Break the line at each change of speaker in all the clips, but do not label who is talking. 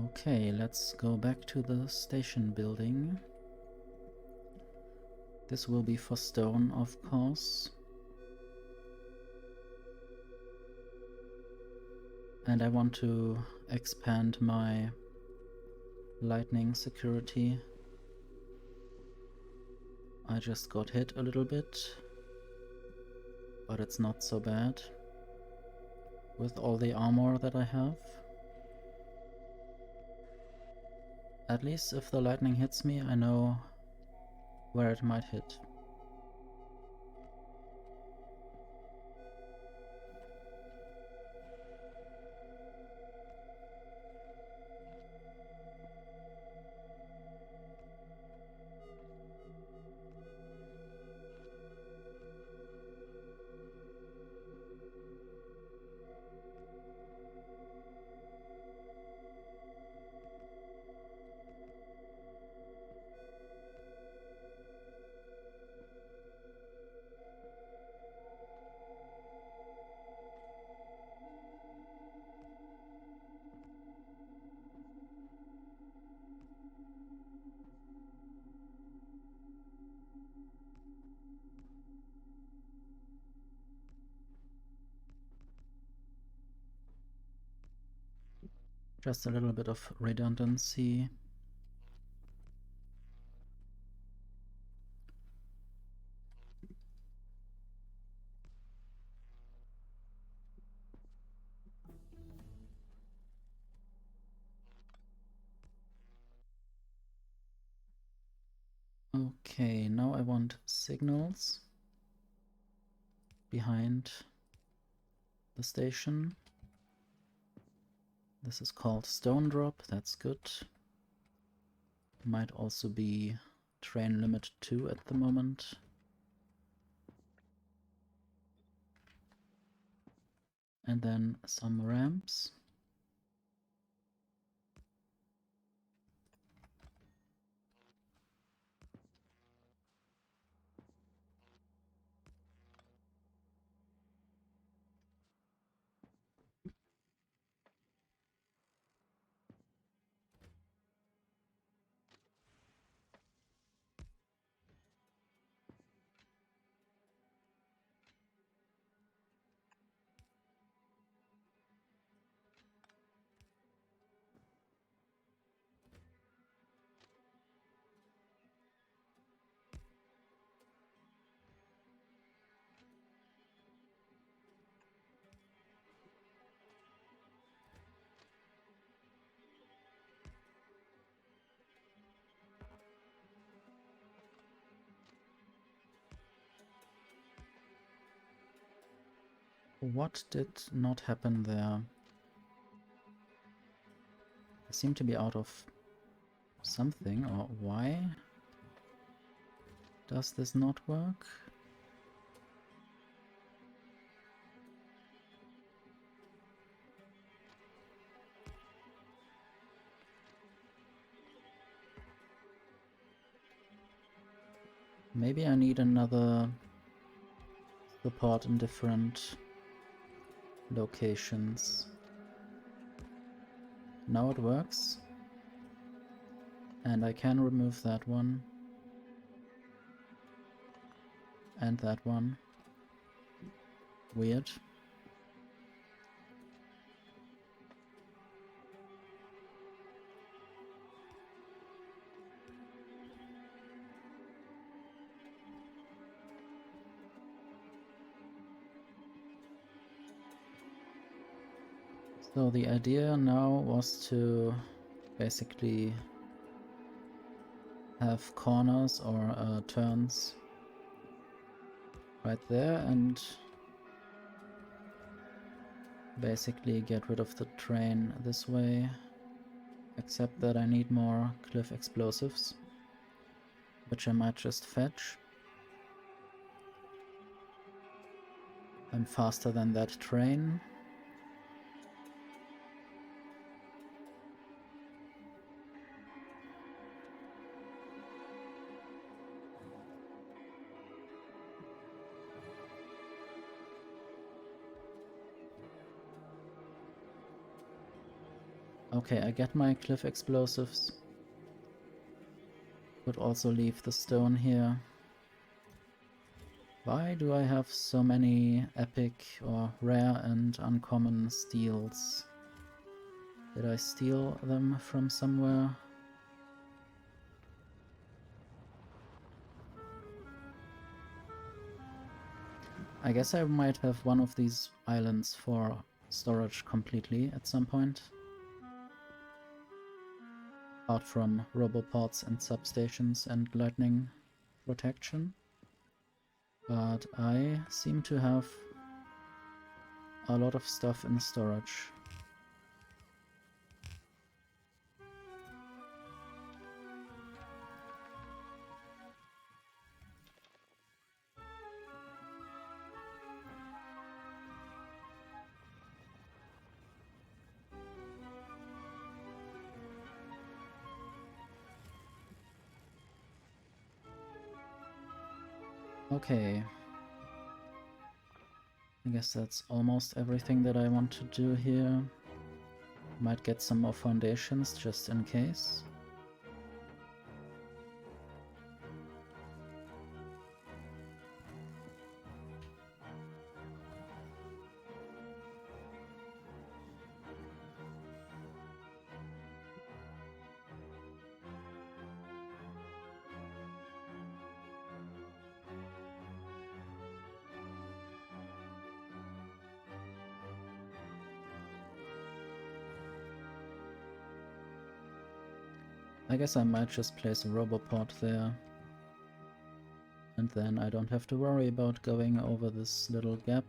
Okay, let's go back to the station building. This will be for stone, of course. And I want to expand my lightning security. I just got hit a little bit, but it's not so bad with all the armor that I have. At least if the lightning hits me, I know where it might hit. Just a little bit of redundancy. Okay, now I want signals behind the station. This is called stone drop, that's good. Might also be train limit 2 at the moment. And then some ramps. What did not happen there? I seem to be out of something, or why does this not work? Maybe I need another support in different locations. Now it works. And I can remove that one. And that one. Weird. So the idea now was to basically have corners or turns right there and basically get rid of the train this way, except that I need more cliff explosives, which I might just fetch. I'm faster than that train. Okay, I get my cliff explosives. Could also leave the stone here. Why do I have so many epic or rare and uncommon steals? Did I steal them from somewhere? I guess I might have one of these islands for storage completely at some point. Apart from robopods and substations and lightning protection. But I seem to have a lot of stuff in storage. Okay. I guess that's almost everything that I want to do here. Might get some more foundations just in case. I guess I might just place a robopod there. And then I don't have to worry about going over this little gap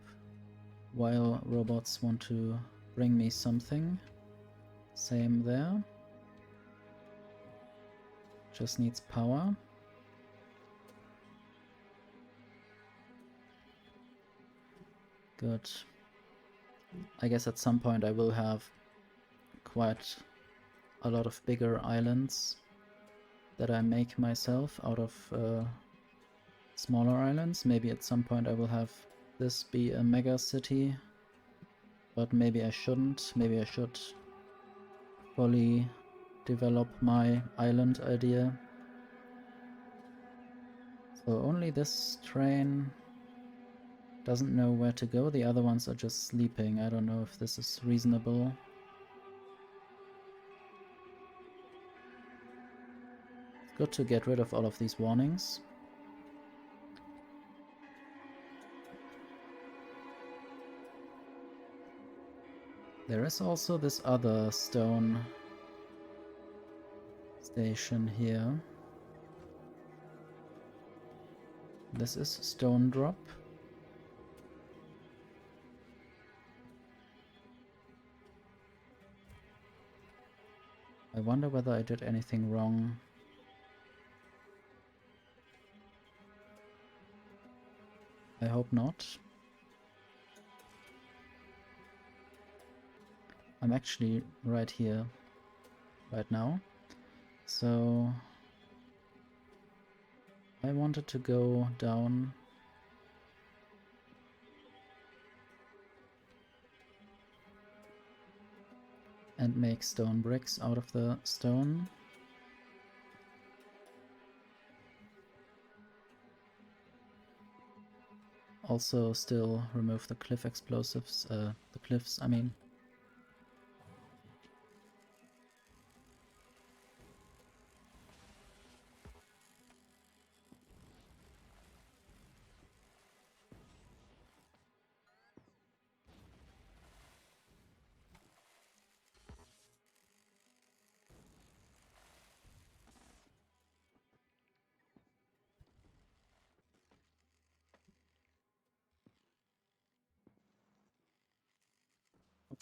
while robots want to bring me something. Same there. Just needs power. Good. I guess at some point I will have quite a lot of bigger islands that I make myself out of smaller islands. Maybe at some point I will have this be a mega city, but maybe I shouldn't. Maybe I should fully develop my island idea. So only this train doesn't know where to go. The other ones are just sleeping. I don't know if this is reasonable. It's good to get rid of all of these warnings. There is also this other stone station here. This is Stone Drop. I wonder whether I did anything wrong. I hope not. I'm actually right here, right now. So I wanted to go down and make stone bricks out of the stone. Also still remove the cliff explosives, the cliffs, I mean.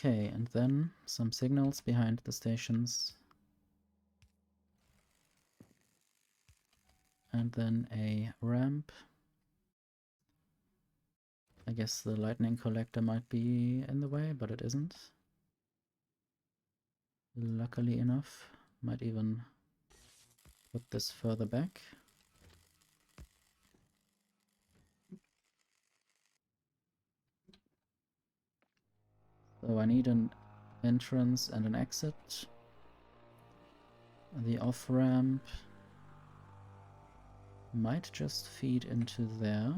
Okay, and then some signals behind the stations. And then a ramp. I guess the lightning collector might be in the way, but it isn't. Luckily enough, might even put this further back. So I need an entrance and an exit. The off-ramp might just feed into there.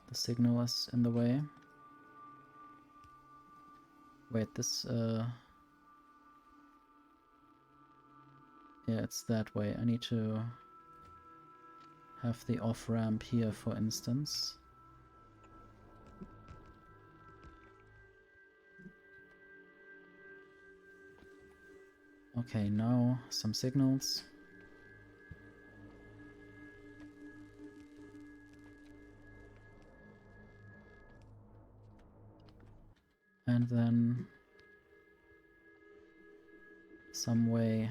The signal is in the way. Wait, this, yeah, it's that way. I need to have the off-ramp here, for instance. Okay, now some signals. And then some way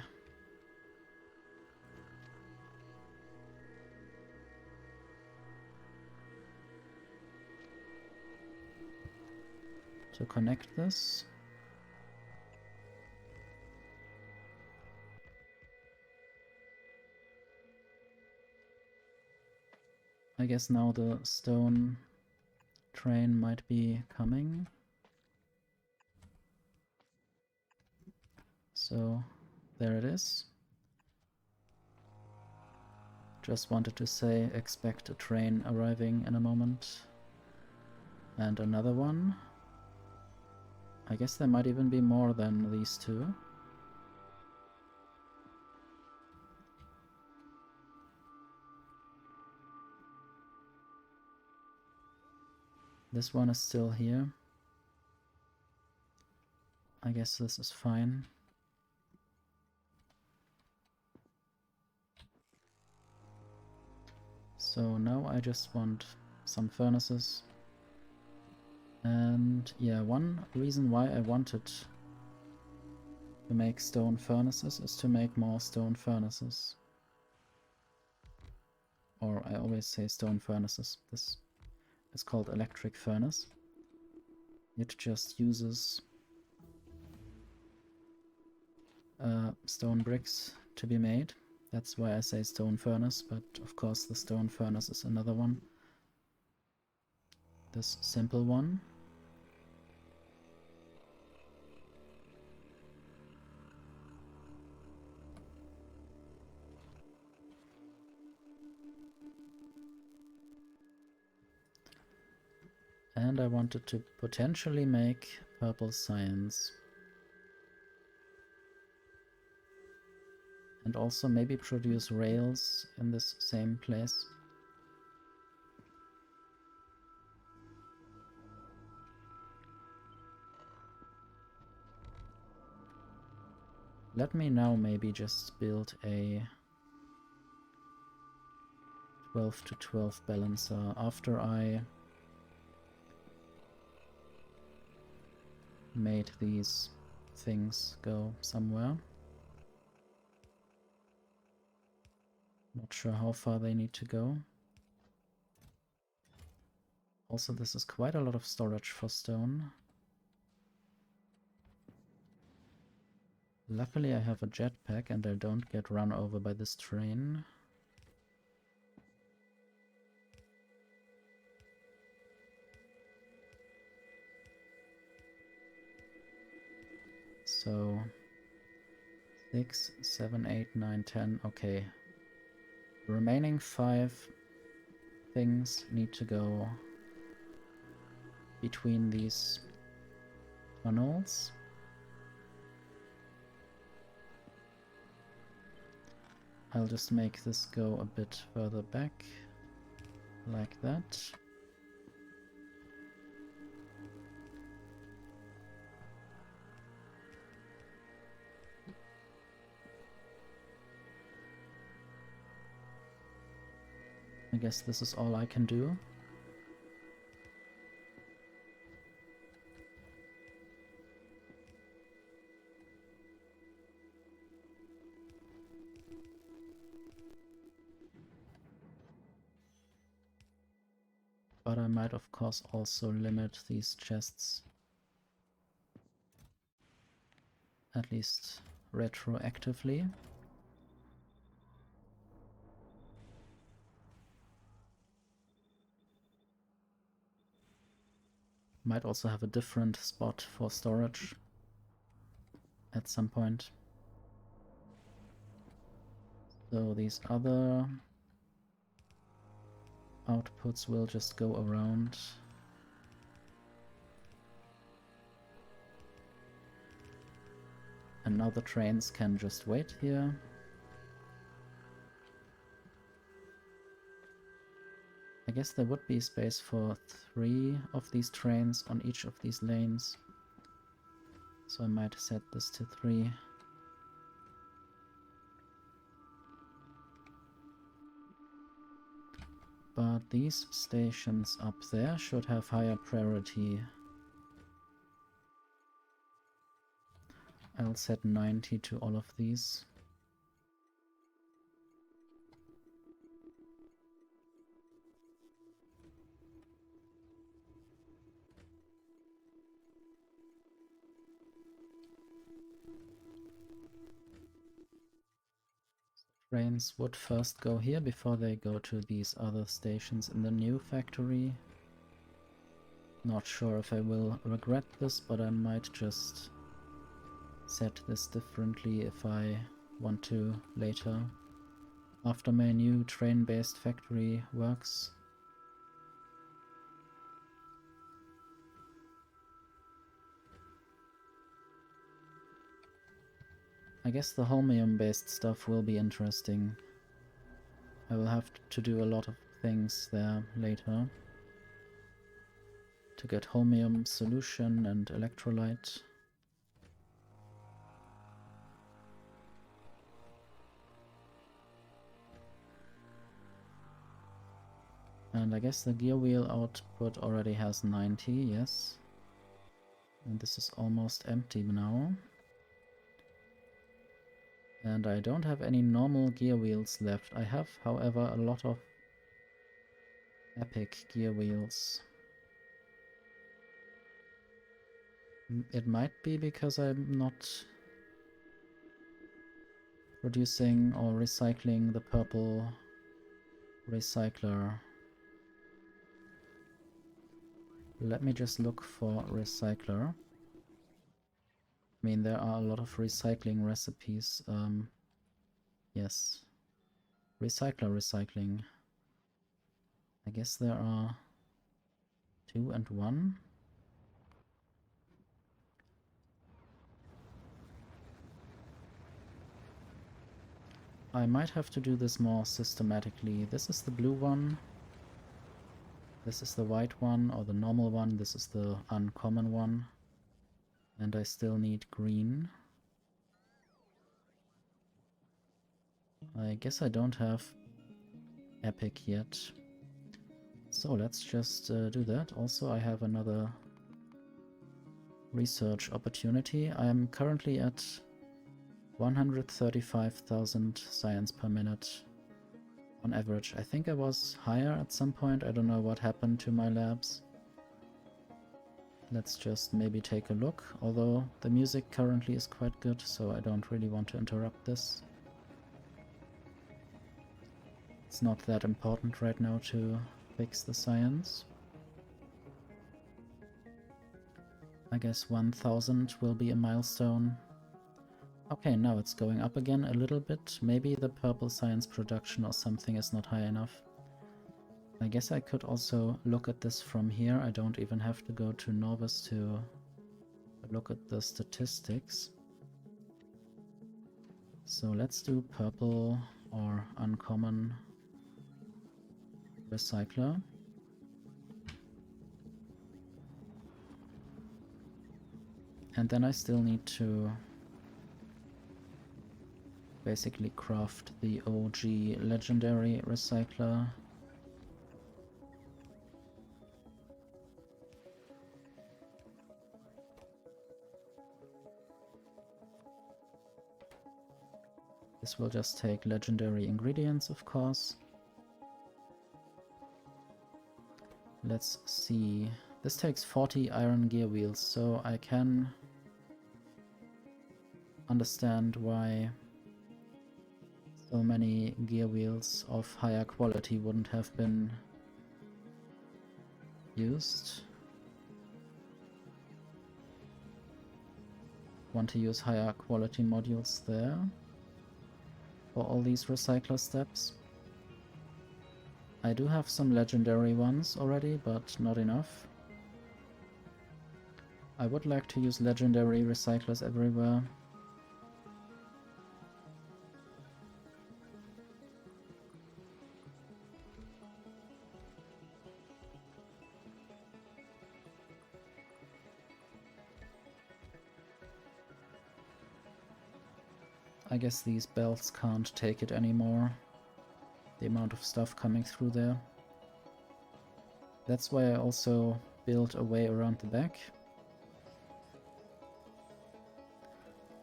to connect this. I guess now the stone train might be coming. So there it is. Just wanted to say, expect a train arriving in a moment. And another one. I guess there might even be more than these two. This one is still here. I guess this is fine. So now I just want some furnaces. And yeah, one reason why I wanted to make stone furnaces is to make more stone furnaces. Or I always say stone furnaces. This is called electric furnace. It just uses stone bricks to be made. That's why I say stone furnace, but of course the stone furnace is another one. This simple one. And I wanted to potentially make purple science. And also maybe produce rails in this same place. Let me now maybe just build a 12 to 12 balancer after I made these things go somewhere. Not sure how far they need to go. Also, this is quite a lot of storage for stone. Luckily I have a jetpack and I don't get run over by this train. So 6, 7, 8, 9, 10, okay. The remaining 5 things need to go between these tunnels. I'll just make this go a bit further back, like that. I guess this is all I can do. But I might of course also limit these chests, at least retroactively. Might also have a different spot for storage. at some point. So these other outputs will just go around. And now the trains can just wait here. I guess there would be space for 3 of these trains on each of these lanes. So I might set this to 3. But these stations up there should have higher priority. I'll set 90 to all of these. Trains would first go here before they go to these other stations in the new factory. Not sure if I will regret this, but I might just set this differently if I want to later, after my new train-based factory works. I guess the holmium-based stuff will be interesting. I will have to do a lot of things there later to get holmium solution and electrolyte. And I guess the gear wheel output already has 90, yes. And this is almost empty now. And I don't have any normal gear wheels left. I have, however, a lot of epic gear wheels. It might be because I'm not producing or recycling the purple recycler. Let me just look for recycler. I mean, there are a lot of recycling recipes. Yes. Recycling. I guess there are 2 and 1. I might have to do this more systematically. This is the blue one. This is the white one, or the normal one. This is the uncommon one. And I still need green. I guess I don't have epic yet. So let's just do that. Also, I have another research opportunity. I am currently at 135,000 science per minute on average. I think I was higher at some point. I don't know what happened to my labs. Let's just maybe take a look, although the music currently is quite good, so I don't really want to interrupt this. It's not that important right now to fix the science. I guess 1000 will be a milestone. Okay, now it's going up again a little bit. Maybe the purple science production or something is not high enough. I guess I could also look at this from here. I don't even have to go to Norvis to look at the statistics. So let's do purple or uncommon recycler. And then I still need to basically craft the OG legendary recycler. This will just take legendary ingredients, of course. Let's see. This takes 40 iron gear wheels, so I can understand why so many gear wheels of higher quality wouldn't have been used. want to use higher quality modules there for all these recycler steps. I do have some legendary ones already, but not enough. I would like to use legendary recyclers everywhere. I guess these belts can't take it anymore, the amount of stuff coming through there. That's why I also built a way around the back.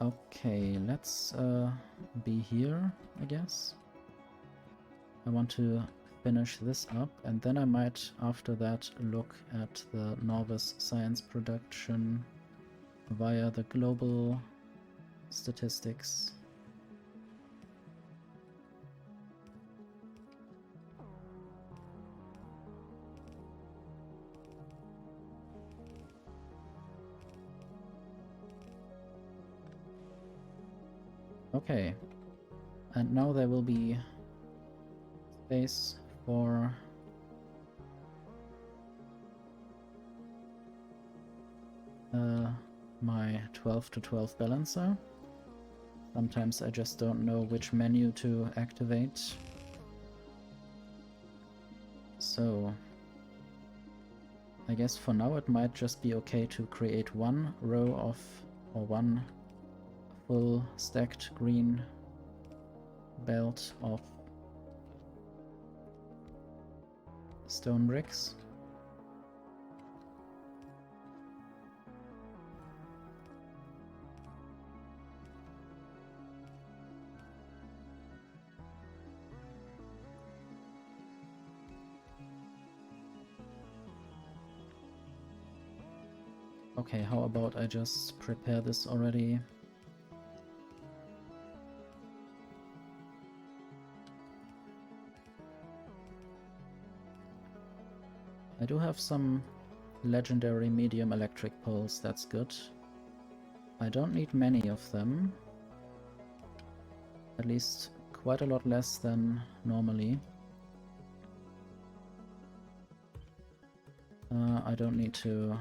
Okay, let's be here, I guess. I want to finish this up, and then I might, after that, look at the novice science production via the global statistics. Okay, and now there will be space for my 12 to 12 balancer. Sometimes I just don't know which menu to activate. So I guess for now it might just be okay to create one row of, or one full stacked green belt of stone bricks. Okay, how about I just prepare this already? I do have some legendary medium electric poles, that's good. I don't need many of them. At least quite a lot less than normally. I don't need to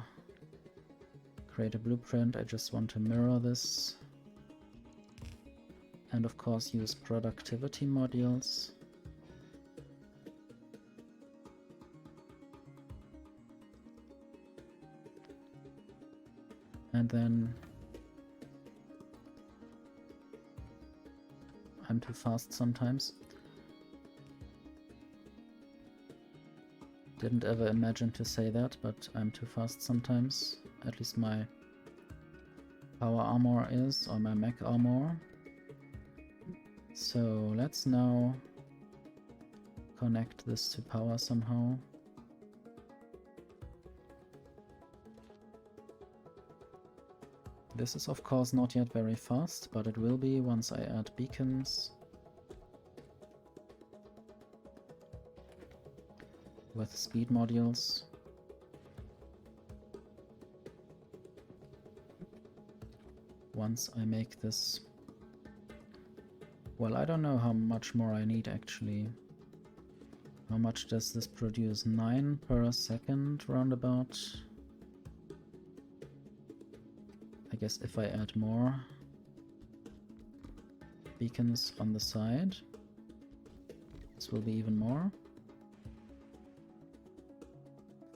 create a blueprint, I just want to mirror this. And of course use productivity modules. And then I'm too fast sometimes. Didn't ever imagine to say that, but I'm too fast sometimes. At least my power armor is, or my mech armor. So let's now connect this to power somehow. This is of course not yet very fast, but it will be once I add beacons. With speed modules. Once I make this... Well, I don't know how much more I need actually. How much does this produce? 9 per second roundabout. I guess if I add more beacons on the side, this will be even more.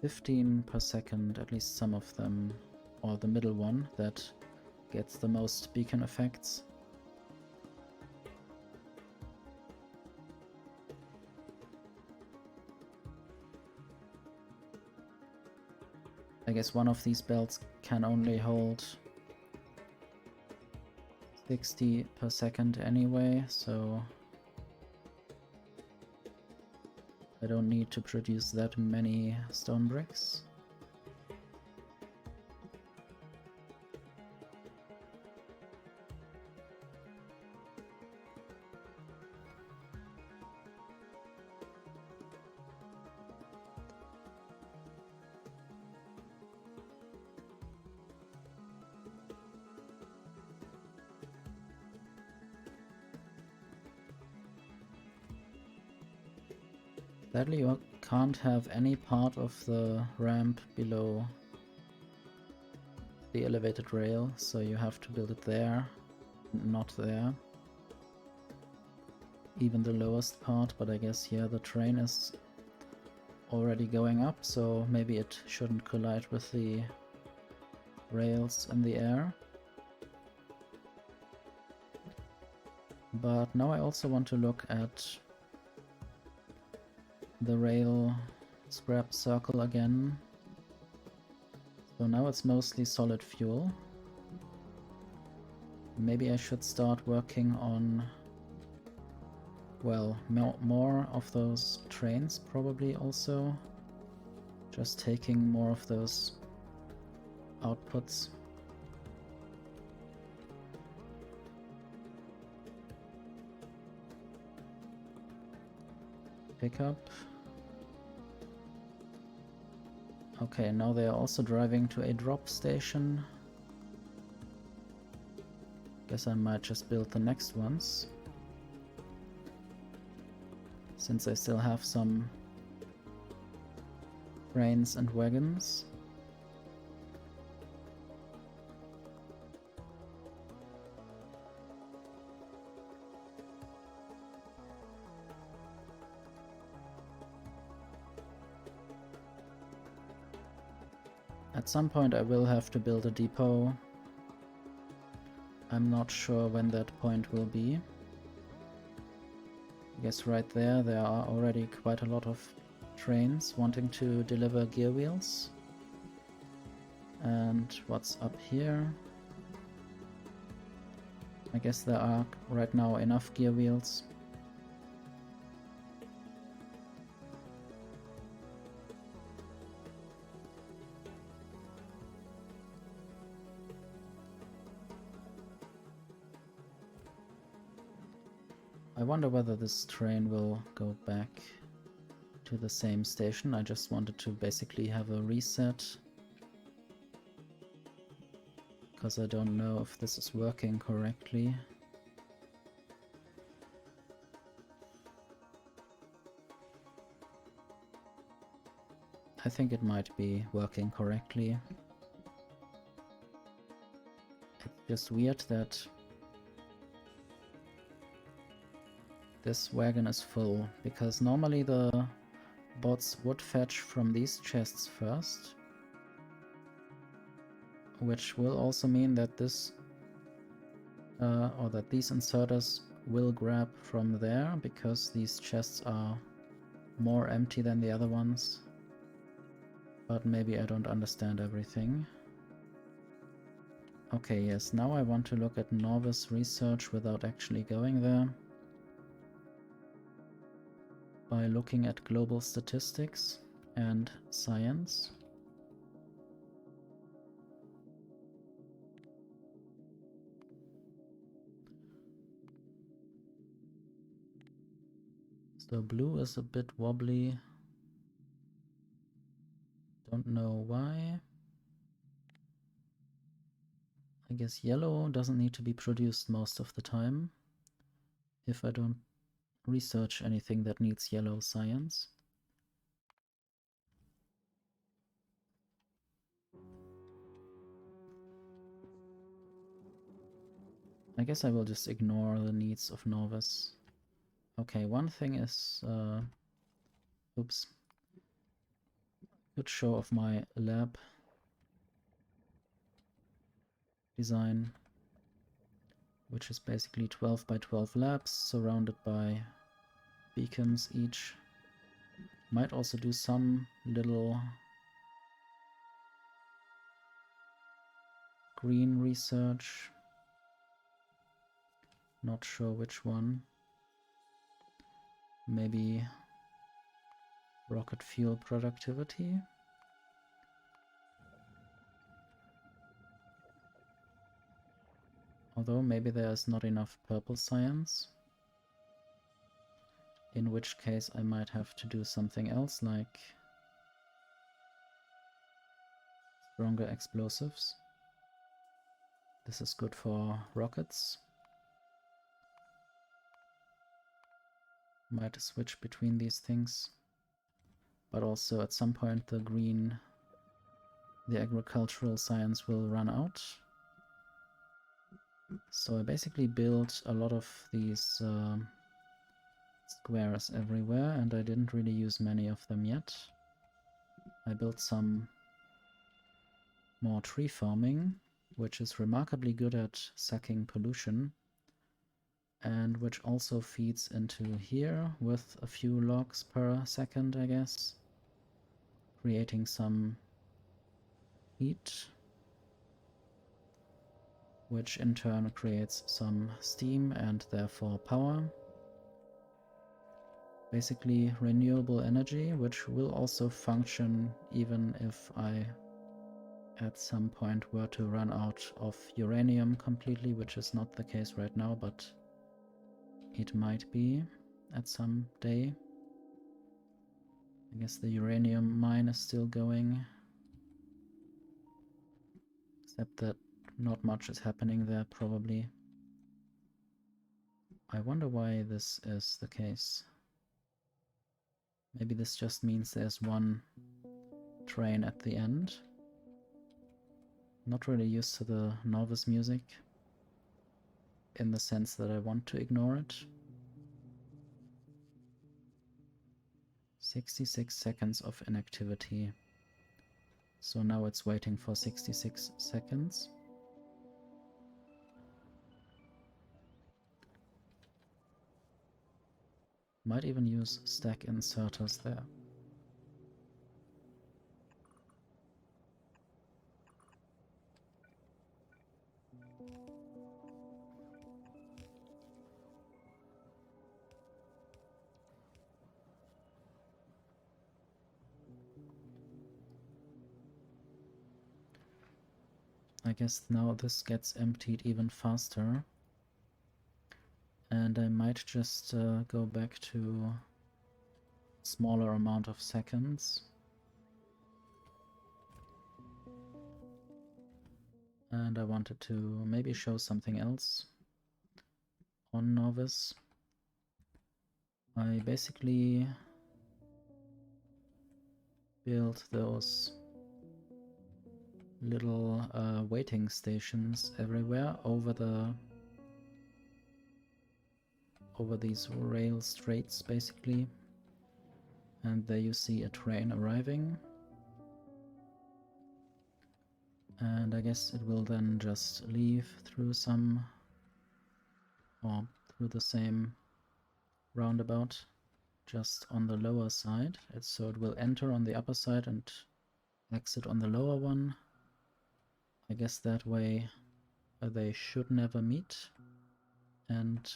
15 per second, at least some of them, or the middle one that gets the most beacon effects. I guess one of these belts can only hold 60 per second anyway, so I don't need to produce that many stone bricks. Sadly, you can't have any part of the ramp below the elevated rail, so you have to build it there, not there. Even the lowest part, but I guess here the train is already going up, so maybe it shouldn't collide with the rails in the air. But now I also want to look at the rail scrap circle again. So now it's mostly solid fuel. Maybe I should start working on, well, more of those trains probably also. Just taking more of those outputs. Pickup. Okay, now they are also driving to a drop station. Guess I might just build the next ones, since I still have some trains and wagons. At some point I will have to build a depot. I'm not sure when that point will be. I guess right there are already quite a lot of trains wanting to deliver gear wheels. And what's up here? I guess there are right now enough gear wheels. I wonder whether this train will go back to the same station. I just wanted to basically have a reset, because I don't know if this is working correctly. I think it might be working correctly. It's just weird that this wagon is full, because normally the bots would fetch from these chests first, which will also mean that this or that these inserters will grab from there, because these chests are more empty than the other ones. But maybe I don't understand everything. Okay, yes, now I want to look at novice research without actually going there. By looking at global statistics and science. So blue is a bit wobbly. Don't know why. I guess yellow doesn't need to be produced most of the time, if I don't research anything that needs yellow science. I guess I will just ignore the needs of novice. Okay, one thing is, oops, good show of my lab design, which is basically 12 by 12 labs surrounded by beacons each. Might also do some little green research. Not sure which one. Maybe rocket fuel productivity. Although maybe there's not enough purple science. In which case I might have to do something else, like stronger explosives. This is good for rockets. Might switch between these things. but also at some point the agricultural science will run out. So I basically built a lot of these squares everywhere, and I didn't really use many of them yet. I built some more tree farming, which is remarkably good at sucking pollution, and which also feeds into here with a few logs per second, I guess, creating some heat, which in turn creates some steam and therefore power. Basically renewable energy, which will also function even if I at some point were to run out of uranium completely, which is not the case right now, but it might be at some day. I guess the uranium mine is still going, except that not much is happening there probably. I wonder why this is the case. Maybe this just means there's one train at the end. Not really used to the novice music, in the sense that I want to ignore it. 66 seconds of inactivity. So now it's waiting for 66 seconds. Might even use stack inserters there. I guess now this gets emptied even faster. And I might just go back to smaller amount of seconds. And I wanted to maybe show something else on Novice. I basically built those little waiting stations everywhere over these rail straits basically. And there you see a train arriving. And I guess it will then just leave through some, or through the same roundabout, just on the lower side. So it will enter on the upper side and exit on the lower one. I guess that way they should never meet and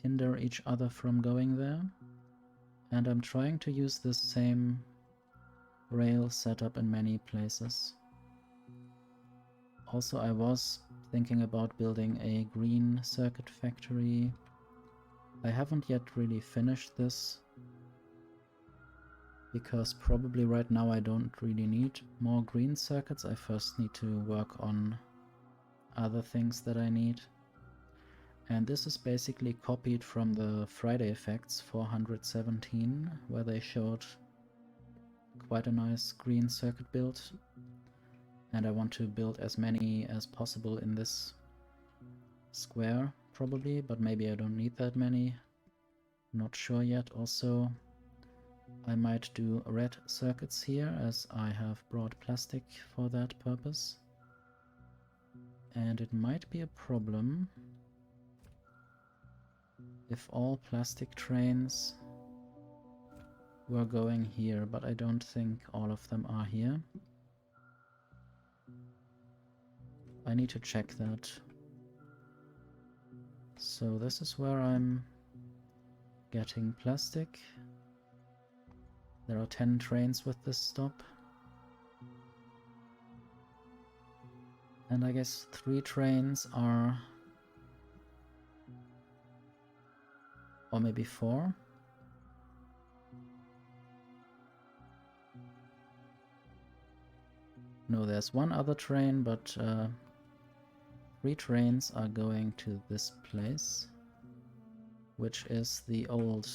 hinder each other from going there. And I'm trying to use this same rail setup in many places. Also, I was thinking about building a green circuit factory. I haven't yet really finished this, because probably right now I don't really need more green circuits. I first need to work on other things that I need. And this is basically copied from the Friday Effects 417, where they showed quite a nice green circuit build. And I want to build as many as possible in this square, probably, but maybe I don't need that many. Not sure yet. Also, I might do red circuits here, as I have brought plastic for that purpose. And it might be a problem if all plastic trains were going here, but I don't think all of them are here. I need to check that. So this is where I'm getting plastic. There are 10 trains with this stop. And I guess 3 trains are... or maybe 4? No, there's one other train, but 3 trains are going to this place, which is the old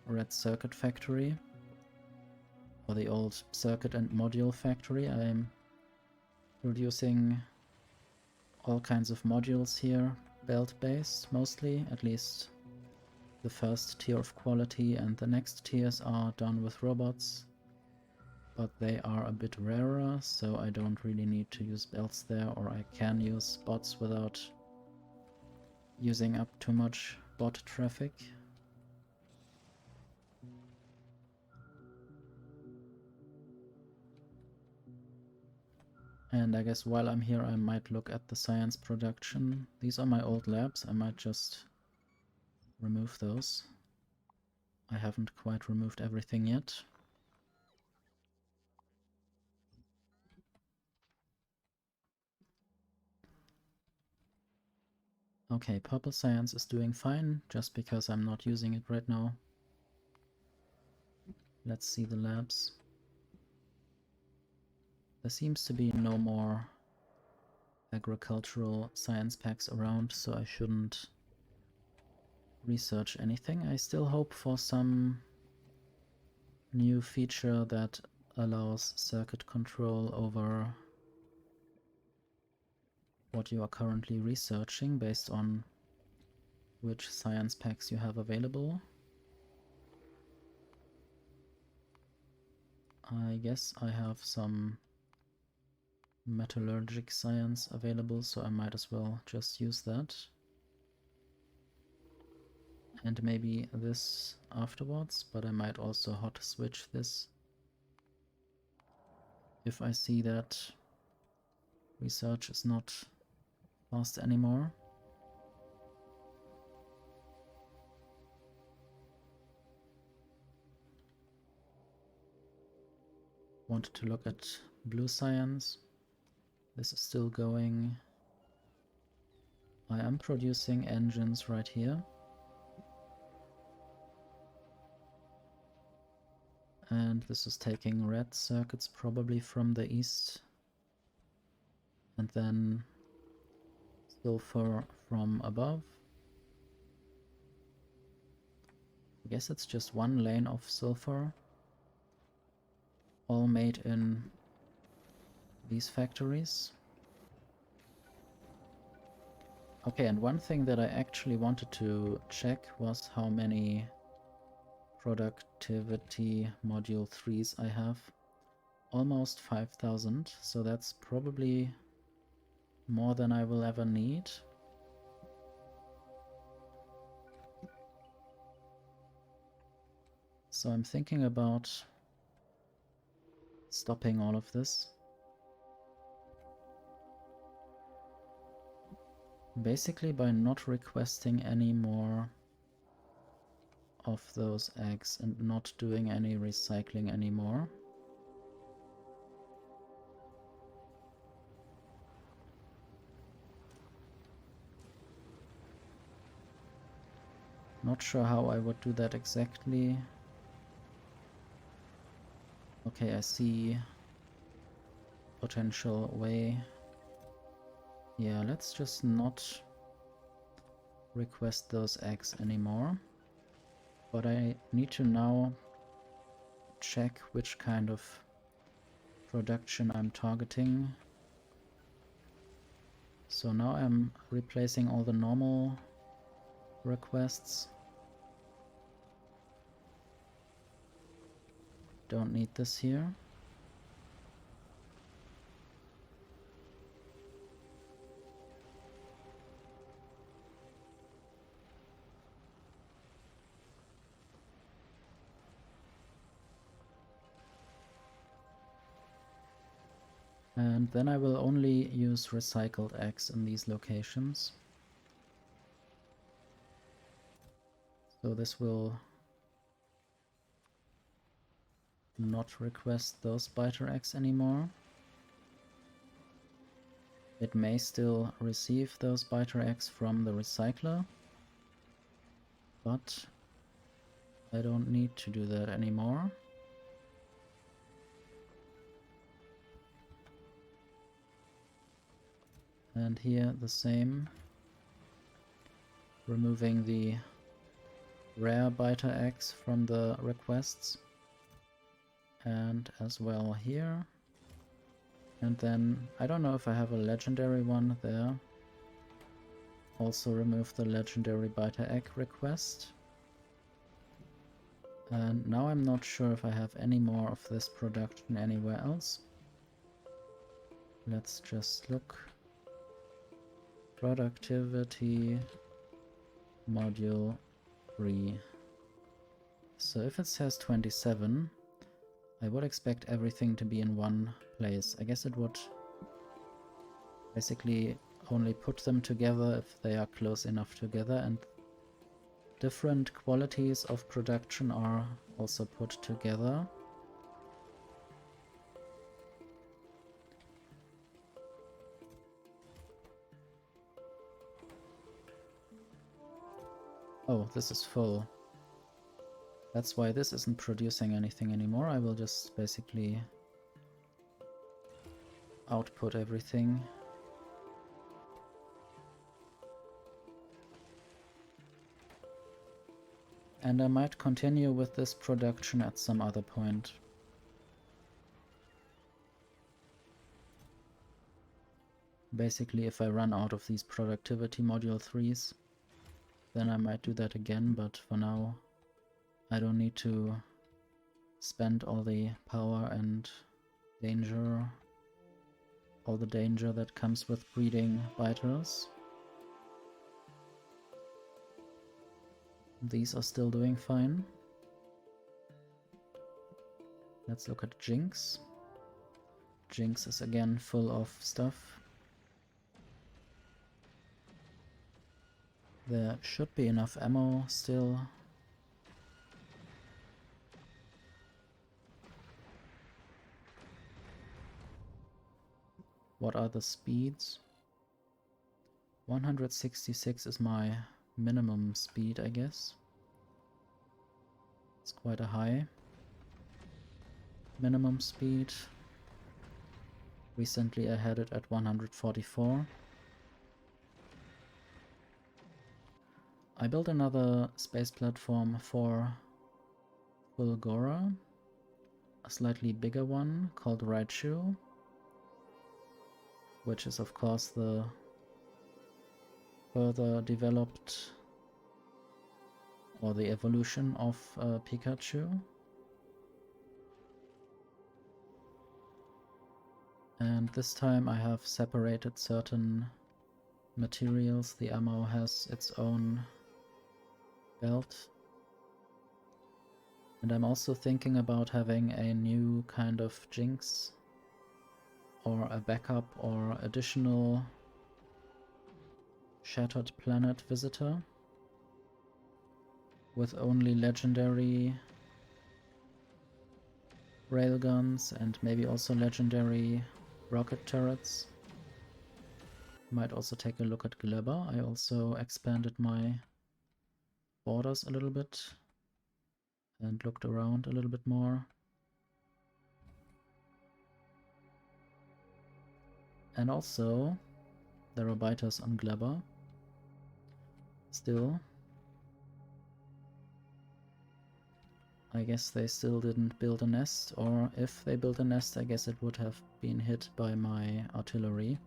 red circuit factory. for the old circuit and module factory. I'm producing all kinds of modules here, belt-based mostly, at least the first tier of quality, and the next tiers are done with robots, but they are a bit rarer, so I don't really need to use belts there, or I can use bots without using up too much bot traffic. And I guess while I'm here I might look at the science production. These are my old labs, I might just remove those. I haven't quite removed everything yet. Okay, purple science is doing fine, just because I'm not using it right now. Let's see the labs. There seems to be no more agricultural science packs around, so I shouldn't research anything. I still hope for some new feature that allows circuit control over what you are currently researching based on which science packs you have available. I guess I have some metallurgic science available, so I might as well just use that. And maybe this afterwards, but I might also hot switch this if I see that research is not fast anymore. Wanted to look at blue science. This is still going. I am producing engines right here. And this is taking red circuits probably from the east. And then sulfur from above. I guess it's just one lane of sulfur. All made in these factories. Okay, and one thing that I actually wanted to check was how many productivity module 3s I have. Almost 5,000, so that's probably more than I will ever need. So I'm thinking about stopping all of this. Basically by not requesting any more of those eggs and not doing any recycling anymore. Not sure how I would do that exactly. Okay, I see potential way. Yeah, let's just not request those eggs anymore. But I need to now check which kind of production I'm targeting. So now I'm replacing all the normal requests. Don't need this here. And then I will only use recycled eggs in these locations. So this will not request those biter eggs anymore. It may still receive those biter eggs from the recycler, but I don't need to do that anymore. And here the same, removing the rare biter eggs from the requests. and as well here. And then, I don't know if I have a legendary one there. Also remove the legendary biter egg request. And now I'm not sure if I have any more of this production anywhere else. Let's just look. Productivity module 3. So if it says 27, I would expect everything to be in one place. I guess it would basically only put them together if they are close enough together, and different qualities of production are also put together. Oh, this is full. That's why this isn't producing anything anymore. I will just basically output everything. And I might continue with this production at some other point. Basically, if I run out of these productivity module 3s, then I might do that again, but for now I don't need to spend all the power and danger, all the danger that comes with breeding biters. These are still doing fine. Let's look at Jinx. Jinx is again full of stuff. There should be enough ammo still. What are the speeds? 166 is my minimum speed, I guess. It's quite a high minimum speed. Recently I had it at 144. I built another space platform for Fulgoran, a slightly bigger one called Raichu, which is of course the further developed, or the evolution of Pikachu. And this time I have separated certain materials. The ammo has its own belt. And I'm also thinking about having a new kind of Jinx, or a backup or additional Shattered Planet visitor with only legendary railguns and maybe also legendary rocket turrets. Might also take a look at Glebber. I also expanded my borders a little bit and looked around a little bit more. And also, there are biters on Glebber still. I guess they still didn't build a nest, or if they built a nest, I guess it would have been hit by my artillery.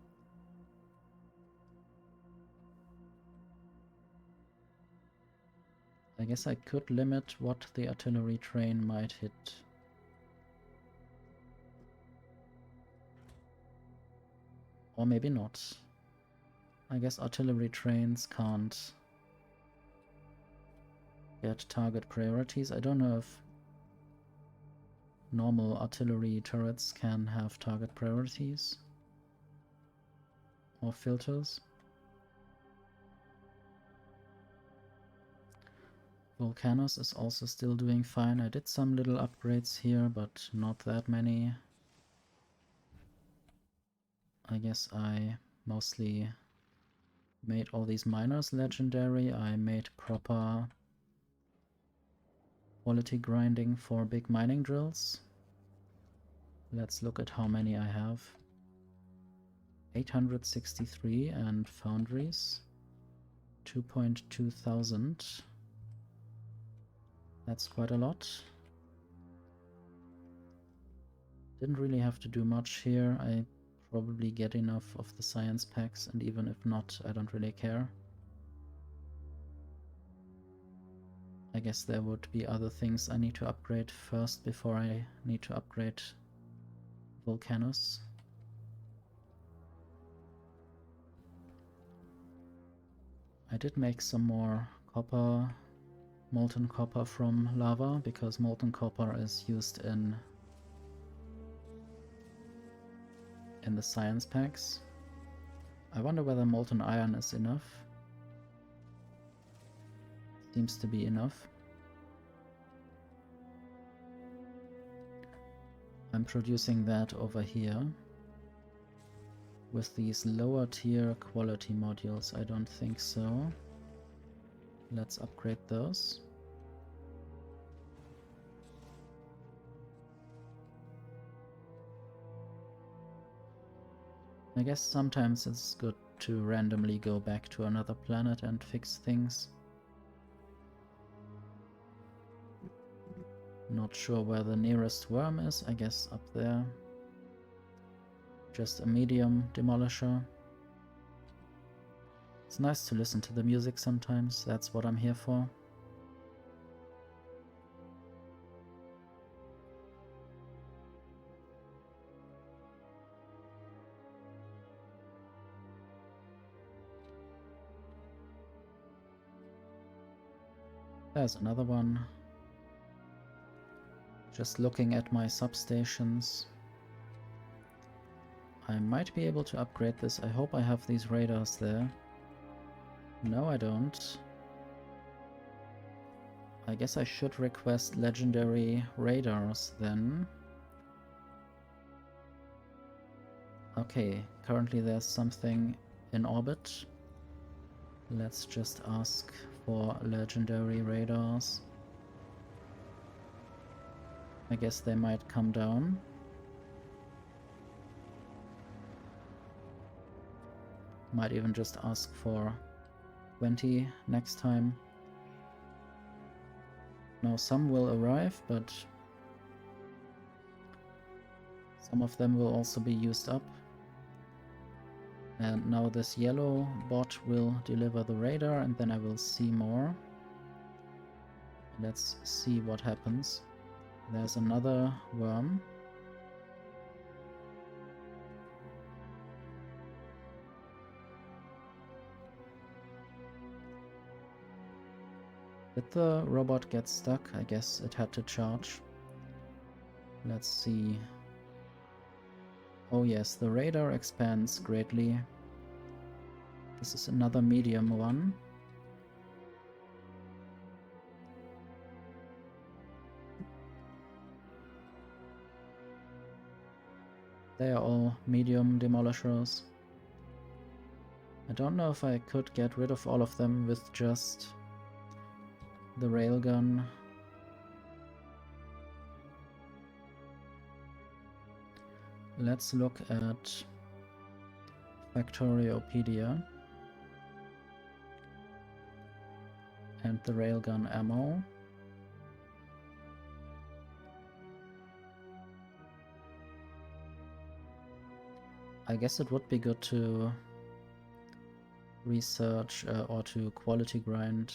I guess I could limit what the artillery train might hit. Or maybe not. I guess artillery trains can't get target priorities. I don't know if normal artillery turrets can have target priorities or filters. Volcanos is also still doing fine. I did some little upgrades here, but not that many. I guess I mostly made all these miners legendary. I made proper quality grinding for big mining drills. Let's look at how many I have. 863 and foundries. 2.2 thousand. That's quite a lot. Didn't really have to do much here. I probably get enough of the science packs, and even if not, I don't really care. I guess there would be other things I need to upgrade first before I need to upgrade Volcanus. I did make some more copper, molten copper from lava, because molten copper is used in the science packs. I wonder whether molten iron is enough. Seems to be enough. I'm producing that over here with these lower tier quality modules. I don't think so. Let's upgrade those. I guess sometimes it's good to randomly go back to another planet and fix things. Not sure where the nearest worm is, I guess up there. Just a medium demolisher. It's nice to listen to the music sometimes, that's what I'm here for. There's another one. Just looking at my substations. I might be able to upgrade this. I hope I have these radars there. No, I don't. I guess I should request legendary radars then. Okay, currently there's something in orbit. Let's just ask for legendary radars. I guess they might come down. Might even just ask for 20 next time. Now some will arrive, but some of them will also be used up. And now this yellow bot will deliver the radar, and then I will see more. Let's see what happens. There's another worm. Did the robot get stuck? I guess it had to charge. Let's see. Oh yes, the radar expands greatly. This is another medium one. They are all medium demolishers. I don't know if I could get rid of all of them with just the railgun. Let's look at Factoriopedia and the railgun ammo. I guess it would be good to research or to quality grind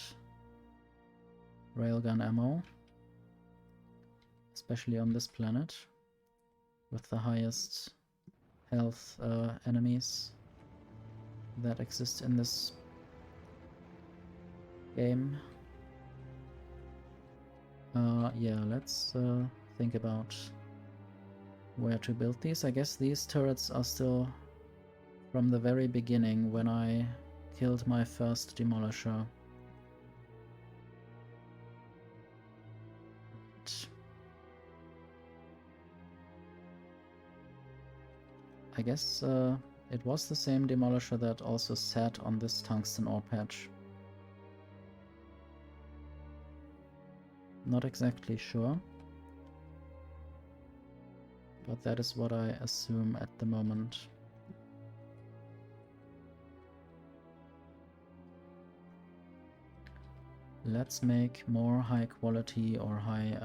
railgun ammo, especially on this planet with the highest health enemies that exist in this game. Yeah, let's think about where to build these. I guess these turrets are still from the very beginning when I killed my first demolisher. I guess it was the same demolisher that also sat on this tungsten ore patch. Not exactly sure, but that is what I assume at the moment. Let's make more high quality or high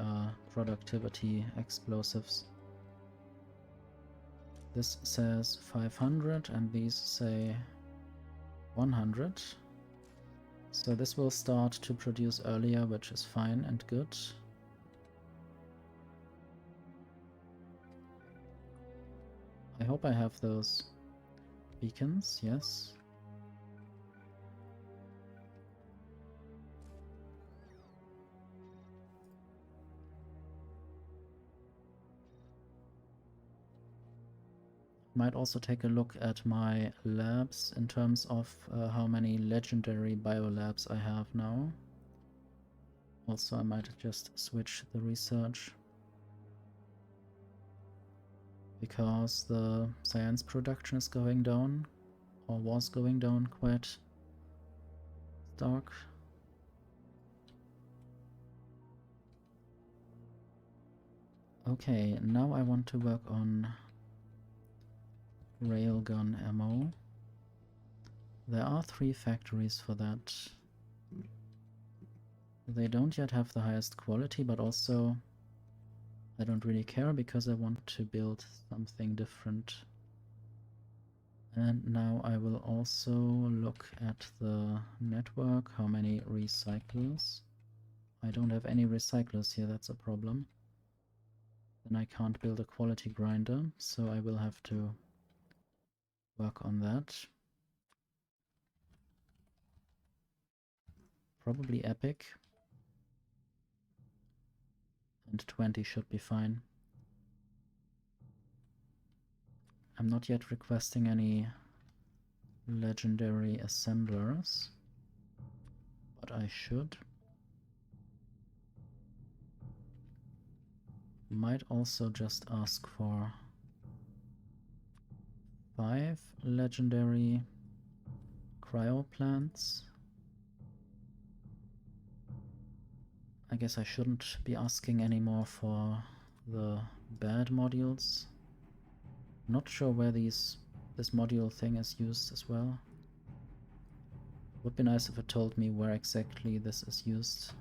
productivity explosives. This says 500 and these say 100. So this will start to produce earlier, which is fine and good. I hope I have those beacons, yes. Might also take a look at my labs in terms of how many legendary biolabs I have now. Also, I might just switch the research, because the science production is going down, or was going down quite stark. Okay, now I want to work on railgun ammo. There are 3 factories for that. They don't yet have the highest quality, but also I don't really care because I want to build something different. And now I will also look at the network, how many recyclers. I don't have any recyclers here, that's a problem. Then I can't build a quality grinder, so I will have to work on that. Probably epic. And 20 should be fine. I'm not yet requesting any legendary assemblers, but I should. Might also just ask for 5 legendary cryo plants. I guess I shouldn't be asking anymore for the bad modules. Not sure where this module thing is used as well. Would be nice if it told me where exactly this is used.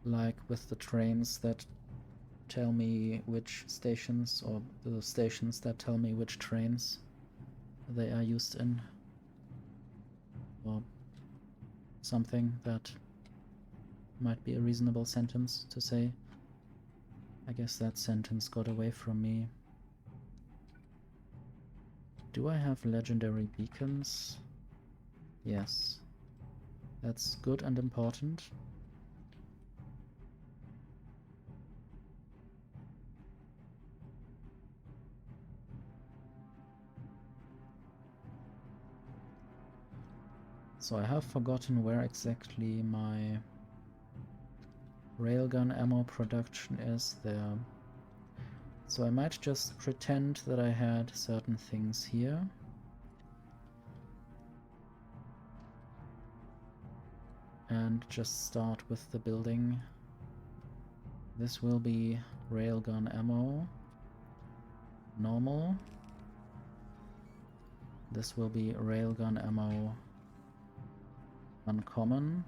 Like with the trains that tell me which stations, or the stations that tell me which trains they are used in. Or something that might be a reasonable sentence to say. I guess that sentence got away from me. Do I have legendary beacons? Yes. That's good and important. So I have forgotten where exactly my railgun ammo production is there. So I might just pretend that I had certain things here. And just start with the building. This will be railgun ammo. Normal. This will be railgun ammo uncommon.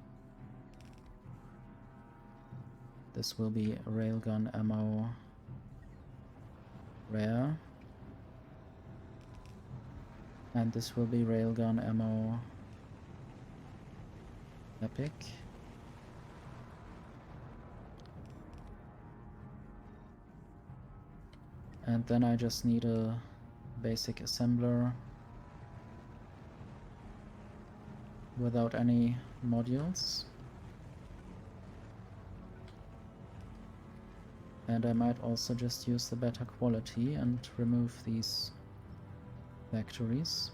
This will be railgun ammo rare. And this will be railgun ammo epic. And then I just need a basic assembler without any modules. And I might also just use the better quality and remove these factories.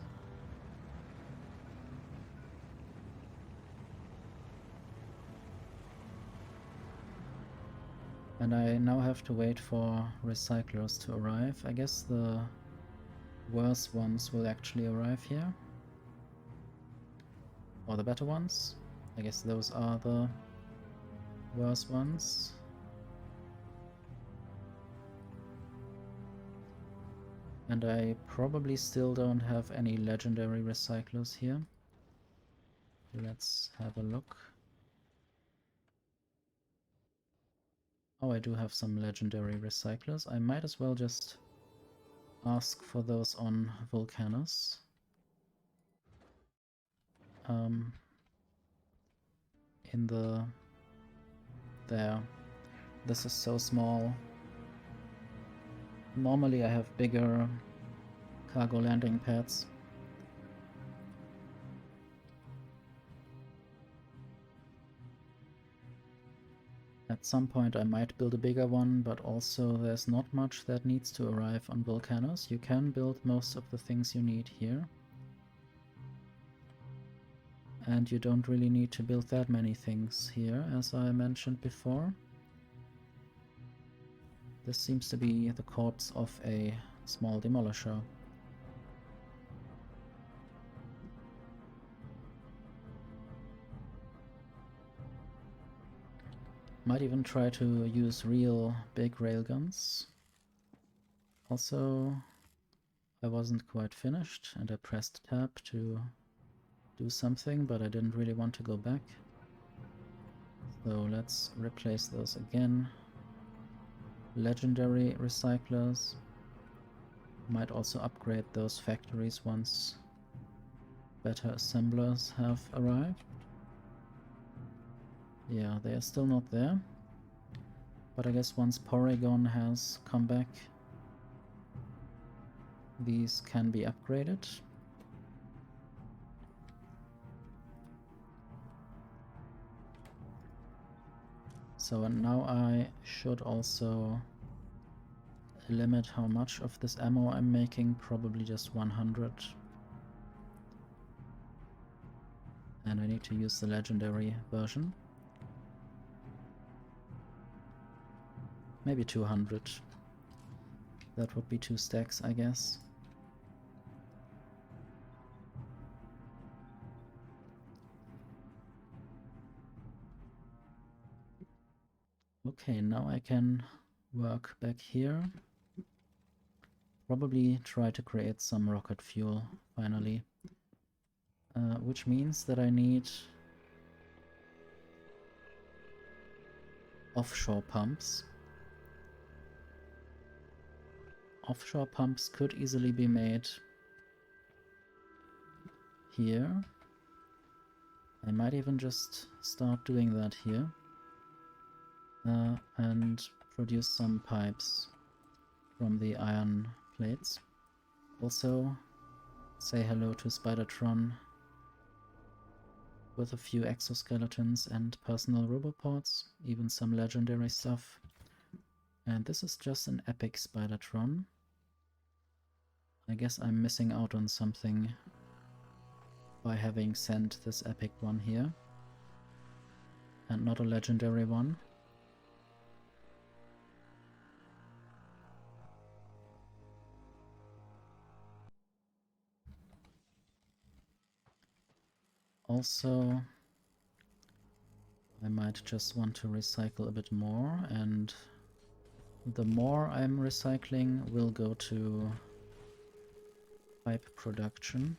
And I now have to wait for recyclers to arrive. I guess the worse ones will actually arrive here. Or the better ones. I guess those are the worse ones. And I probably still don't have any legendary recyclers here. Let's have a look. Oh, I do have some legendary recyclers. I might as well just ask for those on Vulcanus. In the... there. This is so small. Normally I have bigger cargo landing pads. At some point I might build a bigger one, but also there's not much that needs to arrive on Vulcanus. You can build most of the things you need here. And you don't really need to build that many things here, as I mentioned before. This seems to be the corpse of a small demolisher. Might even try to use real big railguns. Also, I wasn't quite finished and I pressed tab to do something, but I didn't really want to go back. So let's replace those again. Legendary recyclers. Might also upgrade those factories once better assemblers have arrived. Yeah, they are still not there. But I guess once Porygon has come back, these can be upgraded. So and now I should also limit how much of this ammo I'm making, probably just 100. And I need to use the legendary version. Maybe 200. That would be 2 stacks, I guess. Okay, now I can work back here. Probably try to create some rocket fuel, finally. Which means that I need offshore pumps. Offshore pumps could easily be made here. I might even just start doing that here. And produce some pipes from the iron plates. Also, say hello to Spidertron with a few exoskeletons and personal robopods, even some legendary stuff. And this is just an epic Spidertron. I guess I'm missing out on something by having sent this epic one here and not a legendary one. Also, I might just want to recycle a bit more, and the more I'm recycling will go to pipe production.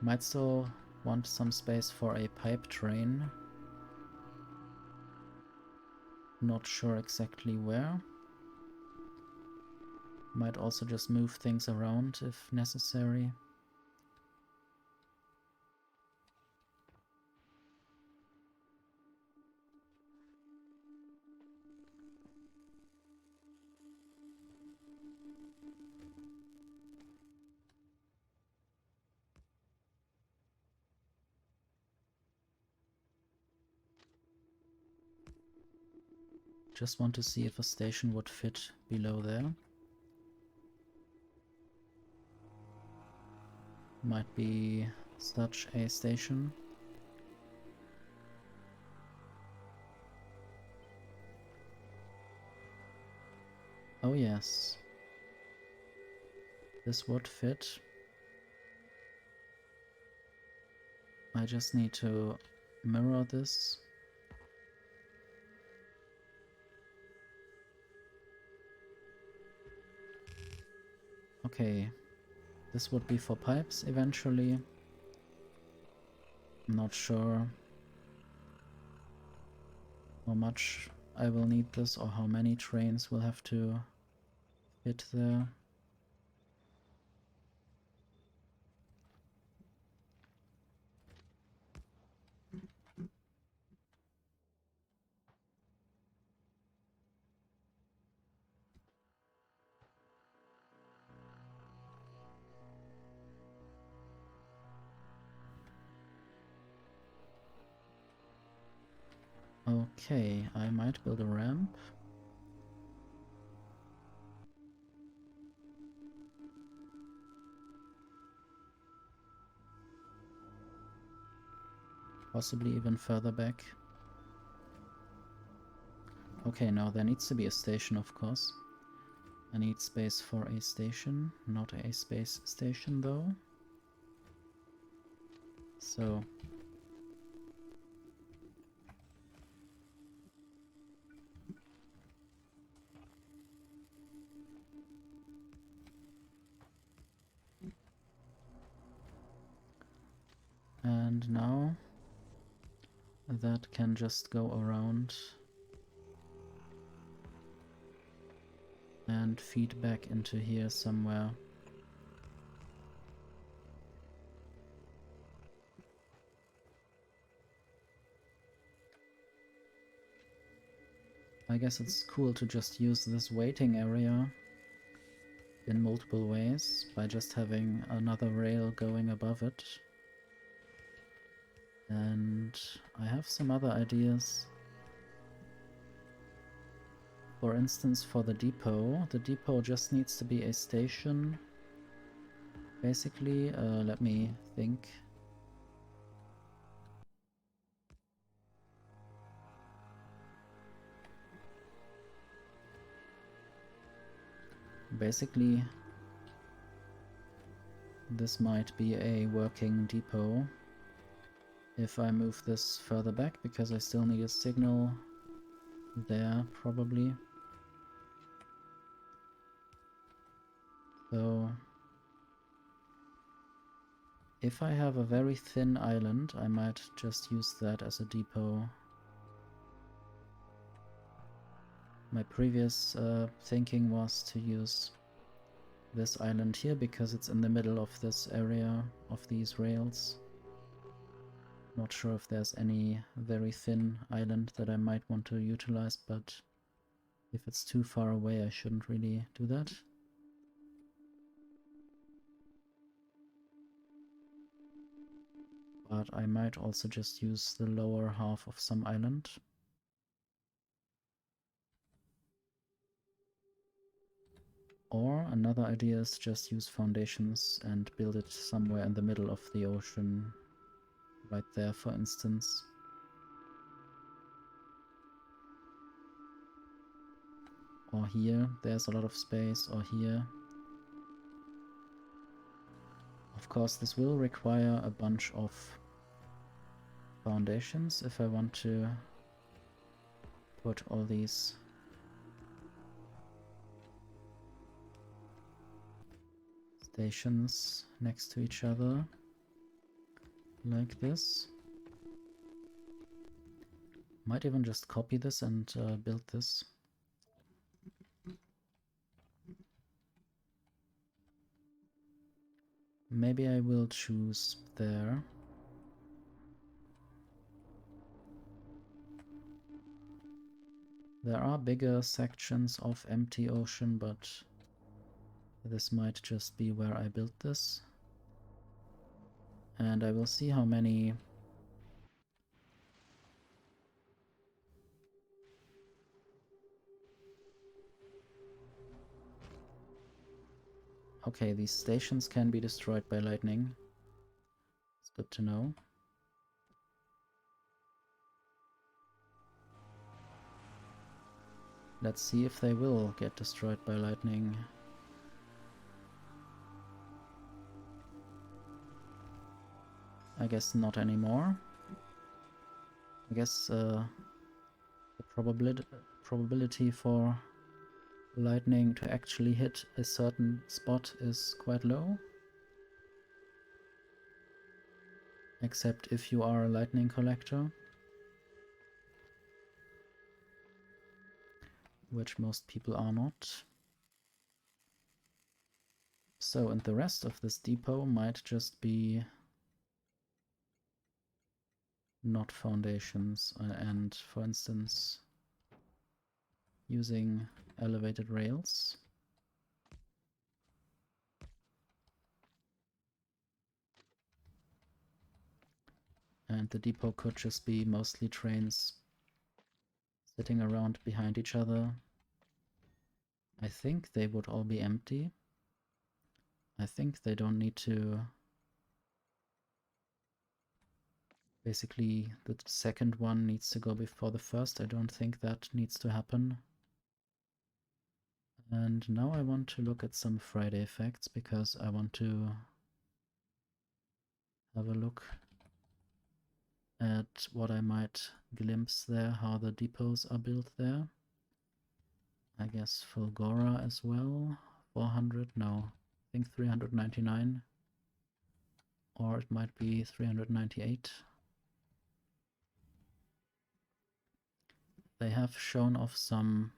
Might still want some space for a pipe train. Not sure exactly where. Might also just move things around if necessary. Just want to see if a station would fit below there. Might be such a station. Oh yes. This would fit. I just need to mirror this. Okay. This would be for pipes eventually. I'm not sure how much I will need this or how many trains will have to fit there. Okay, I might build a ramp. Possibly even further back. Okay, now there needs to be a station, of course. I need space for a station, not a space station though. So and now that can just go around and feed back into here somewhere. I guess it's cool to just use this waiting area in multiple ways by just having another rail going above it. And I have some other ideas. For instance, for the depot just needs to be a station. Basically, let me think. Basically, this might be a working depot if I move this further back, because I still need a signal there, probably. So, if I have a very thin island, I might just use that as a depot. My previous thinking was to use this island here because it's in the middle of this area of these rails. Not sure if there's any very thin island that I might want to utilize, but if it's too far away, I shouldn't really do that. But I might also just use the lower half of some island. Or another idea is just use foundations and build it somewhere in the middle of the ocean. Right there, for instance. Or here, there's a lot of space, or here. Of course, this will require a bunch of foundations if I want to put all these stations next to each other, like this. Might even just copy this and build this. Maybe I will choose there. There are bigger sections of empty ocean, but this might just be where I built this. And I will see how many okay, these stations can be destroyed by lightning. It's good to know. Let's see if they will get destroyed by lightning. I guess not anymore. I guess the probability for lightning to actually hit a certain spot is quite low. except if you are a lightning collector, which most people are not. So, and the rest of this depot might just be not foundations, and for instance using elevated rails. And the depot could just be mostly trains sitting around behind each other. I think they would all be empty. I think they don't need to... Basically, the second one needs to go before the first. I don't think that needs to happen. And now I want to look at some Friday effects, because I want to have a look at what I might glimpse there, how the depots are built there. I guess Fulgoran as well. 400? No. I think 399. Or it might be 398. They have shown off some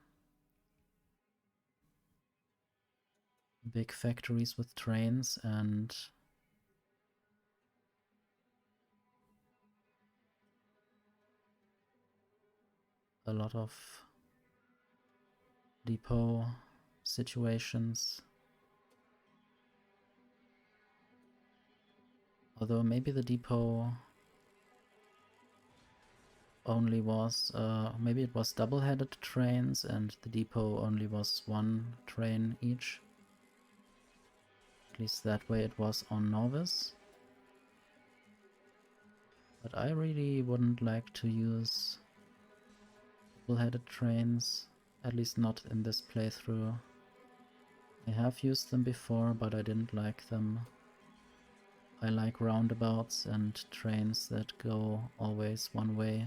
big factories with trains and a lot of depot situations. Although maybe the depot only was, maybe it was double-headed trains and the depot only was one train each. At least that way it was on Novice. But I really wouldn't like to use double-headed trains, at least not in this playthrough. I have used them before, but I didn't like them. I like roundabouts and trains that go always one way.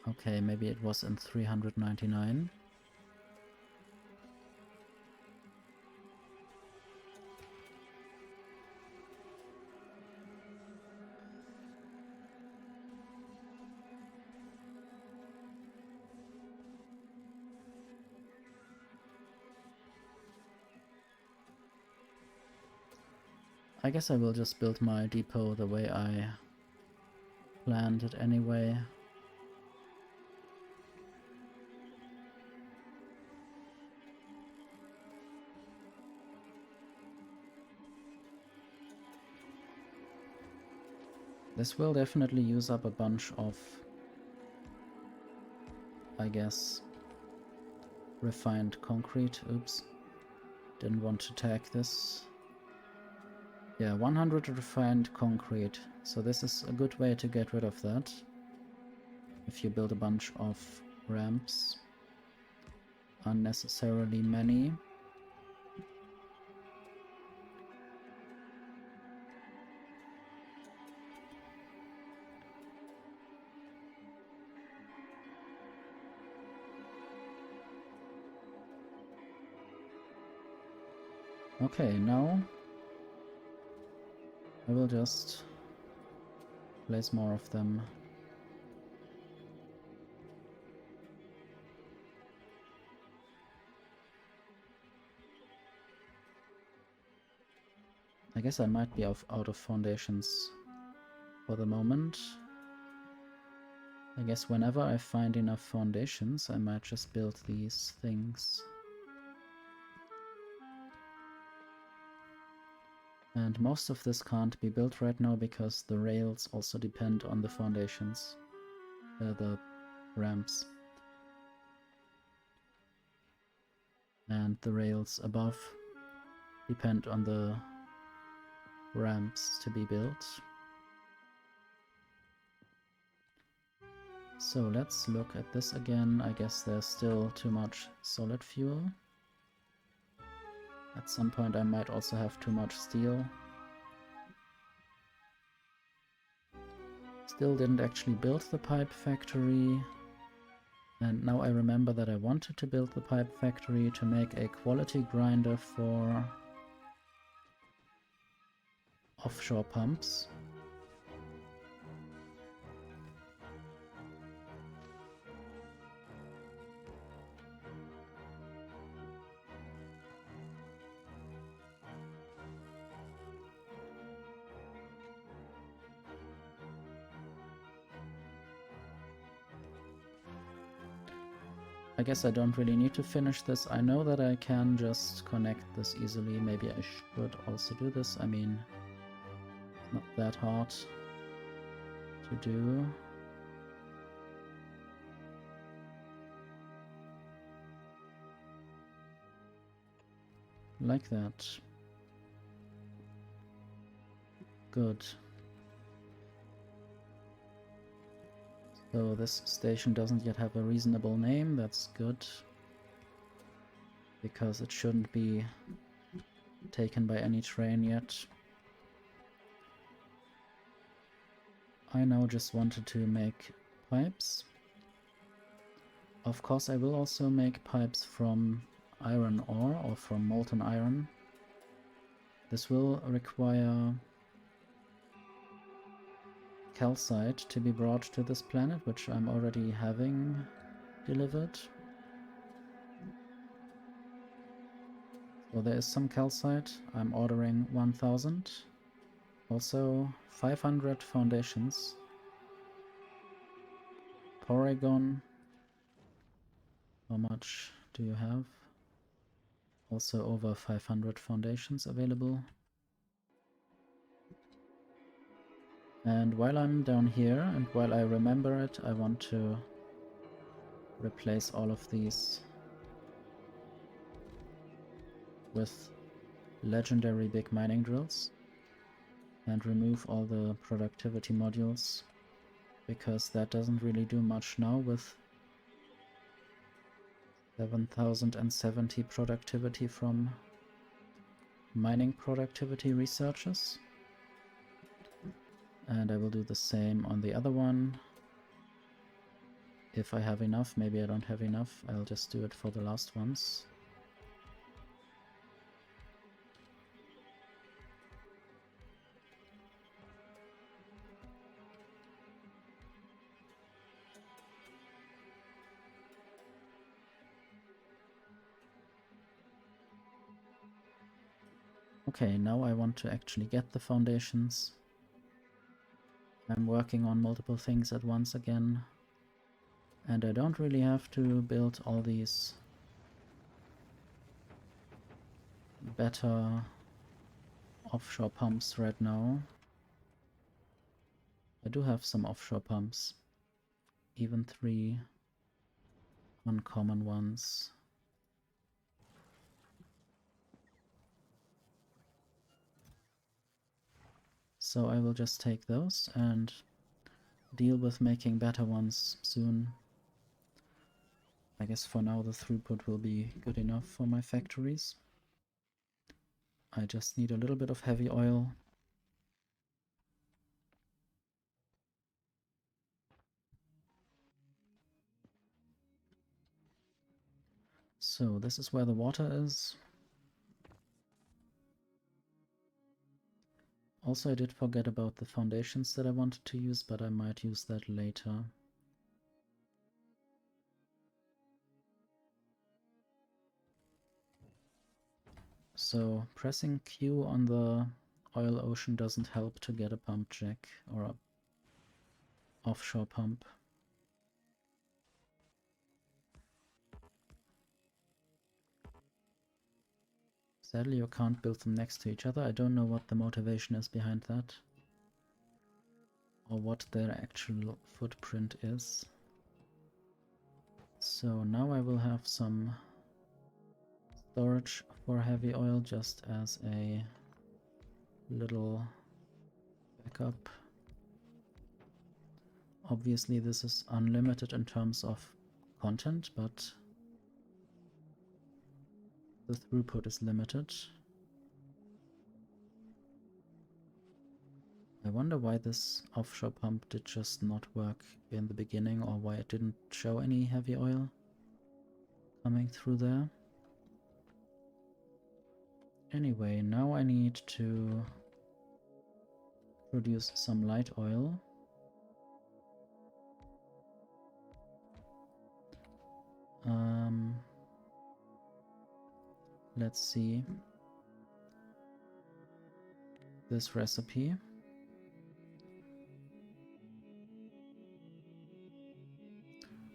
Okay, maybe it was in 399. I guess I will just build my depot the way I planned it anyway. This will definitely use up a bunch of, I guess, refined concrete. Oops, didn't want to tag this. Yeah, 100 refined concrete. So this is a good way to get rid of that. If you build a bunch of ramps, unnecessarily many. Okay, now I will just place more of them. I guess I might be out of foundations for the moment. I guess whenever I find enough foundations, I might just build these things. And most of this can't be built right now because the rails also depend on the foundations, the ramps. And the rails above depend on the ramps to be built. So let's look at this again. I guess there's still too much solid fuel. At some point I might also have too much steel. Still didn't actually build the pipe factory. And now I remember that I wanted to build the pipe factory to make a quality grinder for offshore pumps. I guess I don't really need to finish this. I know that I can just connect this easily. Maybe I should also do this. I mean, not that hard to do. Like that. Good. So this station doesn't yet have a reasonable name. That's good. Because it shouldn't be taken by any train yet. I now just wanted to make pipes. Of course, I will also make pipes from iron ore or from molten iron. This will require calcite to be brought to this planet, which I'm already having delivered. So there is some calcite. I'm ordering 1000. Also 500 foundations. Porygon. How much do you have? Also over 500 foundations available. And while I'm down here, and while I remember it, I want to replace all of these with legendary big mining drills and remove all the productivity modules, because that doesn't really do much now with 7070 productivity from mining productivity researchers. And I will do the same on the other one. If I have enough, maybe I don't have enough, I'll just do it for the last ones. Okay, now I want to actually get the foundations. I'm working on multiple things at once again. And I don't really have to build all these better offshore pumps right now. I do have some offshore pumps. Even 3 uncommon ones. So I will just take those and deal with making better ones soon. I guess for now the throughput will be good enough for my factories. I just need a little bit of heavy oil. So this is where the water is. Also, I did forget about the foundations that I wanted to use, but I might use that later. So pressing Q on the oil ocean doesn't help to get a pump jack or a offshore pump. Sadly, you can't build them next to each other. I don't know what the motivation is behind that, or what their actual footprint is. So now I will have some storage for heavy oil just as a little backup. Obviously this is unlimited in terms of content, but the throughput is limited. I wonder why this offshore pump did just not work in the beginning, or why it didn't show any heavy oil coming through there. Anyway, now I need to produce some light oil. Let's see this recipe.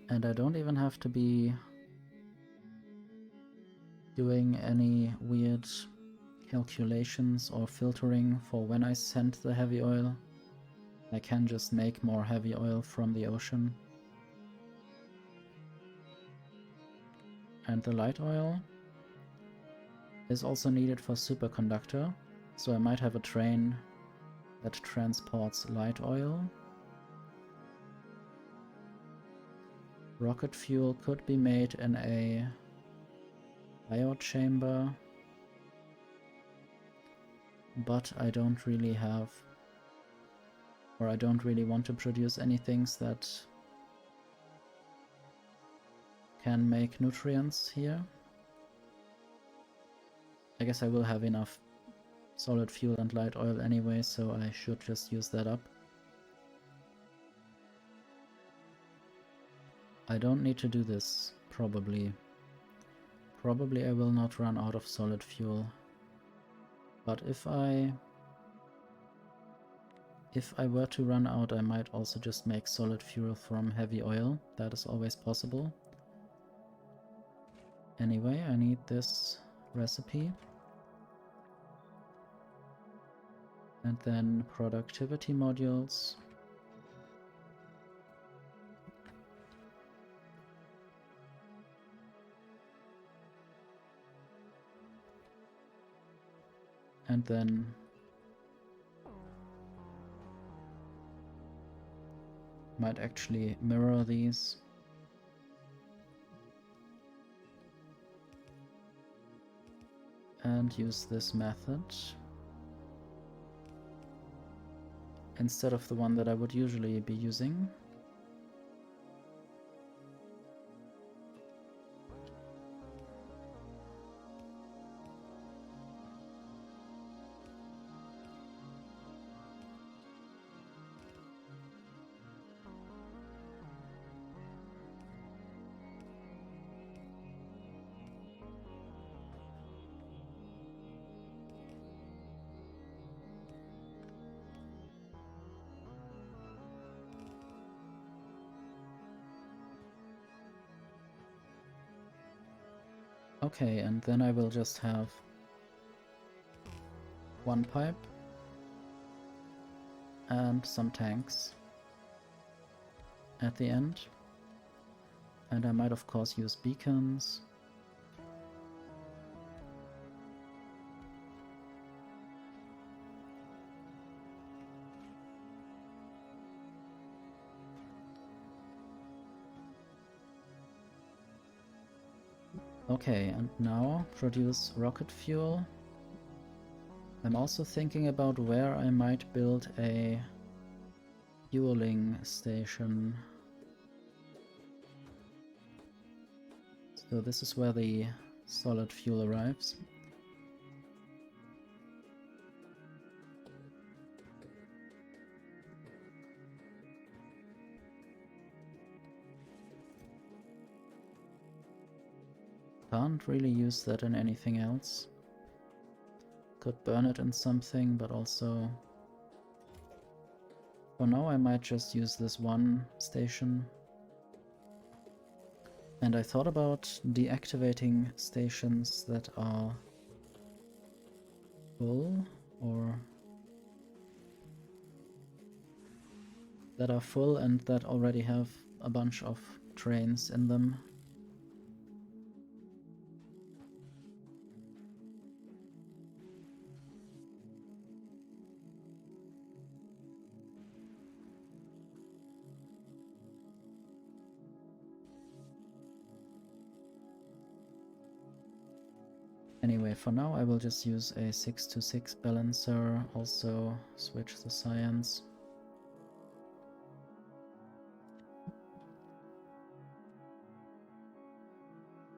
And I don't even have to be doing any weird calculations or filtering for when I send the heavy oil. I can just make more heavy oil from the ocean. And the light oil is also needed for superconductor, so I might have a train that transports light oil. Rocket fuel could be made in a biochamber, but I don't really have, or I don't really want to produce any things that can make nutrients here. I guess I will have enough solid fuel and light oil anyway, so I should just use that up. I don't need to do this, probably. Probably I will not run out of solid fuel. But if I were to run out, I might also just make solid fuel from heavy oil. That is always possible. Anyway, I need this recipe. And then productivity modules. And then might actually mirror these. And use this method instead of the one that I would usually be using. Okay, and then I will just have one pipe and some tanks at the end. And I might of course use beacons. Okay, and now produce rocket fuel. I'm also thinking about where I might build a fueling station. So this is where the solid fuel arrives. Can't really use that in anything else. Could burn it in something, but also for now I might just use this one station. And I thought about deactivating stations that are full or that are full and that already have a bunch of trains in them. Anyway, for now I will just use a 6-to-6 balancer, also switch the science.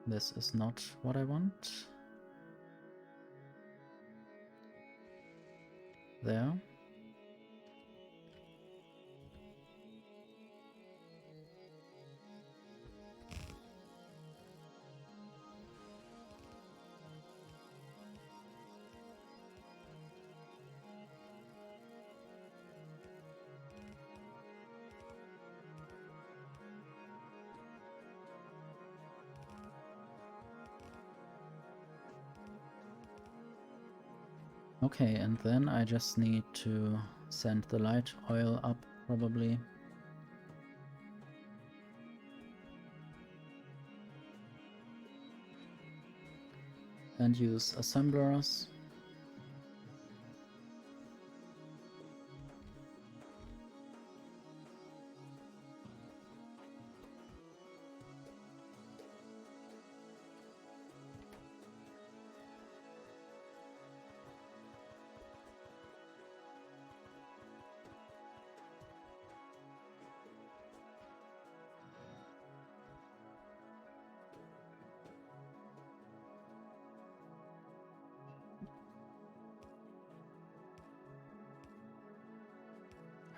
This is not what I want. There. Okay, and then I just need to send the light oil up, probably. And use assemblers.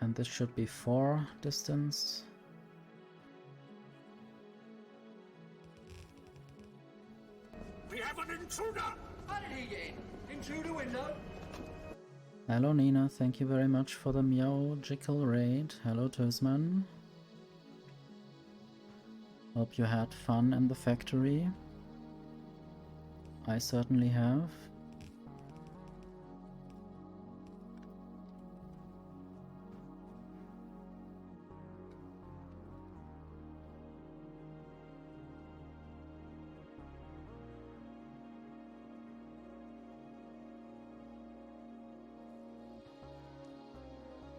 And this should be 4 distance.
We have an intruder!
How did he get in? In through the window?
Hello Nina, thank you very much for the Meowgical raid. Hello Tuzman. Hope you had fun in the factory. I certainly have.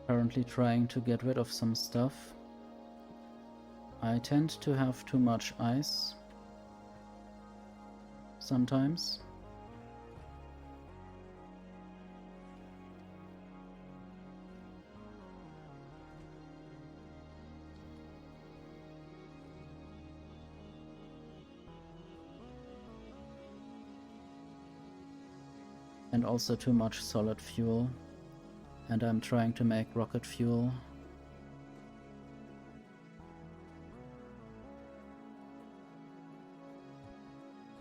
Currently trying to get rid of some stuff. I tend to have too much ice sometimes. And also too much solid fuel. And I'm trying to make rocket fuel.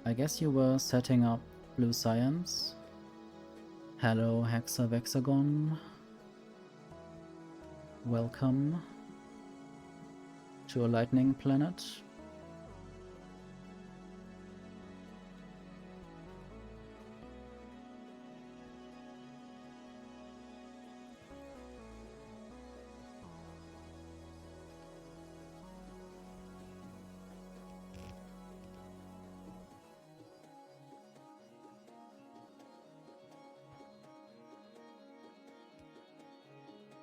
I guess you were setting up blue science. Hello Hexavexagon. Welcome to a lightning planet.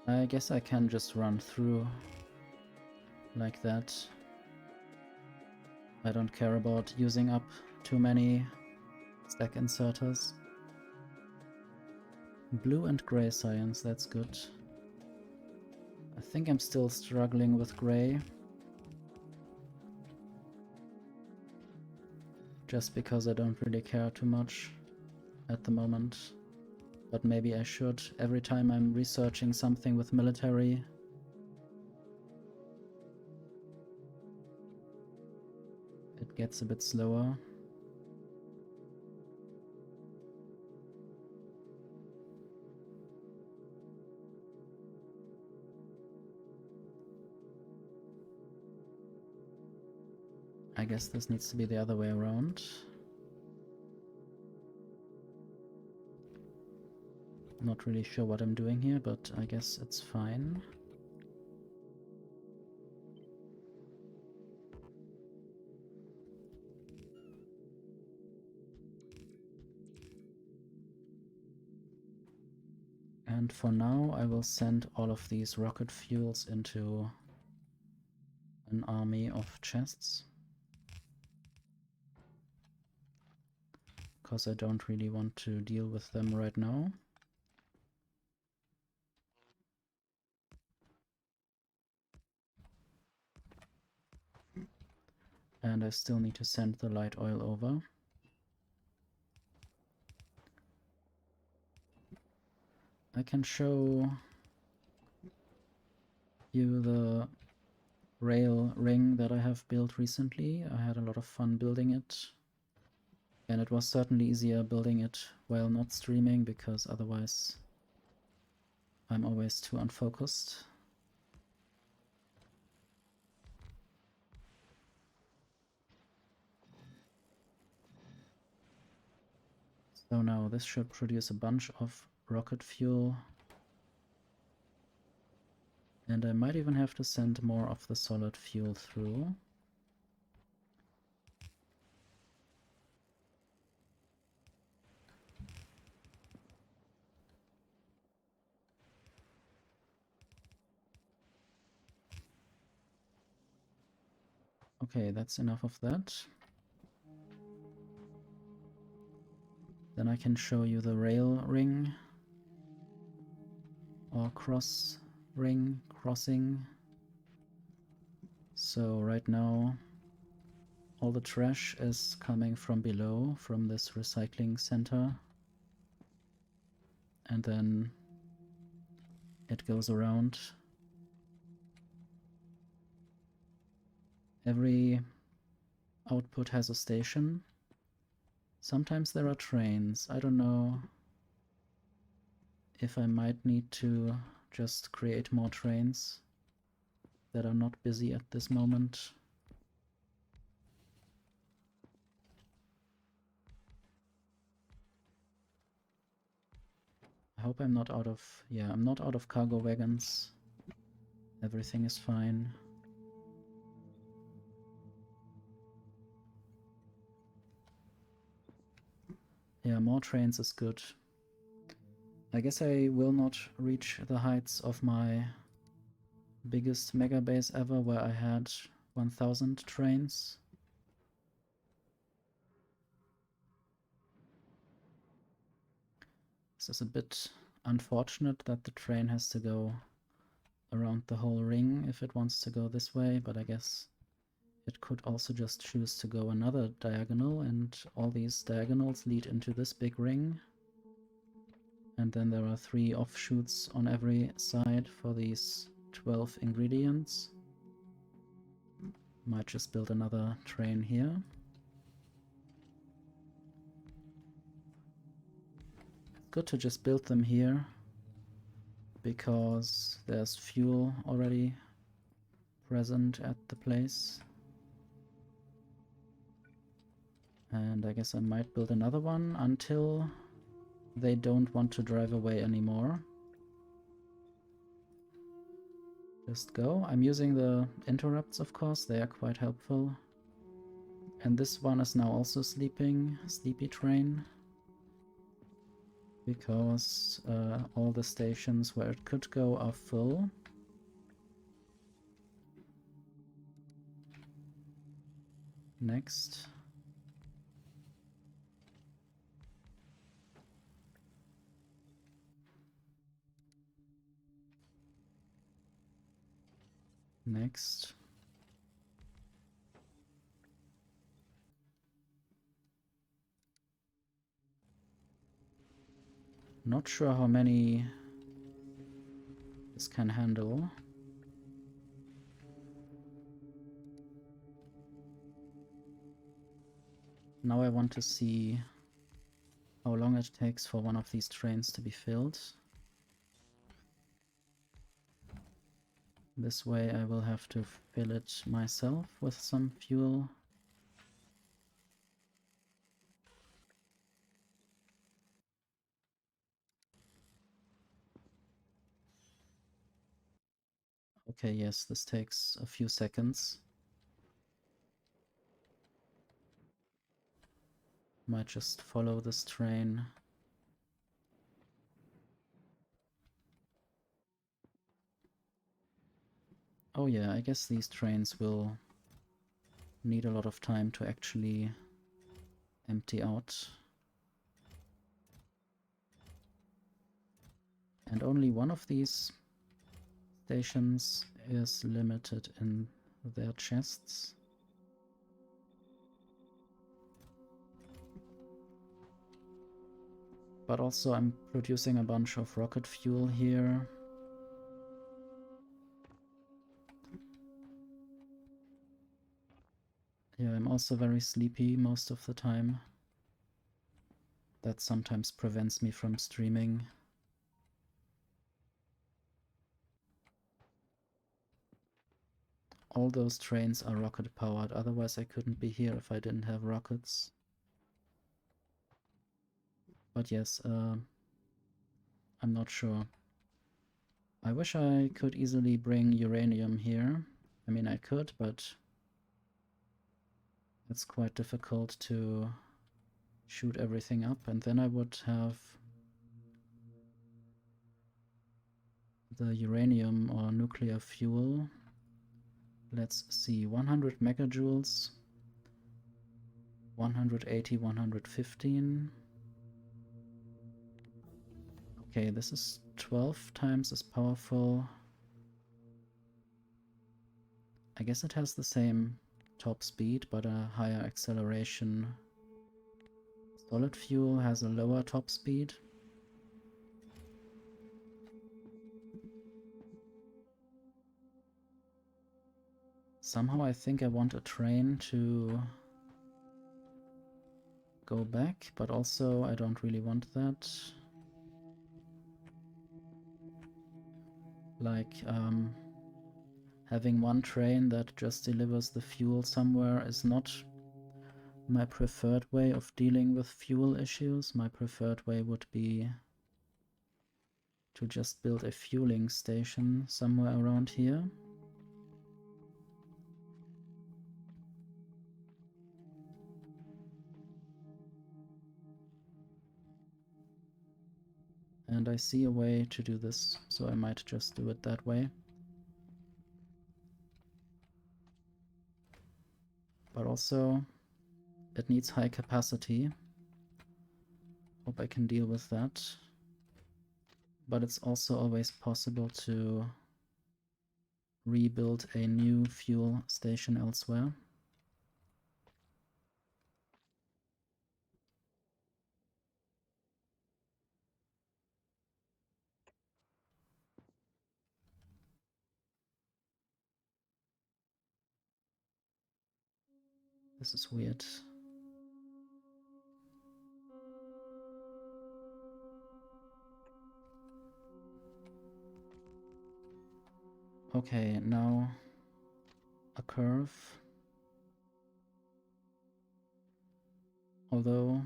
I guess I can just run through like that. I don't care about using up too many stack inserters. Blue and gray science, that's good. I think I'm still struggling with gray. Just because I don't really care too much at the moment. But maybe I should every time I'm researching something with military. It gets a bit slower. I guess this needs to be the other way around. Not really sure what I'm doing here, but I guess it's fine. And for now, I will send all of these rocket fuels into an army of chests. Because I don't really want to deal with them right now. And I still need to send the light oil over. I can show you the rail ring that I have built recently. I had a lot of fun building it. And it was certainly easier building it while not streaming, because otherwise I'm always too unfocused. So now this should produce a bunch of rocket fuel. And I might even have to send more of the solid fuel through. Okay, that's enough of that. Then I can show you the rail ring or cross ring crossing. So right now all the trash is coming from below, from this recycling center. And then it goes around. Every output has a station. Sometimes there are trains. I don't know if I might need to just create more trains that are not busy at this moment. I hope I'm not out of... yeah, I'm not out of cargo wagons. Everything is fine. Yeah, more trains is good. I guess I will not reach the heights of my biggest mega base ever, where I had 1000 trains. This is a bit unfortunate that the train has to go around the whole ring if it wants to go this way, but I guess it could also just choose to go another diagonal, and all these diagonals lead into this big ring. And then there are 3 offshoots on every side for these 12 ingredients. Might just build another train here. Good to just build them here, because there's fuel already present at the place. And I guess I might build another one until they don't want to drive away anymore. Just go. I'm using the interrupts, of course, they are quite helpful. And this one is now also sleeping, sleepy train. Because all the stations where it could go are full. Next. Next. Not sure how many this can handle. Now I want to see how long it takes for one of these trains to be filled. This way I will have to fill it myself with some fuel. Okay, yes, this takes a few seconds. Might just follow this train. Oh yeah, I guess these trains will need a lot of time to actually empty out. And only one of these stations is limited in their chests. But also I'm producing a bunch of rocket fuel here. Yeah, I'm also very sleepy most of the time. That sometimes prevents me from streaming. All those trains are rocket powered, otherwise I couldn't be here if I didn't have rockets. But yes, I'm not sure. I wish I could easily bring uranium here. I mean, I could, but it's quite difficult to shoot everything up, and then I would have the uranium or nuclear fuel. Let's see, 100 megajoules, 180, 115. Okay, this is 12 times as powerful. I guess it has the same top speed, but a higher acceleration. Solid fuel has a lower top speed. Somehow I think I want a train to go back, but also I don't really want that. Like, having one train that just delivers the fuel somewhere is not my preferred way of dealing with fuel issues. My preferred way would be to just build a fueling station somewhere around here. And I see a way to do this, so I might just do it that way. But also, it needs high capacity. Hope I can deal with that. But it's also always possible to rebuild a new fuel station elsewhere. This is weird. Okay, now a curve. Although,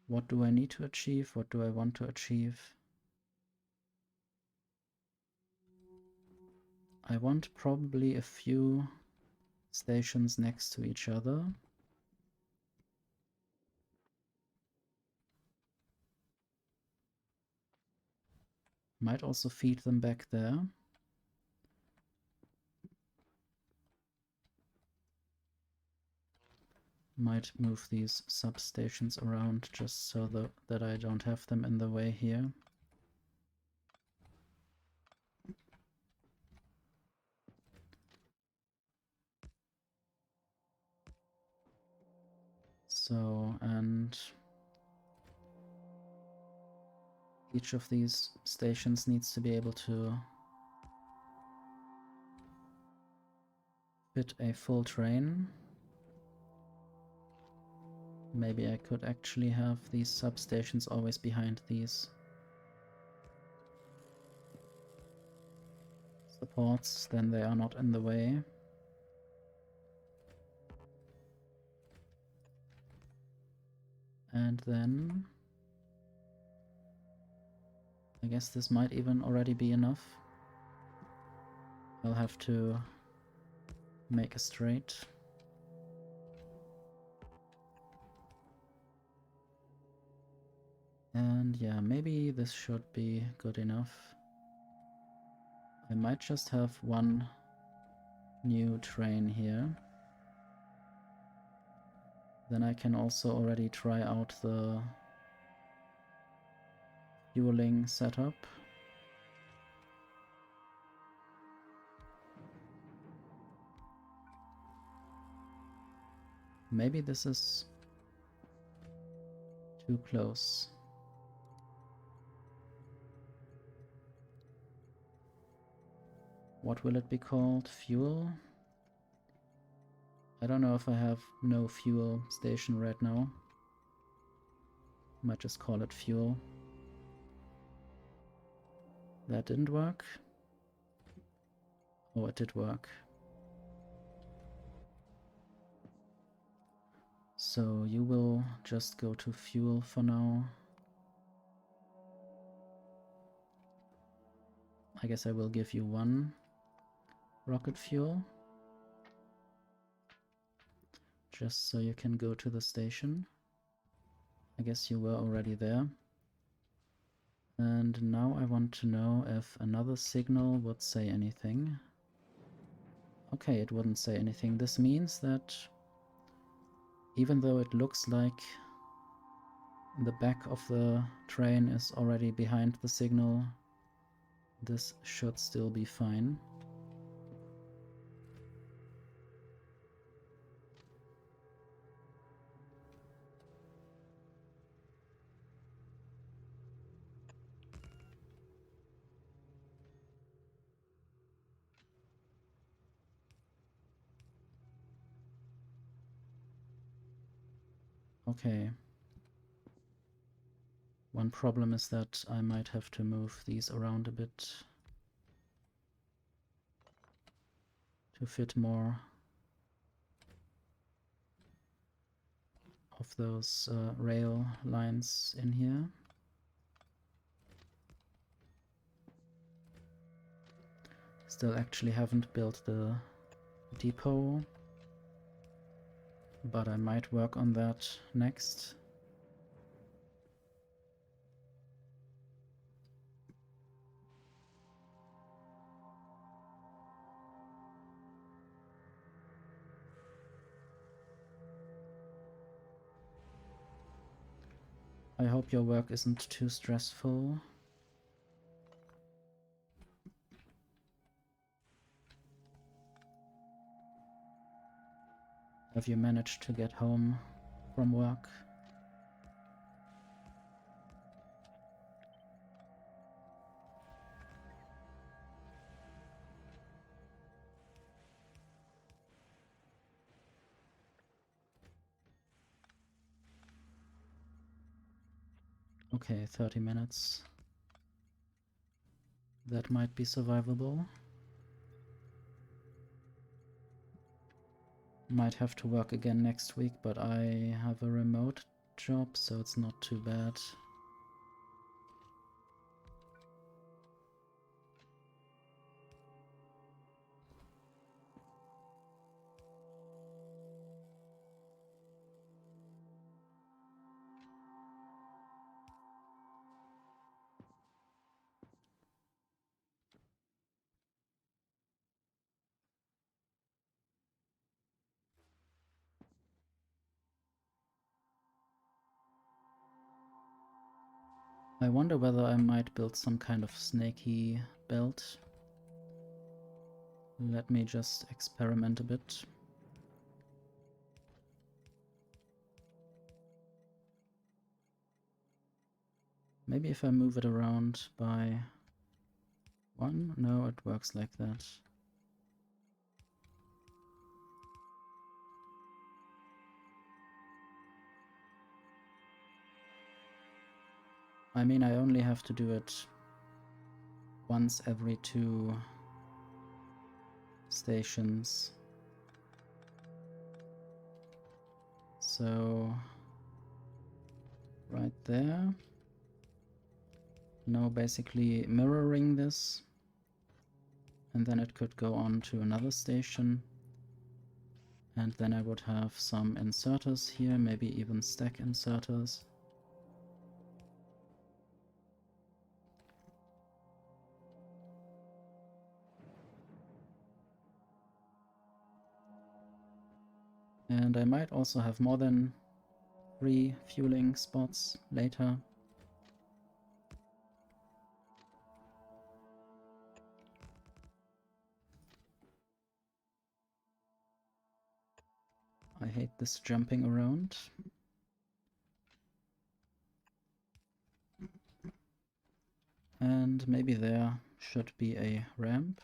what do I need to achieve? What do I want to achieve? I want probably a few stations next to each other. Might also feed them back there. Might move these substations around just so that I don't have them in the way here. So, and each of these stations needs to be able to fit a full train. Maybe I could actually have these substations always behind these supports, then they are not in the way. And then I guess this might even already be enough. I'll have to make a straight. And yeah, maybe this should be good enough. I might just have one new train here. Then I can also already try out the fueling setup. Maybe this is too close. What will it be called? Fuel? I don't know if I have no fuel station right now. Might just call it fuel. That didn't work. Oh, it did work. So you will just go to fuel for now. I guess I will give you 1 rocket fuel. Just so you can go to the station. I guess you were already there. And now I want to know if another signal would say anything. Okay, it wouldn't say anything. This means that even though it looks like the back of the train is already behind the signal, this should still be fine. Okay. One problem is that I might have to move these around a bit to fit more of those rail lines in here. Still actually haven't built the depot, but I might work on that next. I hope your work isn't too stressful. Have you managed to get home from work? Okay, 30 minutes. That might be survivable. Might have to work again next week, but I have a remote job, so it's not too bad. I wonder whether I might build some kind of snaky belt. Let me just experiment a bit. Maybe if I move it around by 1? No, it works like that. I mean, I only have to do it once every 2 stations. So, right there. Now basically mirroring this. And then it could go on to another station. And then I would have some inserters here, maybe even stack inserters. And I might also have more than 3 fueling spots later. I hate this jumping around. And maybe there should be a ramp.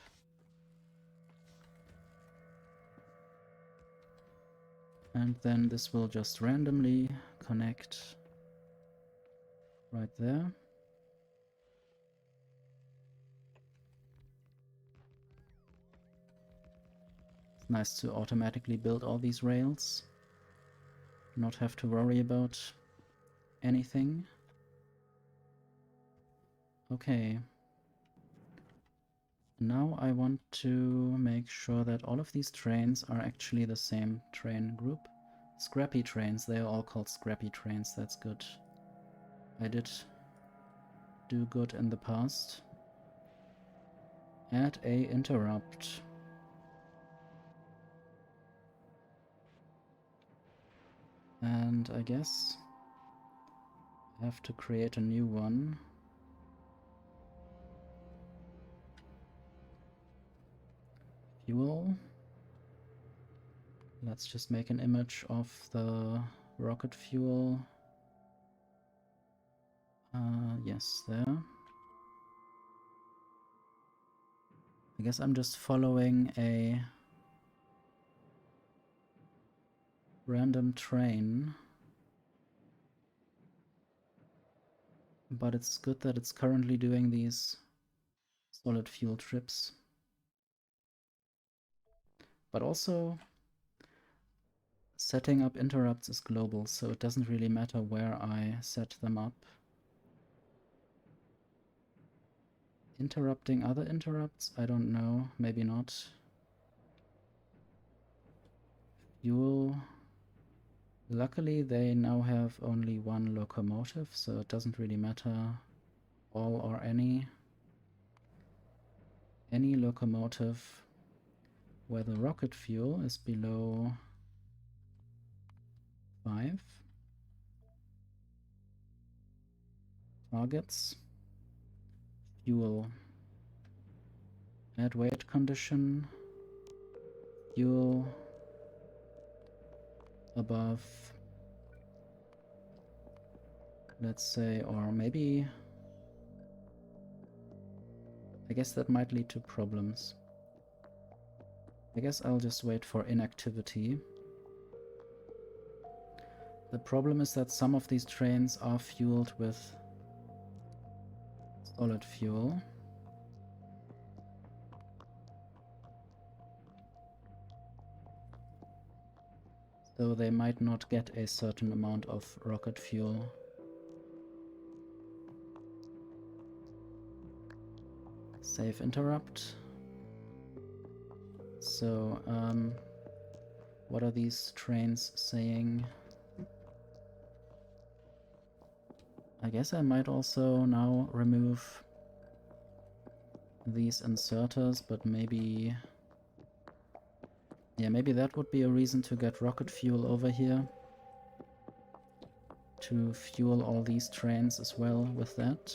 And then this will just randomly connect right there. It's nice to automatically build all these rails. Not have to worry about anything. Okay. Now I want to make sure that all of these trains are actually the same train group. Scrappy trains, they are all called scrappy trains, that's good. I did do good in the past. Add a interrupt. And I guess I have to create a new one. Fuel. Let's just make an image of the rocket fuel. Yes, there. I guess I'm just following a random train. But it's good that it's currently doing these solid fuel trips. But also, setting up interrupts is global, so it doesn't really matter where I set them up. Interrupting other interrupts? I don't know, maybe not. Fuel. Luckily, they now have only one locomotive, so it doesn't really matter all or any. Any locomotive where the rocket fuel is below 5. Targets. Fuel. Add weight condition. Fuel above, let's say, or maybe, I guess that might lead to problems. I guess I'll just wait for inactivity. The problem is that some of these trains are fueled with solid fuel. So they might not get a certain amount of rocket fuel. Save interrupt. So, what are these trains saying? I guess I might also now remove these inserters, but maybe... yeah, maybe that would be a reason to get rocket fuel over here. To fuel all these trains as well with that.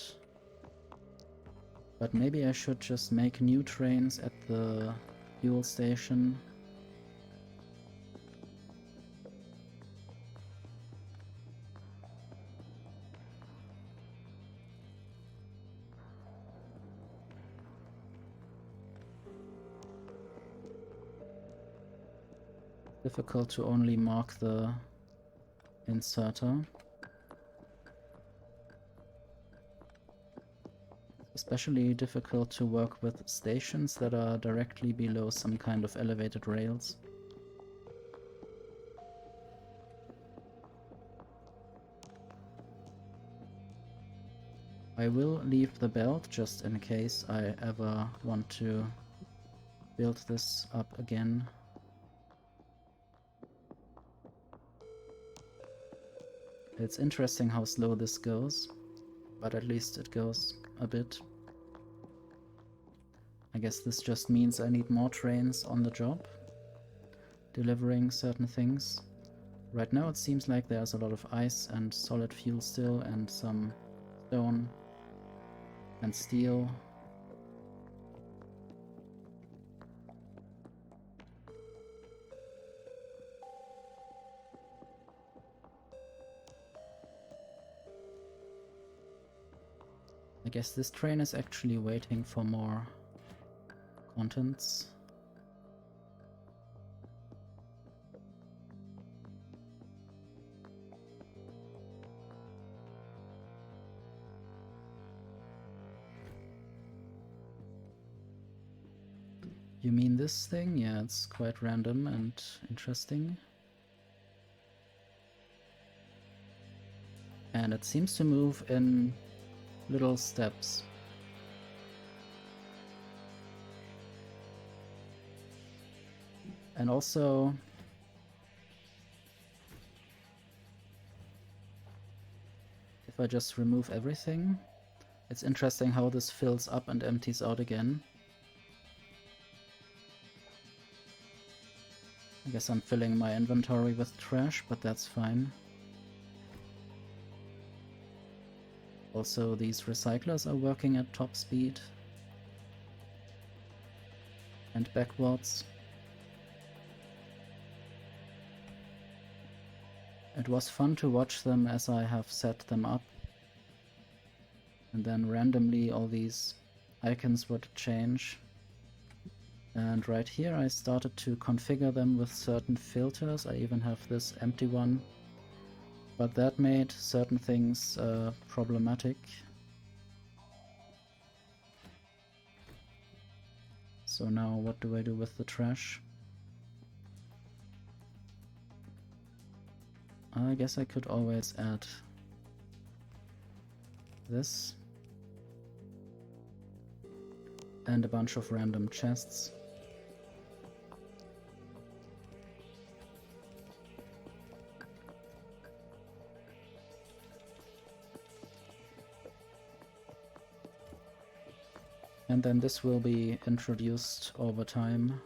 But maybe I should just make new trains at the fuel station. Difficult to only mark the inserter. Especially difficult to work with stations that are directly below some kind of elevated rails. I will leave the belt just in case I ever want to build this up again. It's interesting how slow this goes, but at least it goes a bit. I guess this just means I need more trains on the job, delivering certain things. Right now it seems like there's a lot of ice and solid fuel still, and some stone and steel. I guess this train is actually waiting for more contents. You mean this thing? Yeah, it's quite random and interesting. And it seems to move in little steps. And also, if I just remove everything, it's interesting how this fills up and empties out again. I guess I'm filling my inventory with trash, but that's fine. Also, these recyclers are working at top speed. And backwards. It was fun to watch them as I have set them up. And then randomly all these icons would change. And right here I started to configure them with certain filters. I even have this empty one. But that made certain things problematic. So now what do I do with the trash? I guess I could always add this. And a bunch of random chests. And then this will be introduced over time.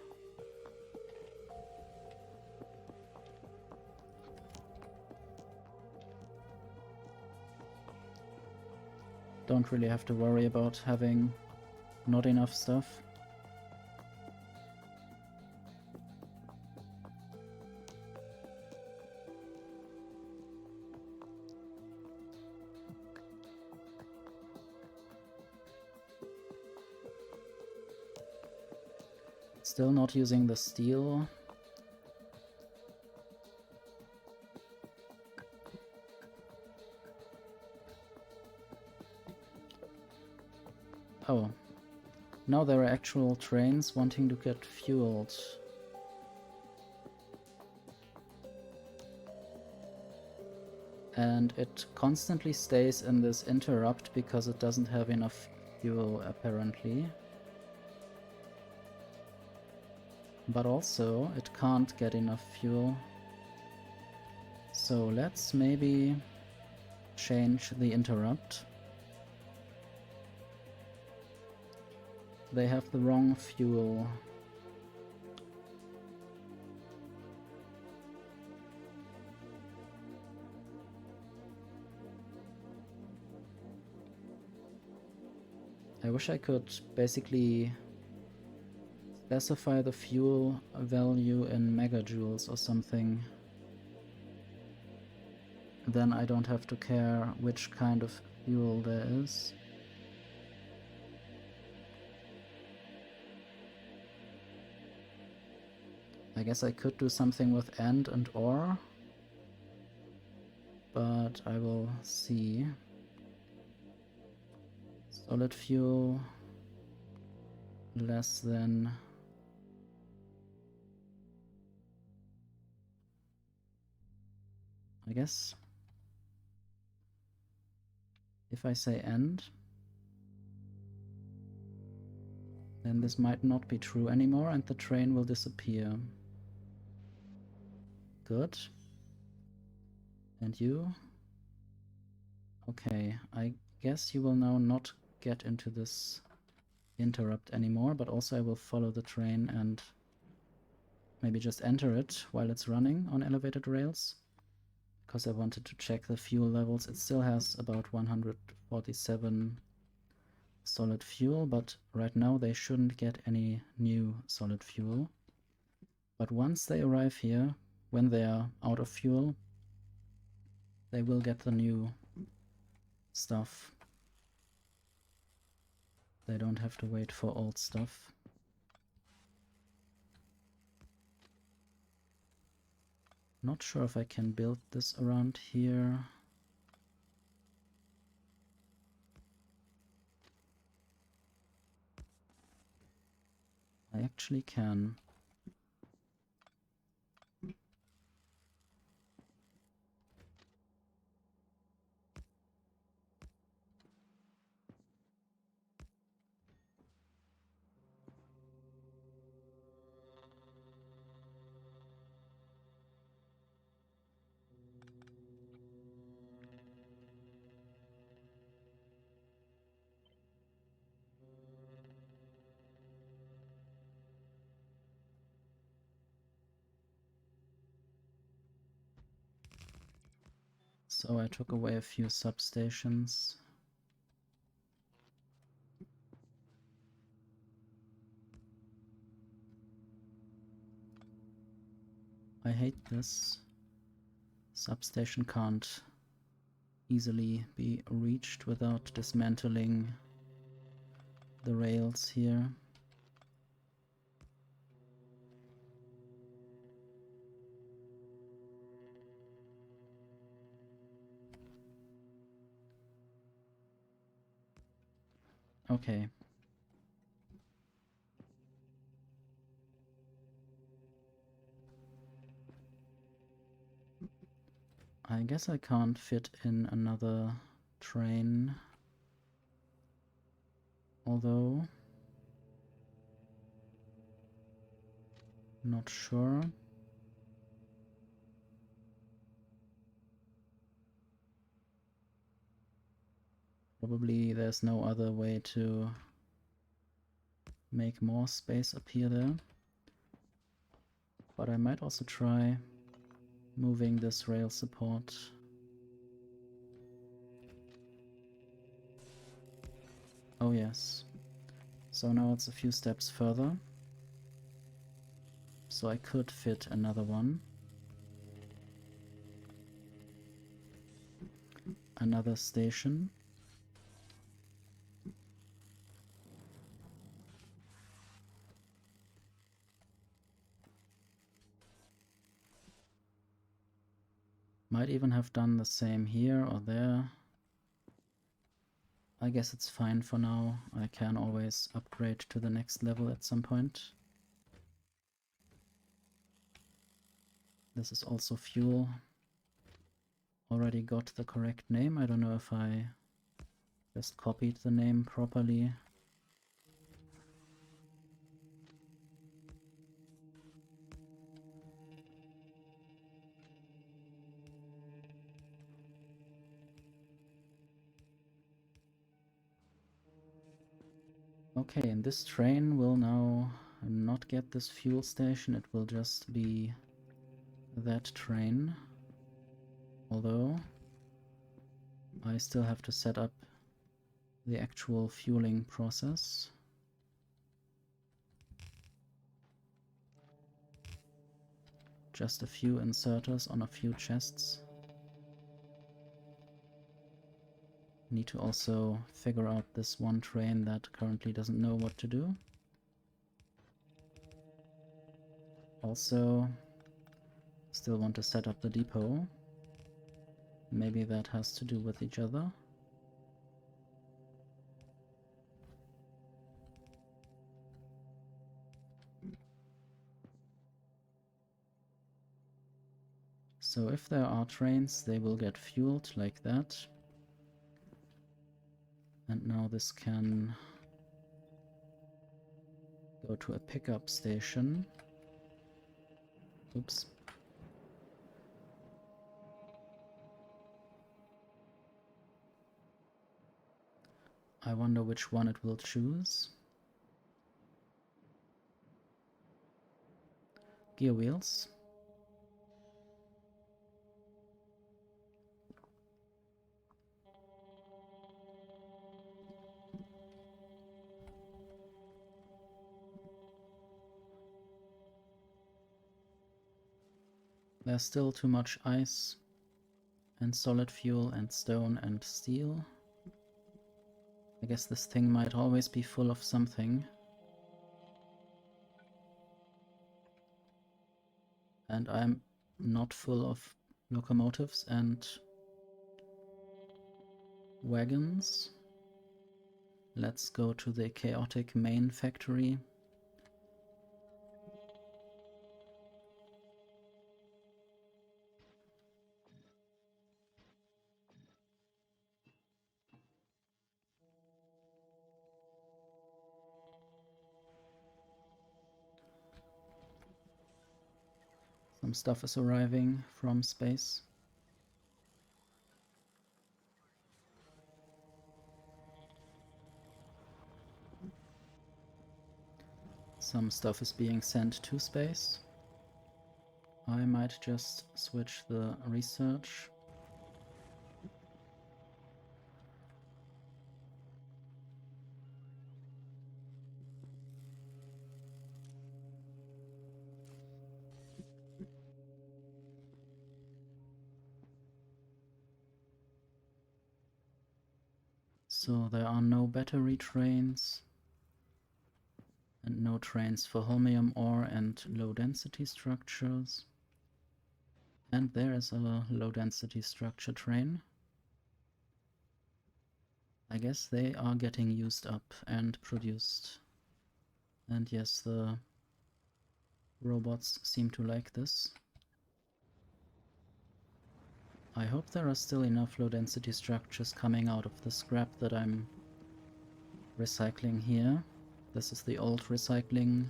Don't really have to worry about having not enough stuff. Still not using the steel. Oh, now there are actual trains wanting to get fueled. And it constantly stays in this interrupt because it doesn't have enough fuel apparently. But also it can't get enough fuel. So let's maybe change the interrupt. They have the wrong fuel. I wish I could basically specify the fuel value in megajoules or something. Then I don't have to care which kind of fuel there is. I guess I could do something with and or, but I will see. Solid fuel less than I guess if I say and, then this might not be true anymore and the train will disappear. Good. And you? Okay, I guess you will now not get into this interrupt anymore, but also I will follow the train and maybe just enter it while it's running on elevated rails, because I wanted to check the fuel levels. It still has about 147 solid fuel, but right now they shouldn't get any new solid fuel. But once they arrive here, when they are out of fuel, they will get the new stuff. They don't have to wait for old stuff. Not sure if I can build this around here. I actually can. So I took away a few substations. I hate this. Substation can't easily be reached without dismantling the rails here. Okay. I guess I can't fit in another train, although not sure. Probably there's no other way to make more space appear there. But I might also try moving this rail support. Oh yes. So now it's a few steps further. So I could fit another one. Another station. Might even have done the same here or there. I guess it's fine for now. I can always upgrade to the next level at some point. This is also fuel. Already got the correct name. I don't know if I just copied the name properly. Okay, and this train will now not get this fuel station. It will just be that train. Although I still have to set up the actual fueling process. Just a few inserters on a few chests. Need to also figure out this one train that currently doesn't know what to do. Also, still want to set up the depot. Maybe that has to do with each other. So if there are trains, they will get fueled like that. And now this can go to a pickup station. Oops. I wonder which one it will choose. Gear wheels. There's still too much ice and solid fuel and stone and steel. I guess this thing might always be full of something. And I'm not full of locomotives and wagons. Let's go to the chaotic main factory. Some stuff is arriving from space. Some stuff is being sent to space. I might just switch the research. So there are no battery trains and no trains for holmium ore and low density structures. And there is a low density structure train. I guess they are getting used up and produced. And yes, the robots seem to like this. I hope there are still enough low density structures coming out of the scrap that I'm recycling here. This is the old recycling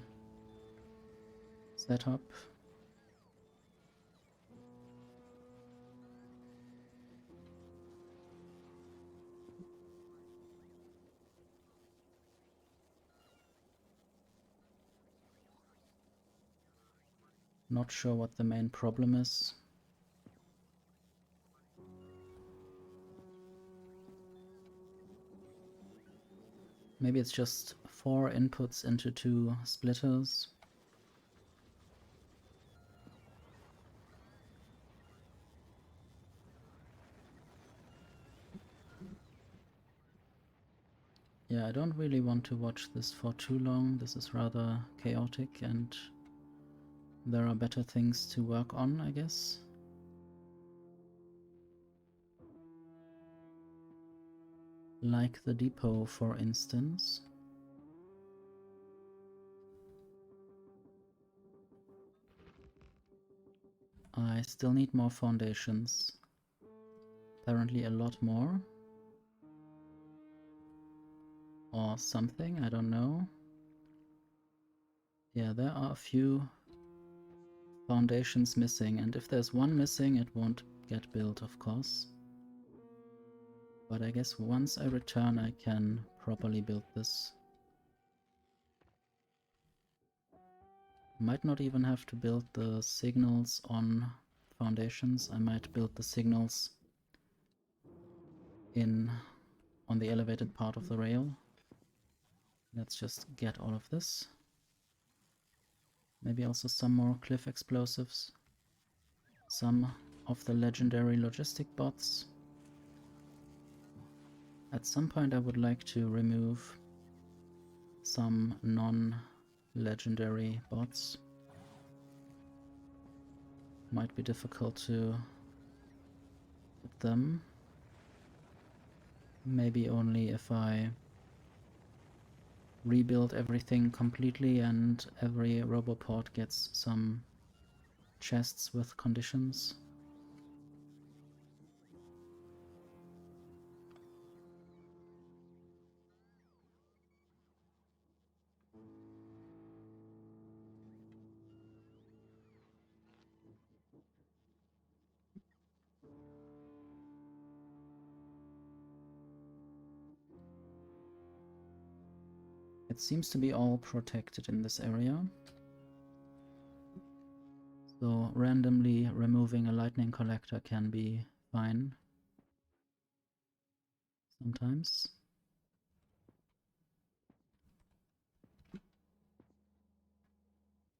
setup. Not sure what the main problem is. Maybe it's just 4 inputs into 2 splitters. Yeah, I don't really want to watch this for too long. This is rather chaotic and there are better things to work on, I guess. Like the depot, for instance. I still need more foundations. Apparently a lot more. Or something, I don't know. Yeah, there are a few foundations missing, and if there's one missing, it won't get built, of course. But I guess once I return, I can properly build this. Might not even have to build the signals on foundations. I might build the signals on the elevated part of the rail. Let's just get all of this. Maybe also some more cliff explosives. Some of the legendary logistic bots. At some point I would like to remove some non-legendary bots. Might be difficult to hit them. Maybe only if I rebuild everything completely and every roboport gets some chests with conditions. It seems to be all protected in this area. So randomly removing a lightning collector can be fine sometimes.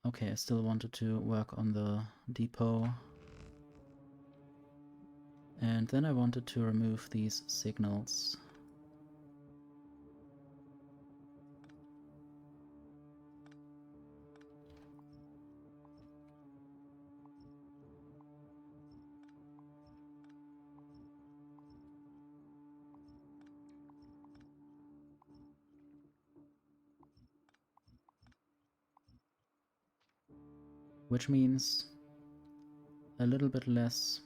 Okay, I still wanted to work on the depot. And then I wanted to remove these signals. Which means a little bit less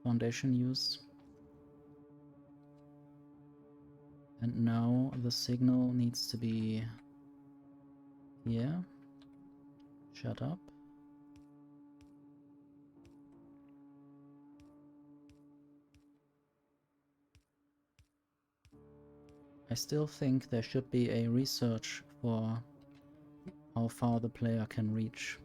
foundation use. And now the signal needs to be here. Shut up. I still think there should be a research for how far the player can reach.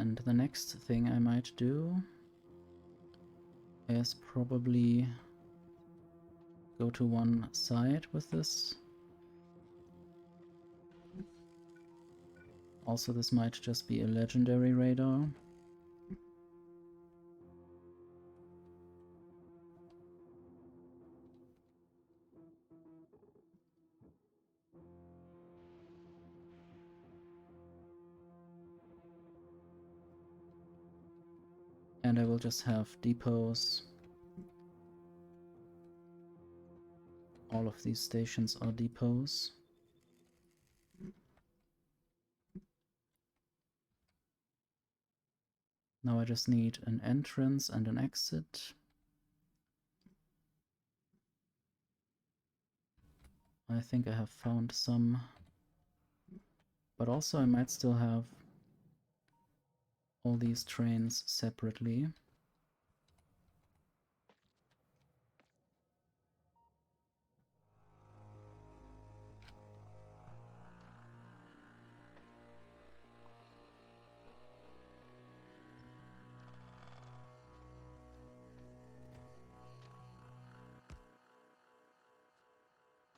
And the next thing I might do is probably go to one side with this. Also, this might just be a legendary radar. And I will just have depots. All of these stations are depots. Now I just need an entrance and an exit. I think I have found some. But also I might still have all these trains separately.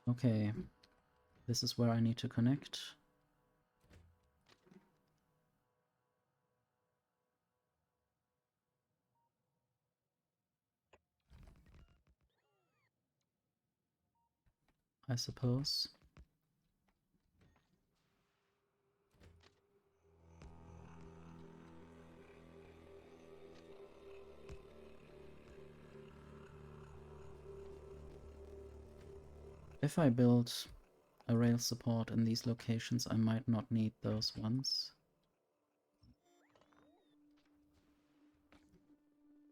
Okay, this is where I need to connect. I suppose. If I build a rail support in these locations, I might not need those ones.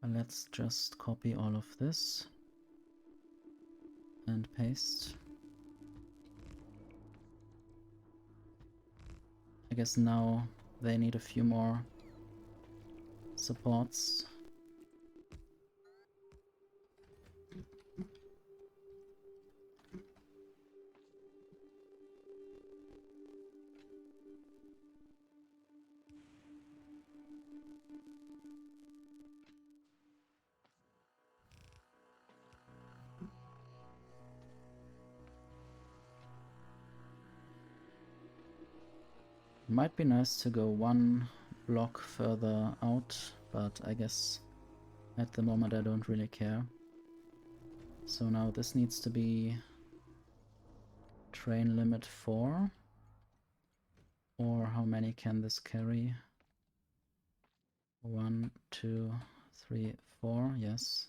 And let's just copy all of this and paste. I guess now they need a few more supports. Might be nice to go one block further out, but I guess at the moment I don't really care. So now this needs to be train limit 4. Or how many can this carry? 1, 2, 3, 4, yes.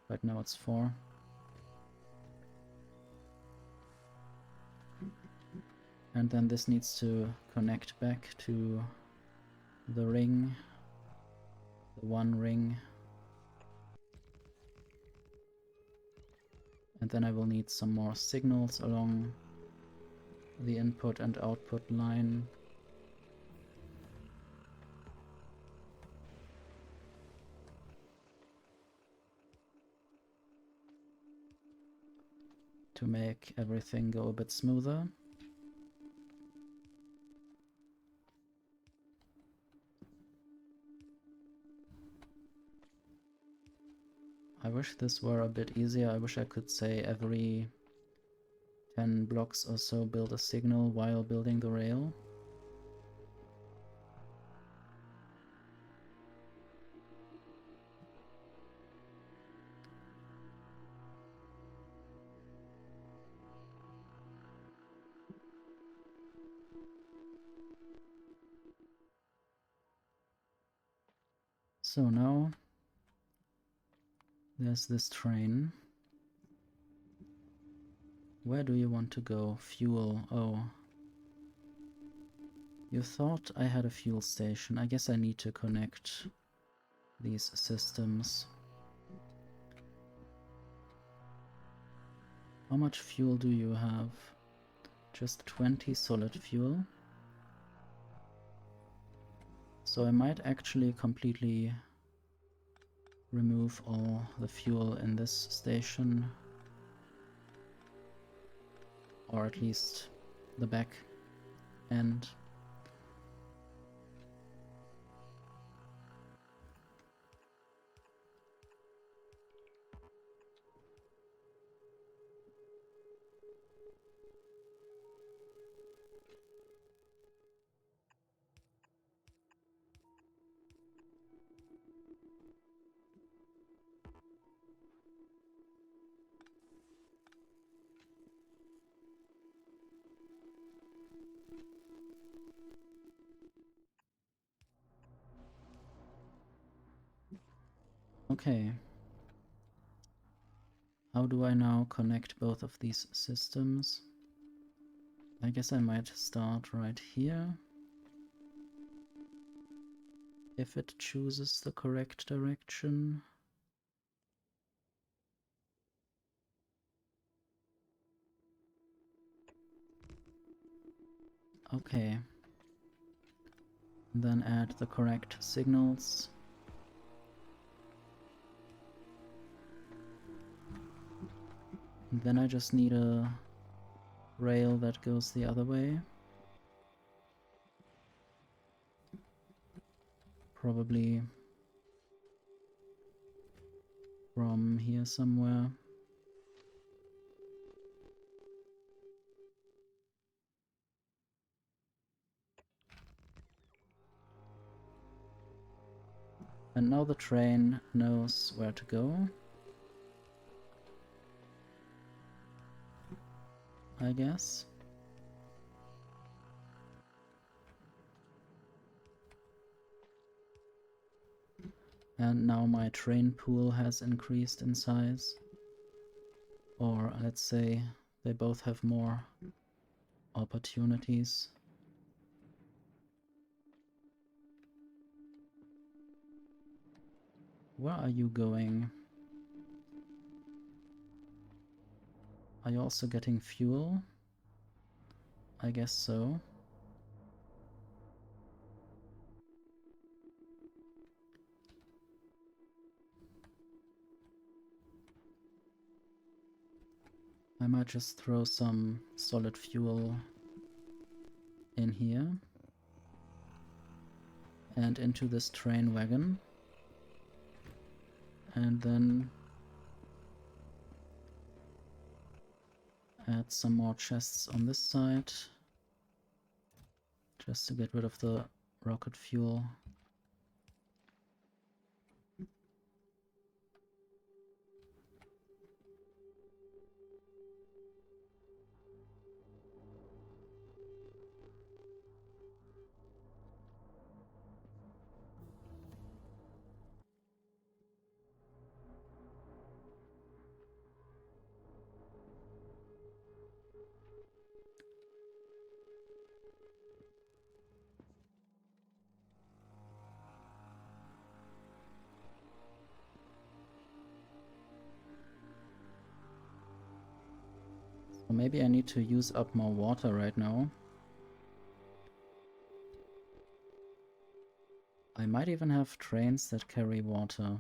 Right now it's 4. And then this needs to connect back to the ring, the one ring. And then I will need some more signals along the input and output line. To make everything go a bit smoother. I wish this were a bit easier. I wish I could say every 10 blocks or so build a signal while building the rail. So now there's this train. Where do you want to go? Fuel. Oh. You thought I had a fuel station. I guess I need to connect these systems. How much fuel do you have? Just 20 solid fuel. So I might actually completely remove all the fuel in this station. Or at least the back end. Okay. How do I now connect both of these systems? I guess I might start right here. If it chooses the correct direction. Okay. Then add the correct signals. And then I just need a rail that goes the other way. Probably from here somewhere. And now the train knows where to go, I guess. And now my train pool has increased in size. Or let's say they both have more opportunities. Where are you going? Are you also getting fuel? I guess so. I might just throw some solid fuel in here and into this train wagon, and then add some more chests on this side just to get rid of the rocket fuel. So maybe I need to use up more water right now. I might even have trains that carry water. I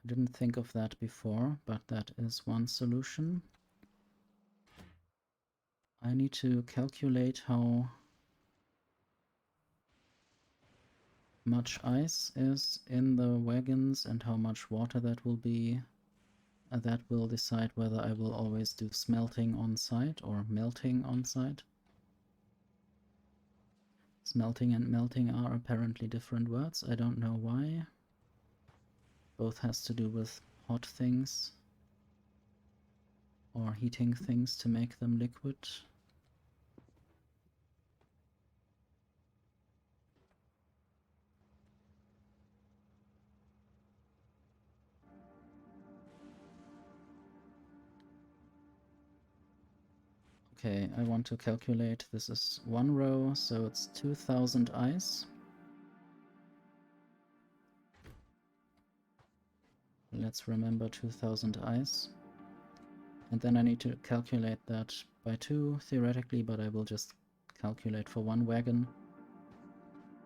didn't think of that before, but that is one solution. I need to calculate how much ice is in the wagons and how much water that will be. That will decide whether I will always do smelting on site or melting on site. Smelting and melting are apparently different words. I don't know why. Both has to do with hot things or heating things to make them liquid. Okay, I want to calculate. This is one row, so it's 2000 ice. Let's remember 2000 ice. And then I need to calculate that by 2, theoretically, but I will just calculate for one wagon.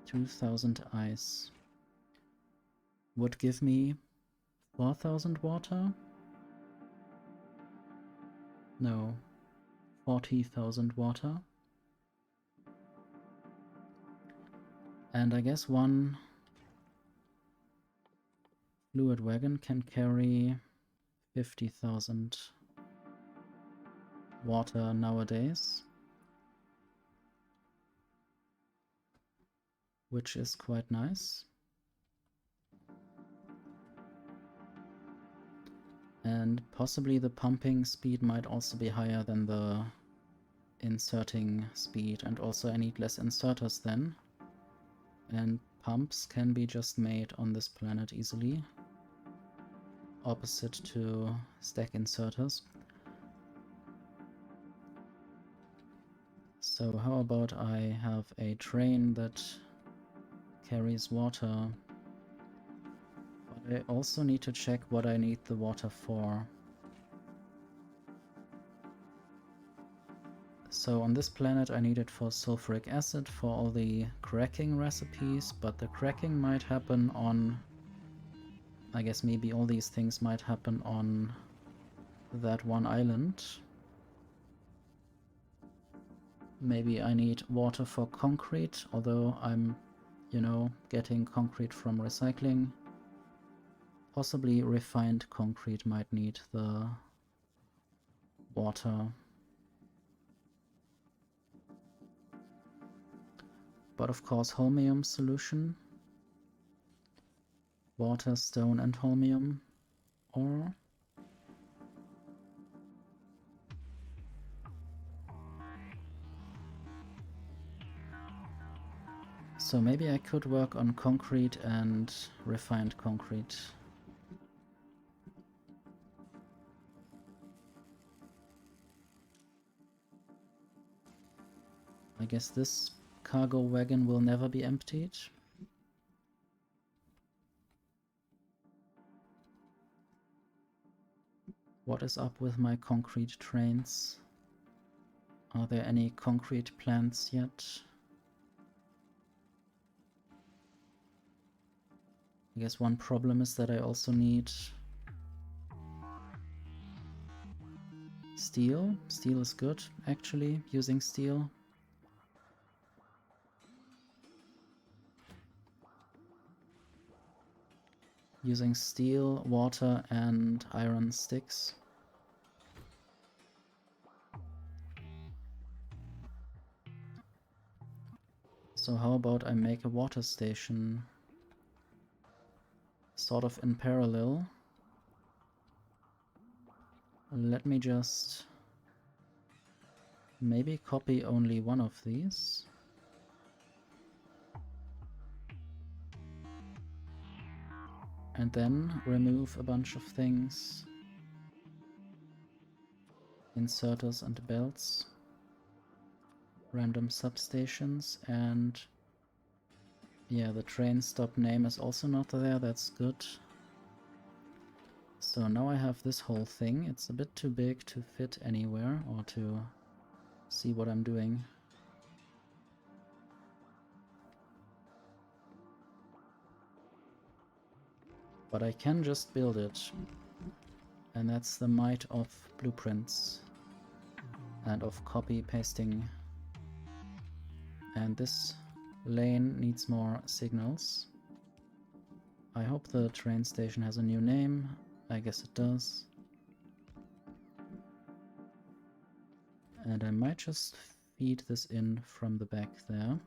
2000 ice would give me 4000 water? No, 40,000 water. And I guess one fluid wagon can carry 50,000 water nowadays. which is quite nice. And possibly the pumping speed might also be higher than the inserting speed, and also I need less inserters then. And pumps can be just made on this planet easily, opposite to stack inserters. So how about I have a train that carries water? But I also need to check what I need the water for. So on this planet I need it for sulfuric acid for all the cracking recipes, but the cracking might happen on... I guess maybe all these things might happen on that one island. Maybe I need water for concrete, although I'm, you know, getting concrete from recycling. Possibly refined concrete might need the water. But of course holmium solution. Water, stone and holmium. Or... so maybe I could work on concrete and refined concrete. I guess this cargo wagon will never be emptied. What is up with my concrete trains? Are there any concrete plants yet? I guess one problem is that I also need steel. Steel is good, actually, using steel. Using steel, water and iron sticks. So how about I make a water station sort of in parallel. Let me just maybe copy only one of these. And then remove a bunch of things. Inserters and belts. Random substations, and yeah, the train stop name is also not there, that's good. So now I have this whole thing. It's a bit too big to fit anywhere or to see what I'm doing. But I can just build it. And that's the might of blueprints and of copy pasting. And this lane needs more signals. I hope the train station has a new name. I guess it does. And I might just feed this in from the back there.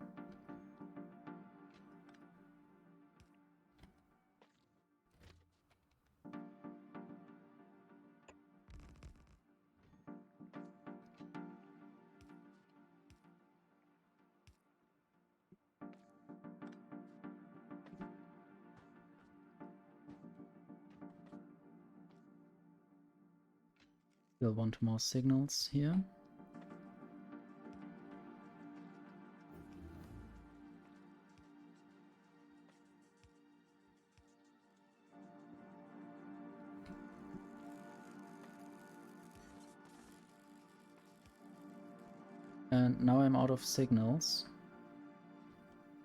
We'll want more signals here. And now I'm out of signals.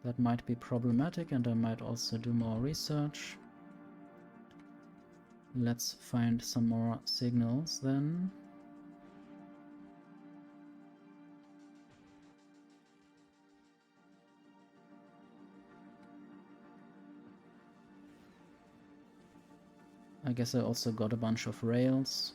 That might be problematic, and I might also do more research. Let's find some more signals then. I guess I also got a bunch of rails.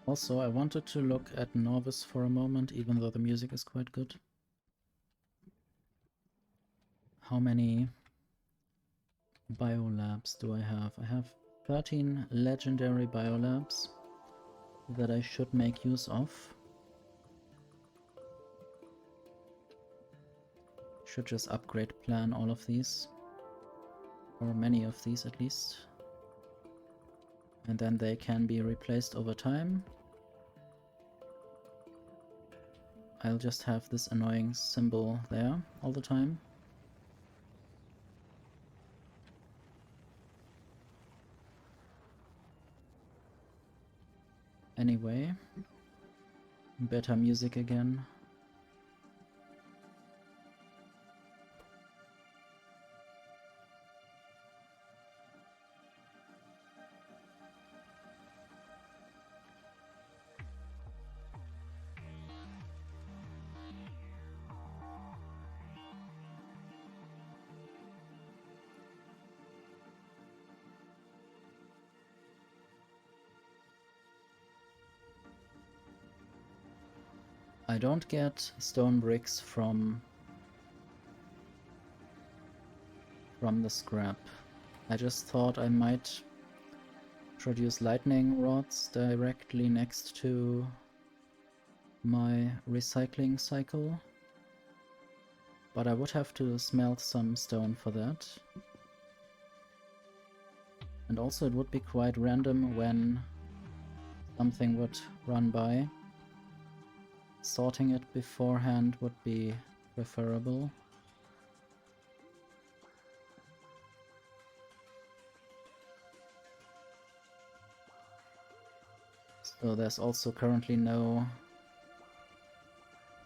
Also, I wanted to look at Novice for a moment, even though the music is quite good. How many biolabs do I have? I have 13 legendary biolabs that I should make use of. Should just upgrade plan all of these, or many of these at least, and then they can be replaced over time. I'll just have this annoying symbol there all the time. Anyway, better music again. I don't get stone bricks from the scrap. I just thought I might produce lightning rods directly next to my recycling cycle, but I would have to smelt some stone for that. And also it would be quite random when something would run by. Sorting it beforehand would be preferable. So there's also currently no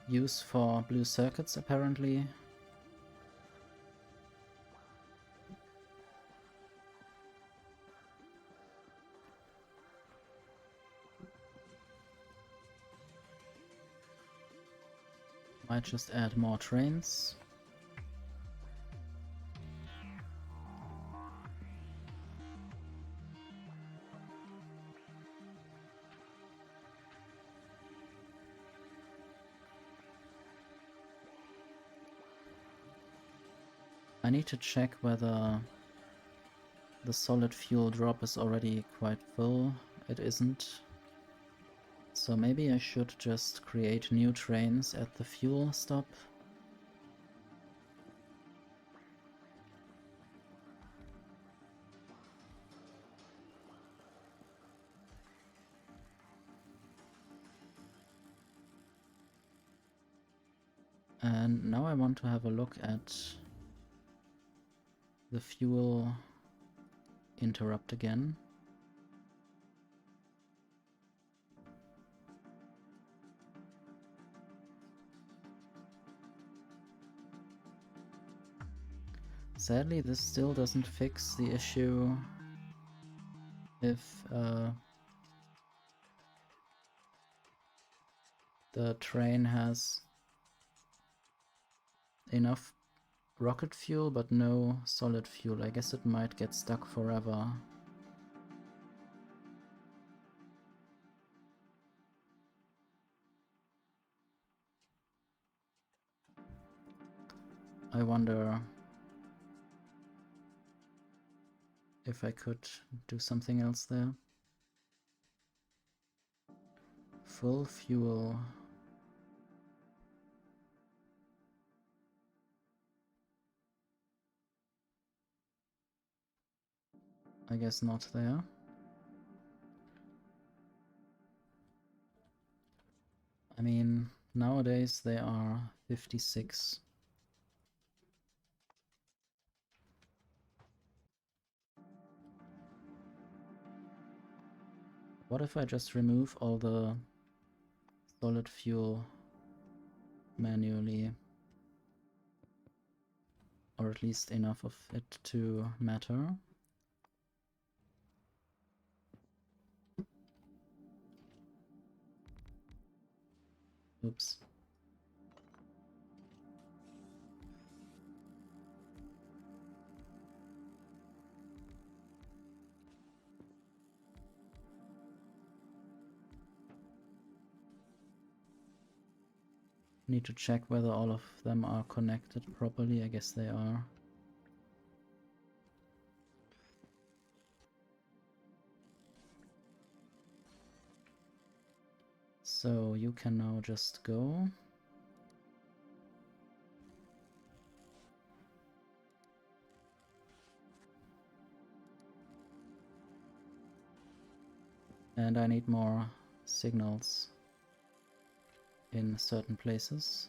use for blue circuits apparently. Might just add more trains. I need to check whether the solid fuel drop is already quite full. It isn't. So maybe I should just create new trains at the fuel stop. And now I want to have a look at the fuel interrupt again. Sadly, this still doesn't fix the issue if the train has enough rocket fuel but no solid fuel. I guess it might get stuck forever. I wonder if I could do something else there. Full fuel. I guess not there. I mean, nowadays they are 56. What if I just remove all the solid fuel manually? Or at least enough of it to matter. Oops. Need to check whether all of them are connected properly. I guess they are. So you can now just go. And I need more signals in certain places.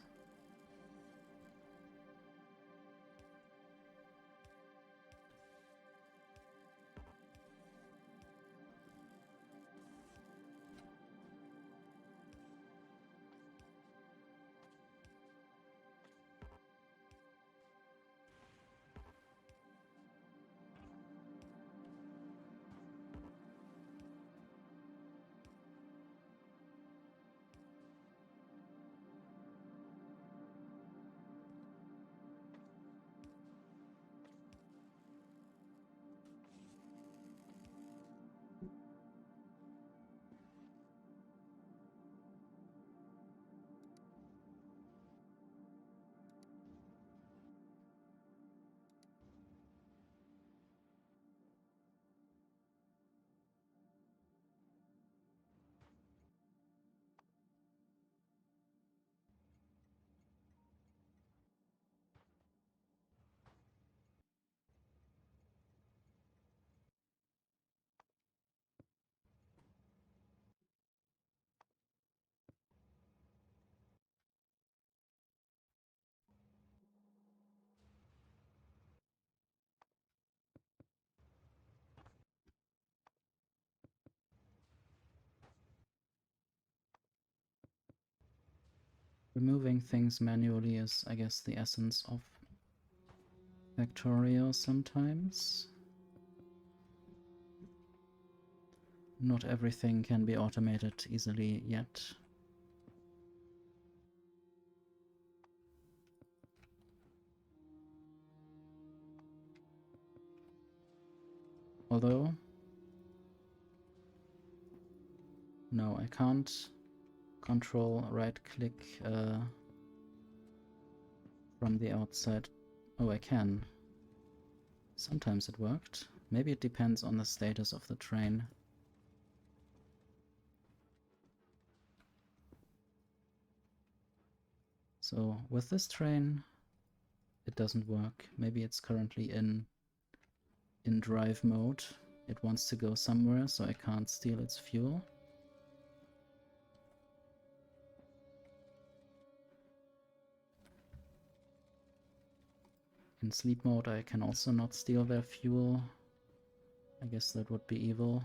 Removing things manually is, I guess, the essence of Factorio sometimes. Not everything can be automated easily yet. Although, no, I can't control right-click from the outside. Oh, I can. Sometimes it worked. Maybe it depends on the status of the train. So with this train, it doesn't work. Maybe it's currently in drive mode. It wants to go somewhere, so I can't steal its fuel. In sleep mode I can also not steal their fuel. I guess that would be evil.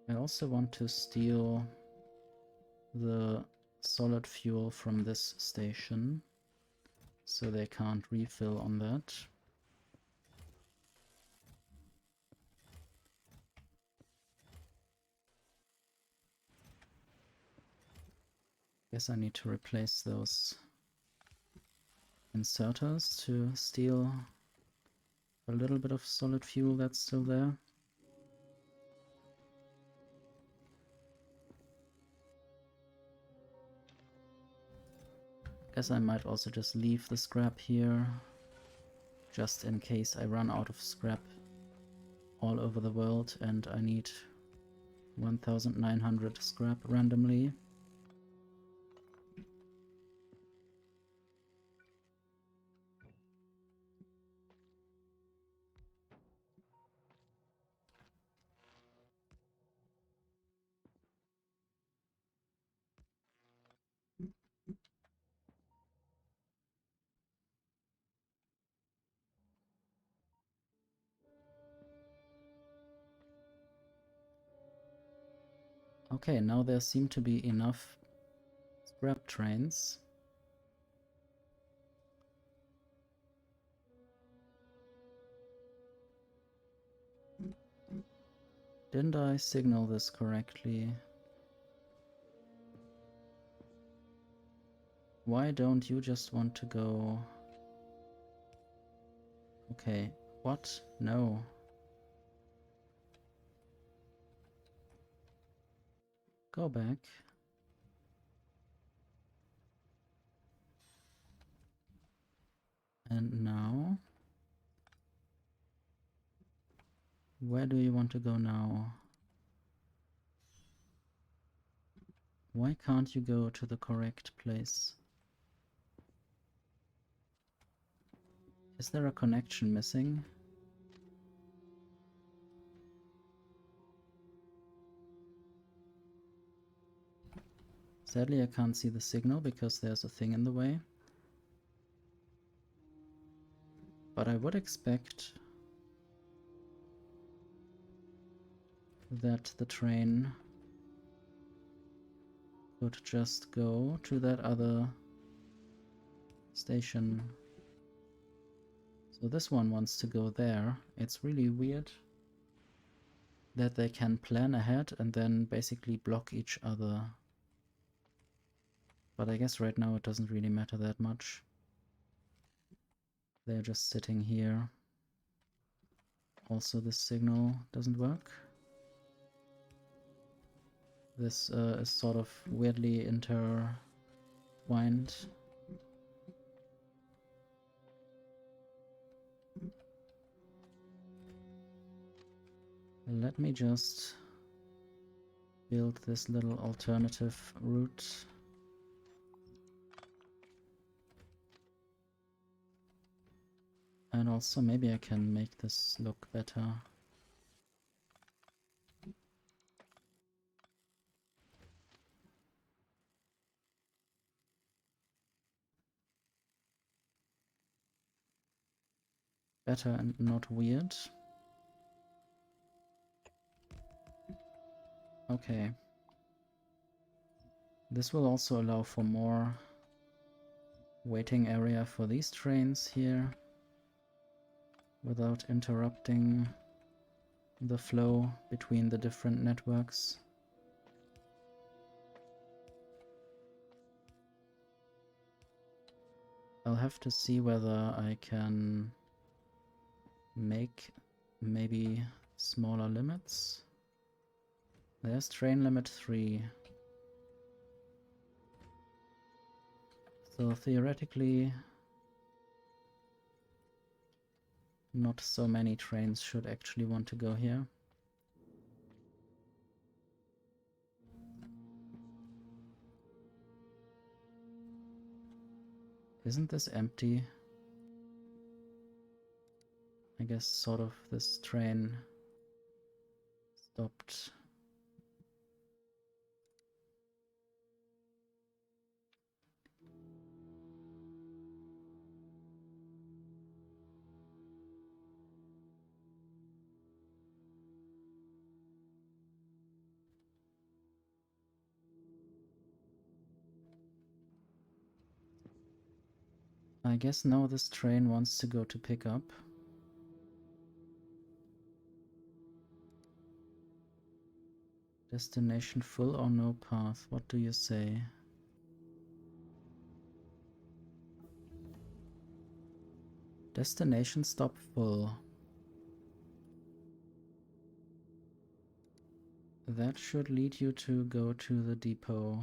I also want to steal the solid fuel from this station, so they can't refill on that. Guess I need to replace those inserters to steal a little bit of solid fuel that's still there. Guess I might also just leave the scrap here, just in case I run out of scrap all over the world and I need 1900 scrap randomly. Okay, now there seem to be enough scrap trains. Didn't I signal this correctly? Why don't you just want to go? Okay, What? No. Go back. And now, where do you want to go now? Why can't you go to the correct place? Is there a connection missing? Sadly, I can't see the signal because there's a thing in the way. But I would expect that the train would just go to that other station. So this one wants to go there. It's really weird that they can plan ahead and then basically block each other. But I guess right now it doesn't really matter that much. They're just sitting here. Also, this signal doesn't work. This is sort of weirdly intertwined. Let me just build this little alternative route. And also maybe I can make this look better. Better and not weird. Okay. This will also allow for more waiting area for these trains here without interrupting the flow between the different networks. I'll have to see whether I can make maybe smaller limits. There's train limit 3. So theoretically, not so many trains should actually want to go here. Isn't this empty? I guess sort of this train stopped. I guess now this train wants to go to pick up. Destination full or no path? What do you say? Destination stop full. That should lead you to go to the depot.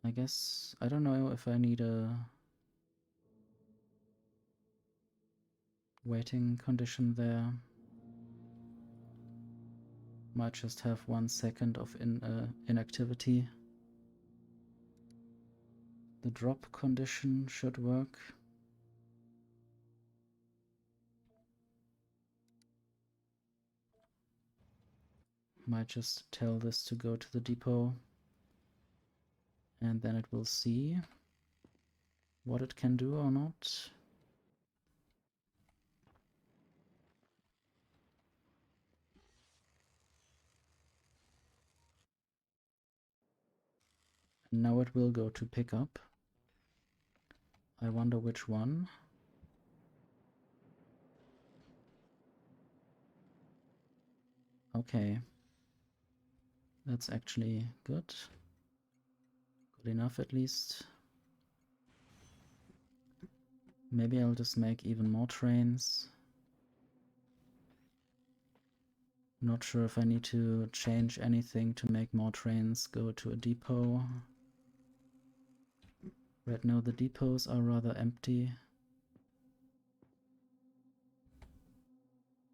I guess, I don't know if I need a waiting condition there. Might just have 1 second of inactivity. The drop condition should work. Might just tell this to go to the depot. And then it will see what it can do or not. Now it will go to pick up. I wonder which one. Okay. That's actually good. Good enough at least. Maybe I'll just make even more trains. Not sure if I need to change anything to make more trains go to a depot. Right now the depots are rather empty.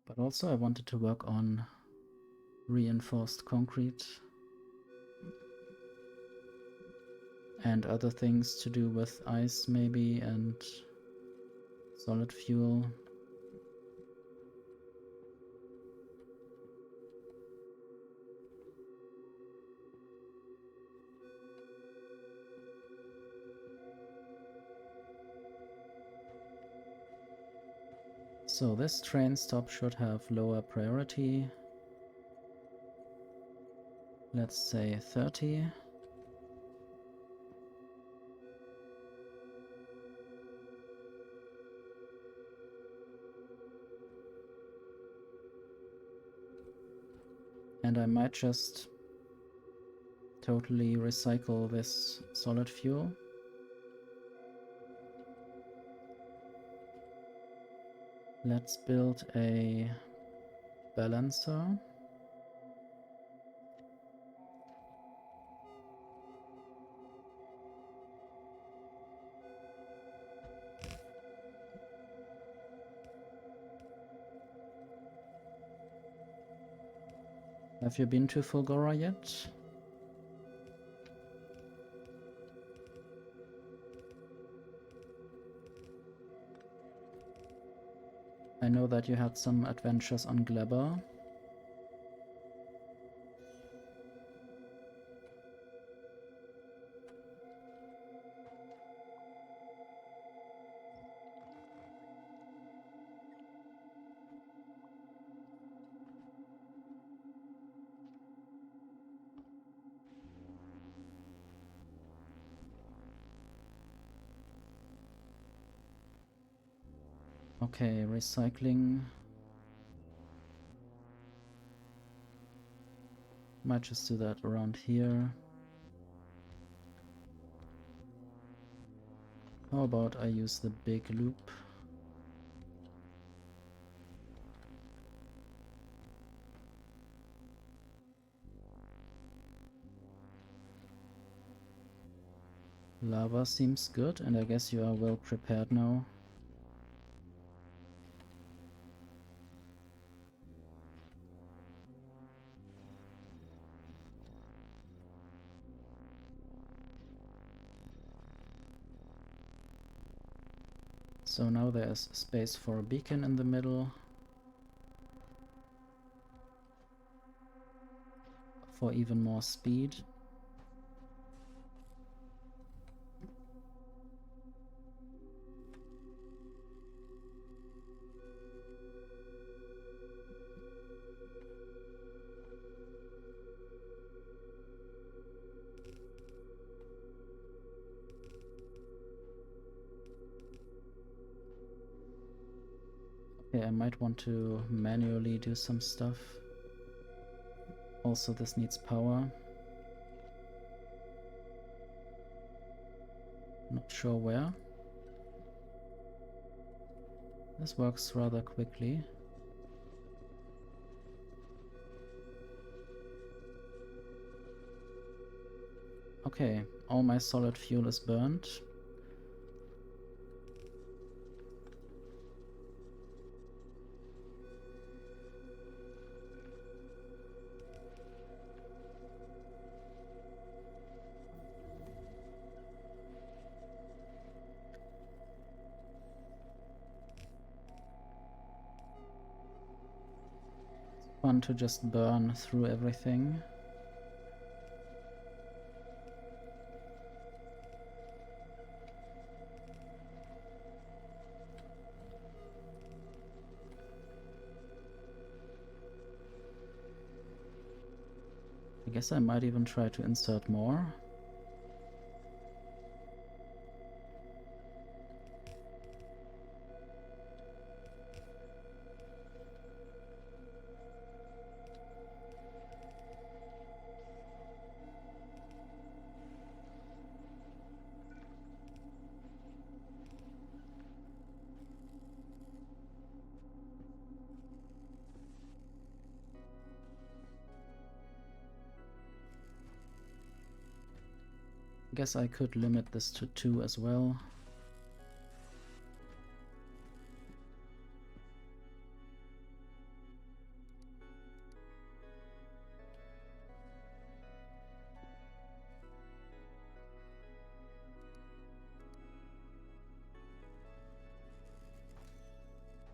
But also I wanted to work on reinforced concrete and other things to do with ice maybe and solid fuel. So this train stop should have lower priority. Let's say 30. And I might just totally recycle this solid fuel. Let's build a balancer. Have you been to Fulgoran yet? I know that you had some adventures on Glebber. Okay, recycling. Might just do that around here. How about I use the big loop? Lava seems good, and I guess you are well prepared now. So now there's space for a beacon in the middle. For even more speed. Okay, I might want to manually do some stuff. Also, this needs power. Not sure where. This works rather quickly. Okay, all my solid fuel is burned. Fun to just burn through everything. I guess I might even try to insert more. Guess I could limit this to 2 as well.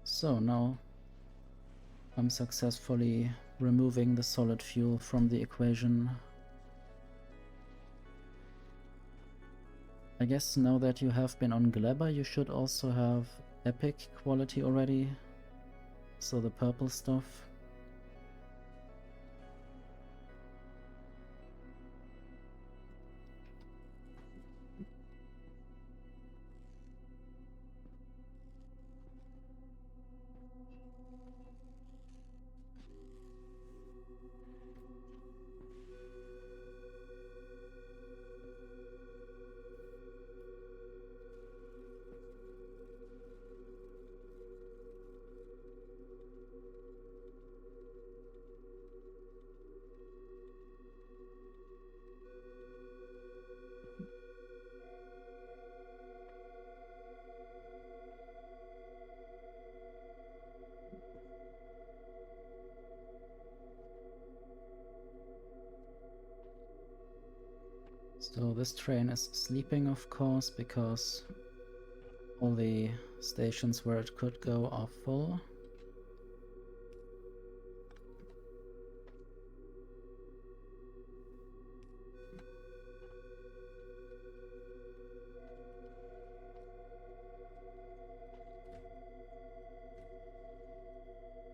So now I'm successfully removing the solid fuel from the equation. I guess now that you have been on Glebber, you should also have epic quality already. So the purple stuff. So this train is sleeping, of course, because all the stations where it could go are full.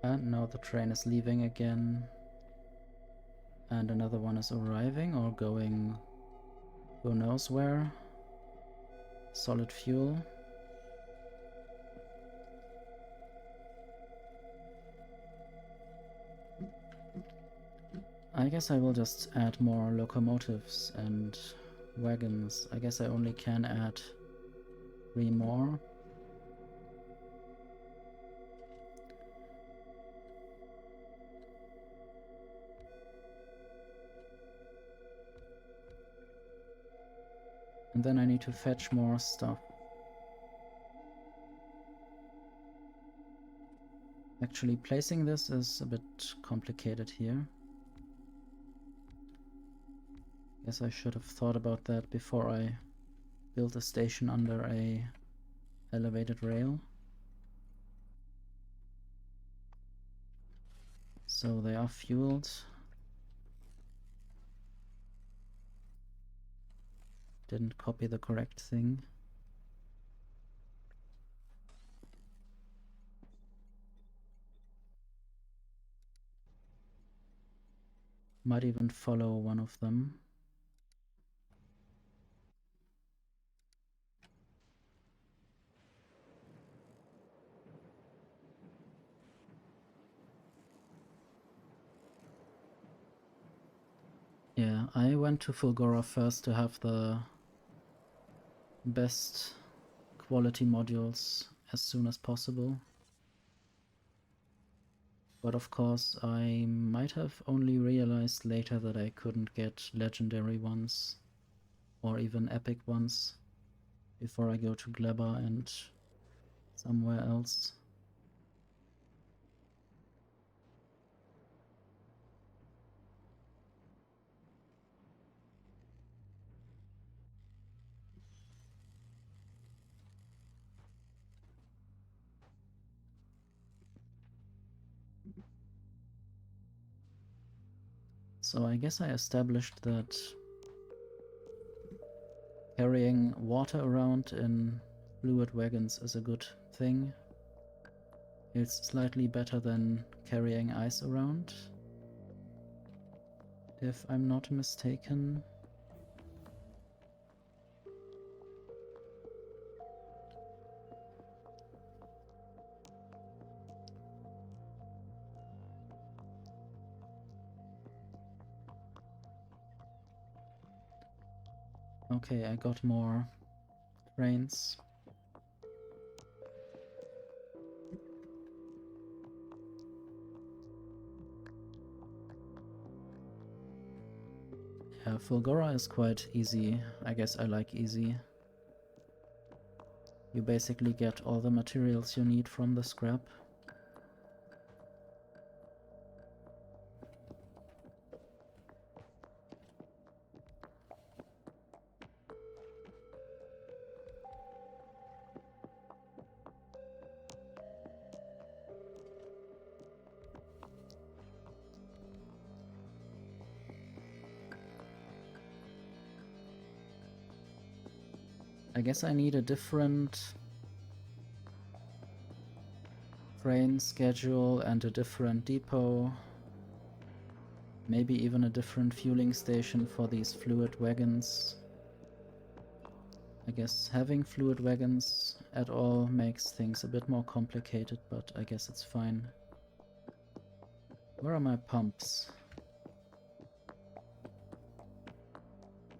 And now the train is leaving again. And another one is arriving or going who knows where. Solid fuel. I guess I will just add more locomotives and wagons. I guess I only can add 3 more. And then I need to fetch more stuff. Actually, placing this is a bit complicated here. Guess I should have thought about that before I built a station under a elevated rail. So they are fueled. Didn't copy the correct thing. Might even follow one of them. Yeah, I went to Fulgoran first to have the best quality modules as soon as possible. But of course, I might have only realized later that I couldn't get legendary ones or even epic ones before I go to Glebber and somewhere else. So I guess I established that carrying water around in fluid wagons is a good thing. It's slightly better than carrying ice around, if I'm not mistaken. Okay, I got more trains. Yeah, Fulgoran is quite easy. I guess I like easy. You basically get all the materials you need from the scrap. I guess I need a different train schedule and a different depot. Maybe even a different fueling station for these fluid wagons. I guess having fluid wagons at all makes things a bit more complicated, but I guess it's fine. Where are my pumps?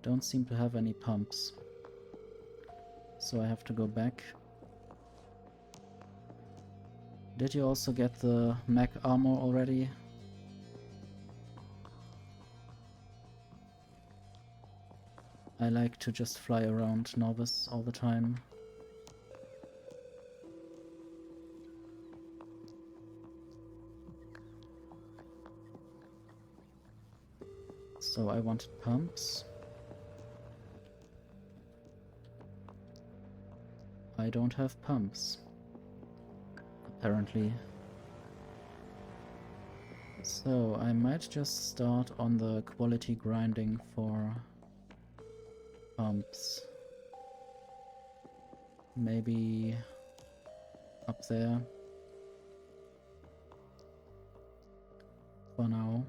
Don't seem to have any pumps. So I have to go back. Did you also get the mech armor already? I like to just fly around Novice all the time. So I wanted pumps. I don't have pumps, apparently. So I might just start on the quality grinding for pumps. Maybe up there for now.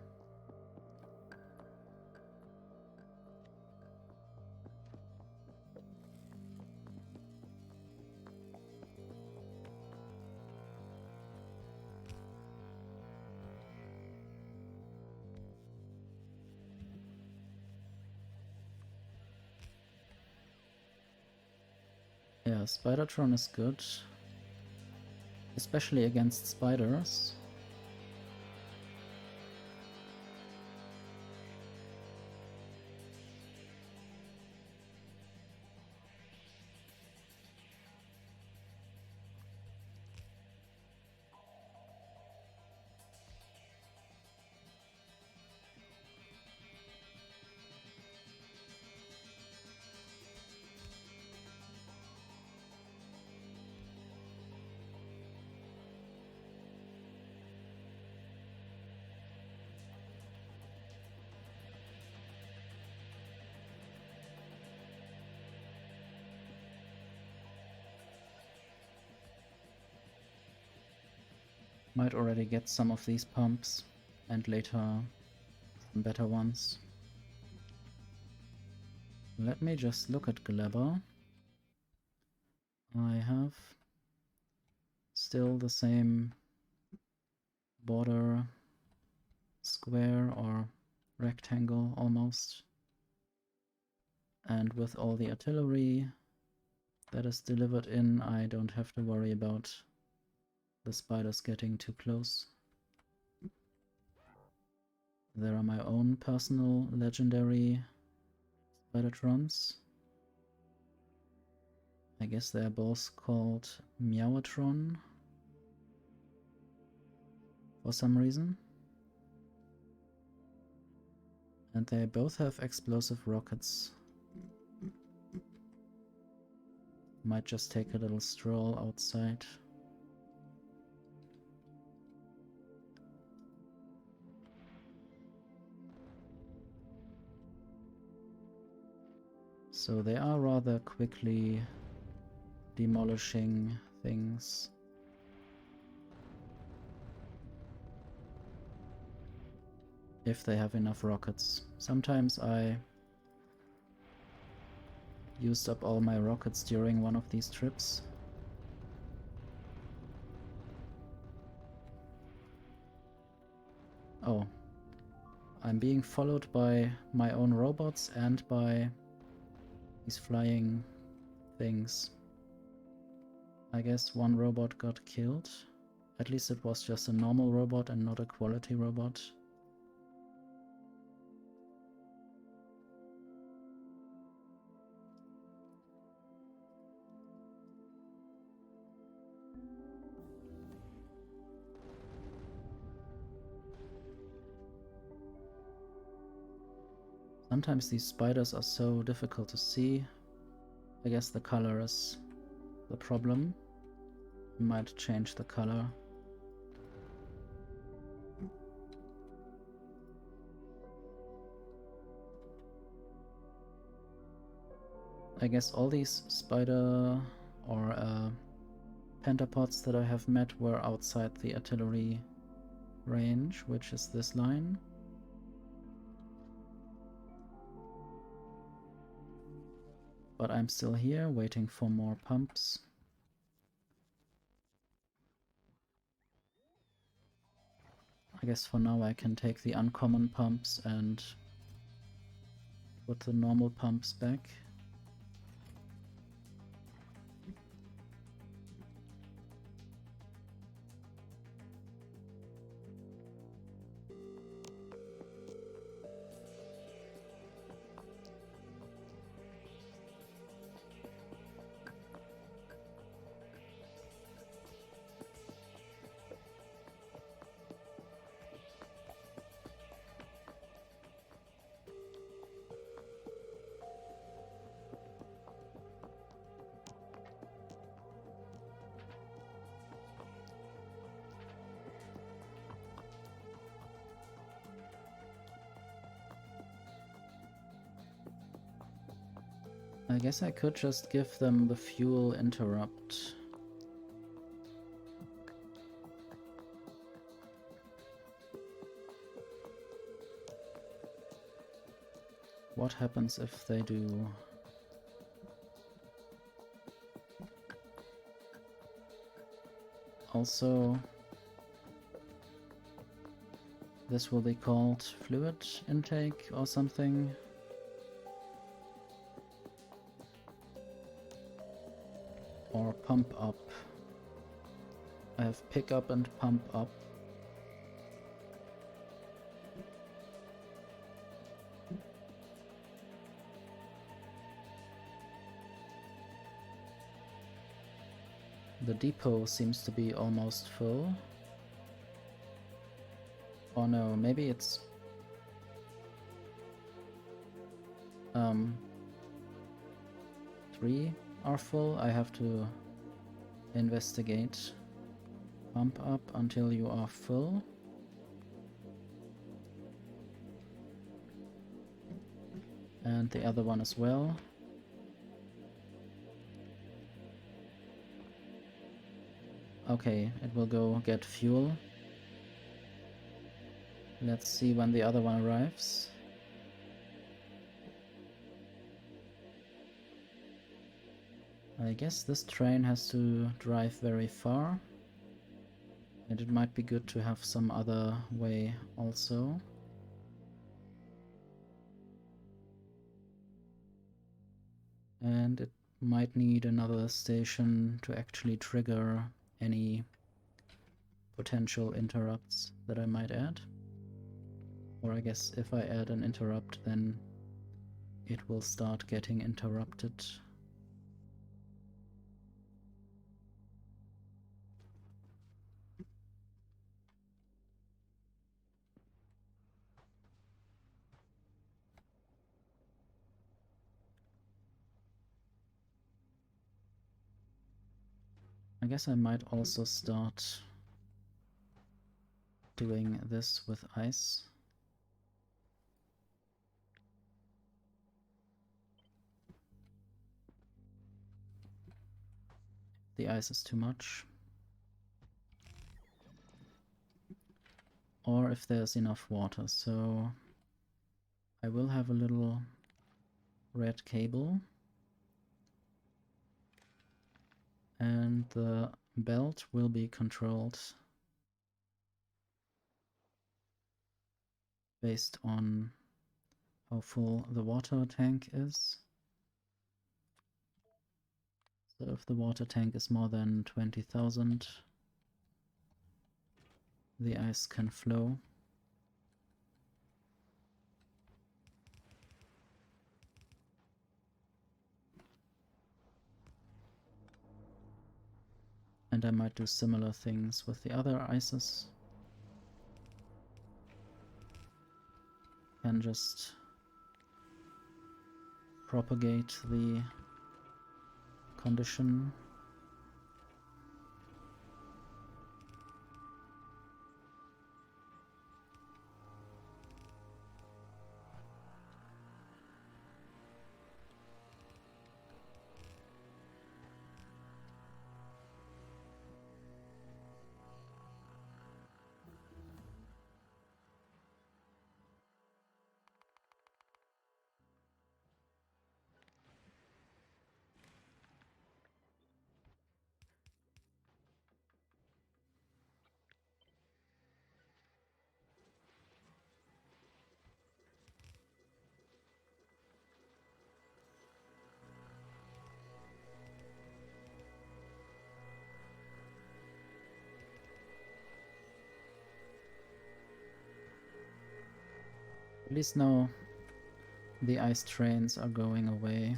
Yeah, Spidertron is good, especially against spiders. Might already get some of these pumps, and later some better ones. Let me just look at Glabber. I have still the same border square or rectangle almost. And with all the artillery that is delivered in, I don't have to worry about the spiders getting too close. There are my own personal legendary Spidertrons. I guess they're both called Meowatron for some reason. And they both have explosive rockets. Might just take a little stroll outside. So they are rather quickly demolishing things. If they have enough rockets. Sometimes I used up all my rockets during one of these trips. Oh. I'm being followed by my own robots and by these flying things. I guess one robot got killed. At least it was just a normal robot and not a quality robot. Sometimes these spiders are so difficult to see. I guess the color is the problem. Might change the color. I guess all these spider or pentapods that I have met were outside the artillery range, which is this line. But I'm still here, waiting for more pumps. I guess for now I can take the uncommon pumps and put the normal pumps back. I guess I could just give them the fuel interrupt. What happens if they do? Also, this will be called fluid intake or something. Or pump up. I have pick up and pump up. The depot seems to be almost full. Oh no, maybe it's... three are full. I have to investigate. Pump up until you are full. And the other one as well. Okay, it will go get fuel. Let's see when the other one arrives. I guess this train has to drive very far. And it might be good to have some other way also. And it might need another station to actually trigger any potential interrupts that I might add. Or I guess if I add an interrupt, then it will start getting interrupted. I guess I might also start doing this with ice. The ice is too much. Or if there's enough water, so I will have a little red cable. And the belt will be controlled based on how full the water tank is. So if the water tank is more than 20,000, the ice can flow. And I might do similar things with the other ices. Can just propagate the condition. At least now the ice trains are going away.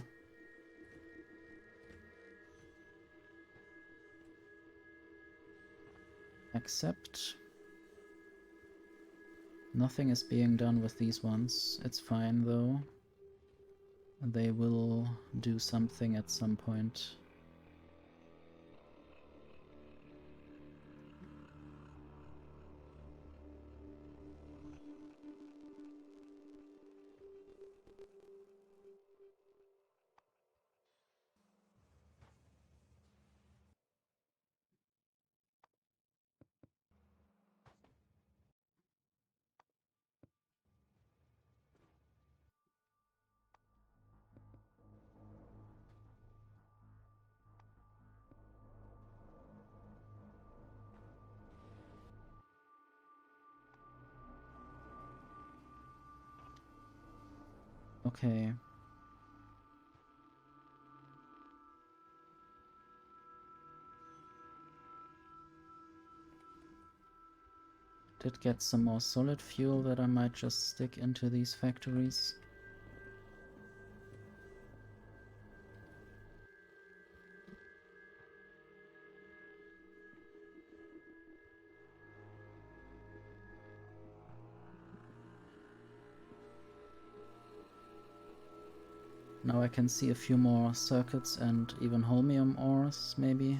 Except nothing is being done with these ones. It's fine though. They will do something at some point. Okay. Did get some more solid fuel that I might just stick into these factories. Now I can see a few more circuits and even holmium ores, maybe.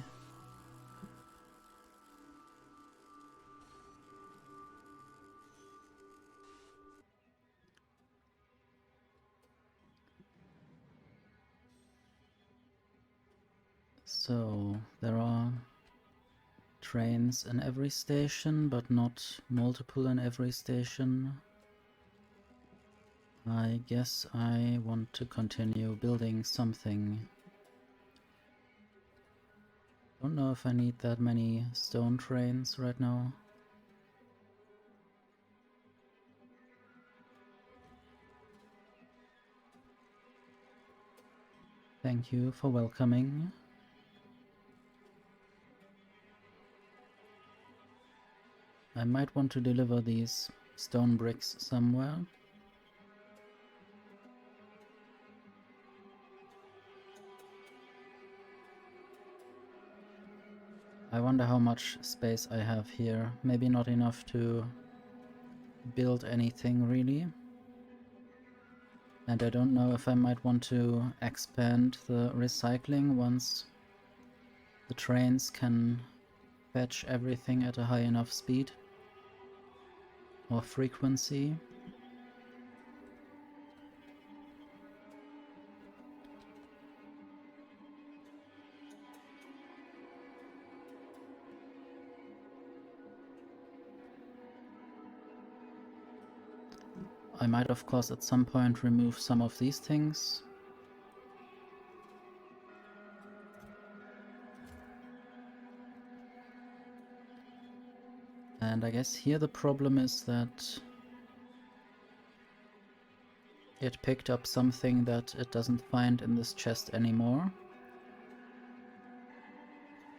So, there are trains in every station, but not multiple in every station. I guess I want to continue building something. Don't know if I need that many stone trains right now. Thank you for welcoming. I might want to deliver these stone bricks somewhere. I wonder how much space I have here. Maybe not enough to build anything really. And I don't know if I might want to expand the recycling once the trains can fetch everything at a high enough speed or frequency. I might of course at some point remove some of these things. And I guess here the problem is that it picked up something that it doesn't find in this chest anymore.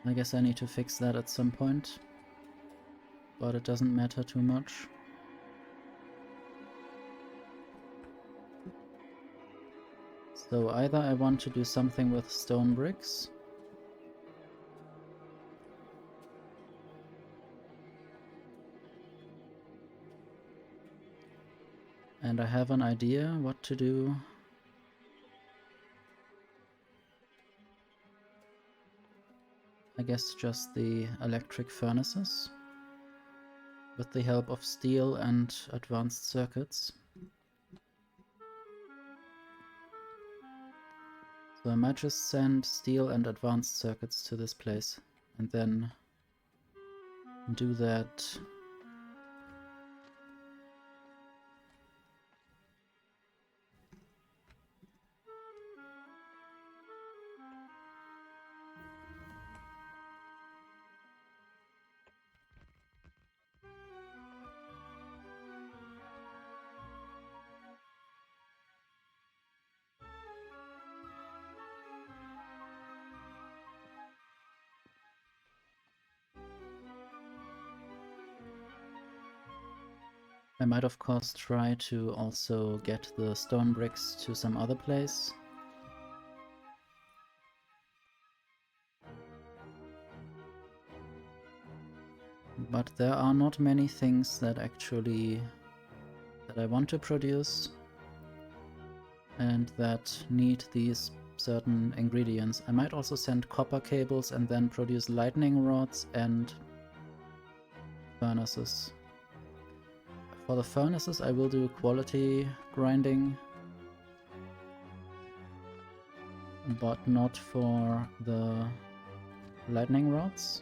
I guess I need to fix that at some point, but it doesn't matter too much. So either I want to do something with stone bricks, and I have an idea what to do I guess just the electric furnaces with the help of steel and advanced circuits. So I might just send steel and advanced circuits to this place and then do that. I might of course try to also get the stone bricks to some other place. But there are not many things that I want to produce and that need these certain ingredients. I might also send copper cables and then produce lightning rods and furnaces. For the furnaces I will do quality grinding, but not for the lightning rods.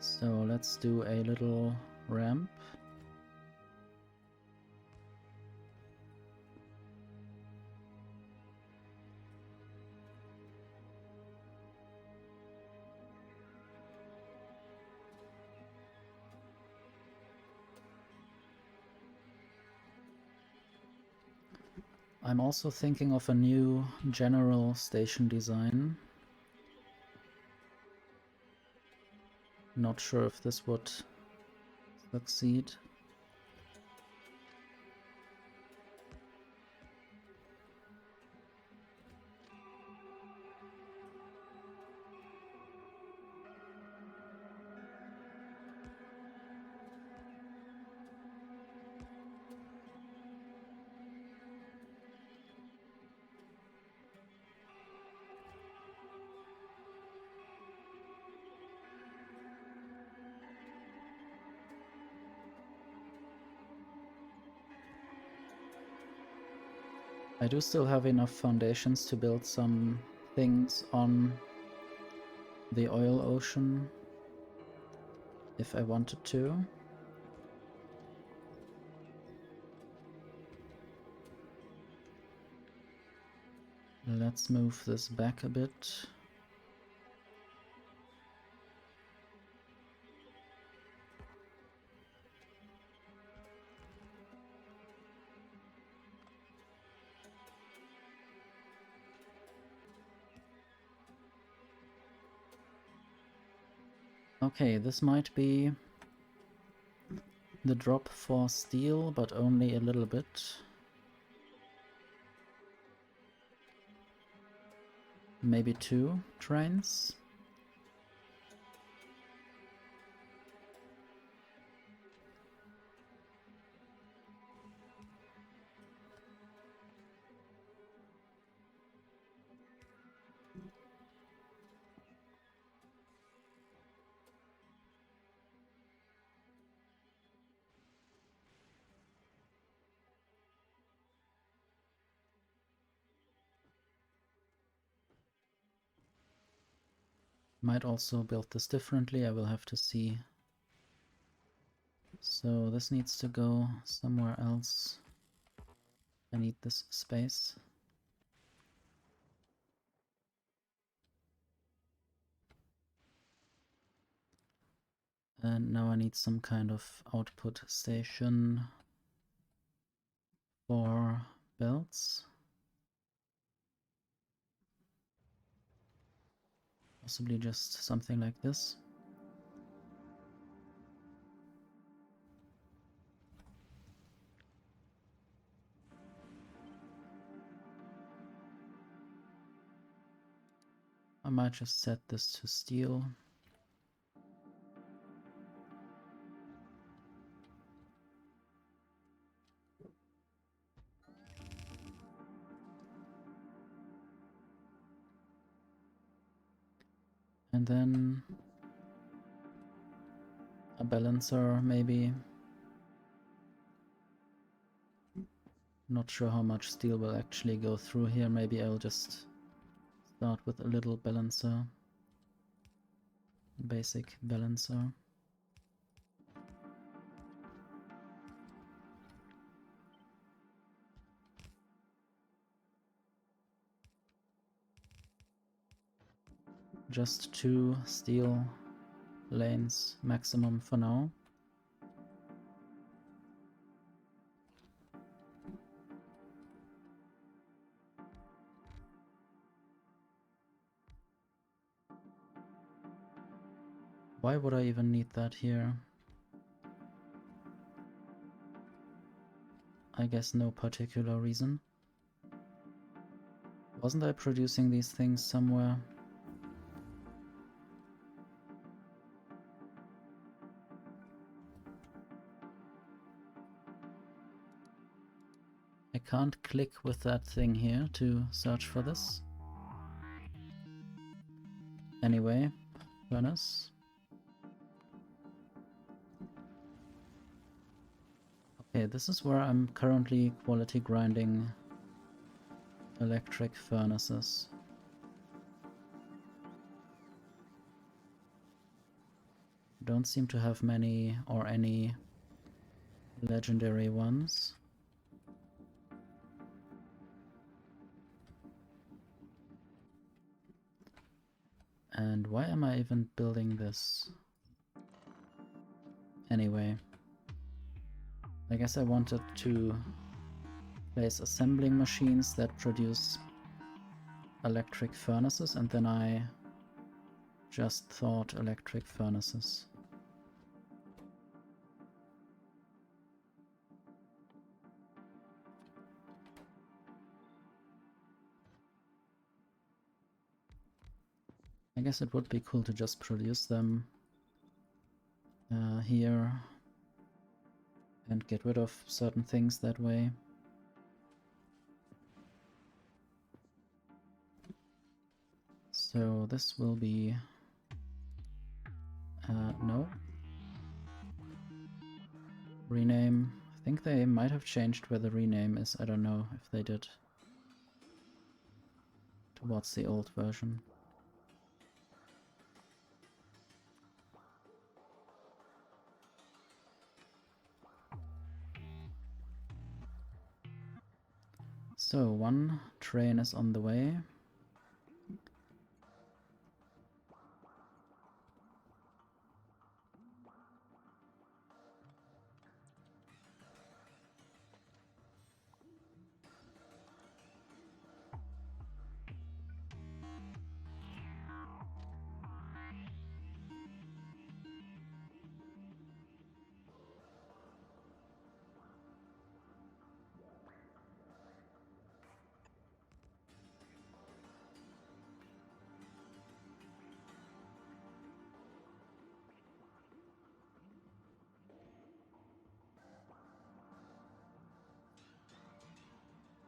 So let's do a little ramp. I'm also thinking of a new general station design. Not sure if this would succeed. I do still have enough foundations to build some things on the oil ocean if I wanted to. Let's move this back a bit. Okay, this might be the drop for steel, but only a little bit. Maybe 2 trains. Might also build this differently, I will have to see. So this needs to go somewhere else. I need this space. And now I need some kind of output station for belts. Possibly just something like this. I might just set this to steel. And then a balancer, maybe. Not sure how much steel will actually go through here. Maybe I'll just start with a little balancer. Basic balancer. Just 2 steel lanes maximum for now. Why would I even need that here? I guess no particular reason. Wasn't I producing these things somewhere? I can't click with that thing here to search for this. Anyway, furnace. Okay, this is where I'm currently quality grinding electric furnaces. Don't seem to have many or any legendary ones. And why am I even building this? Anyway, I guess I wanted to place assembling machines that produce electric furnaces, and then I just thought electric furnaces. I guess it would be cool to just produce them here and get rid of certain things that way. So this will be... no. Rename. I think they might have changed where the rename is. I don't know if they did. Towards the old version. So, 1 train is on the way.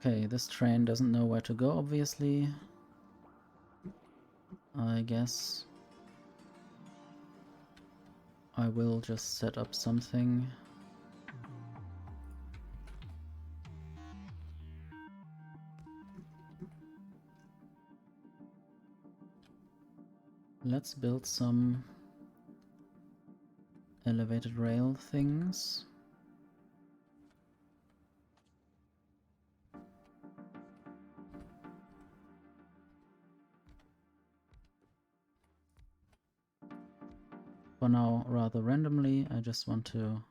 Okay, this train doesn't know where to go, obviously. I guess I will just set up something. Let's build some elevated rail things. For now, rather randomly, I just want to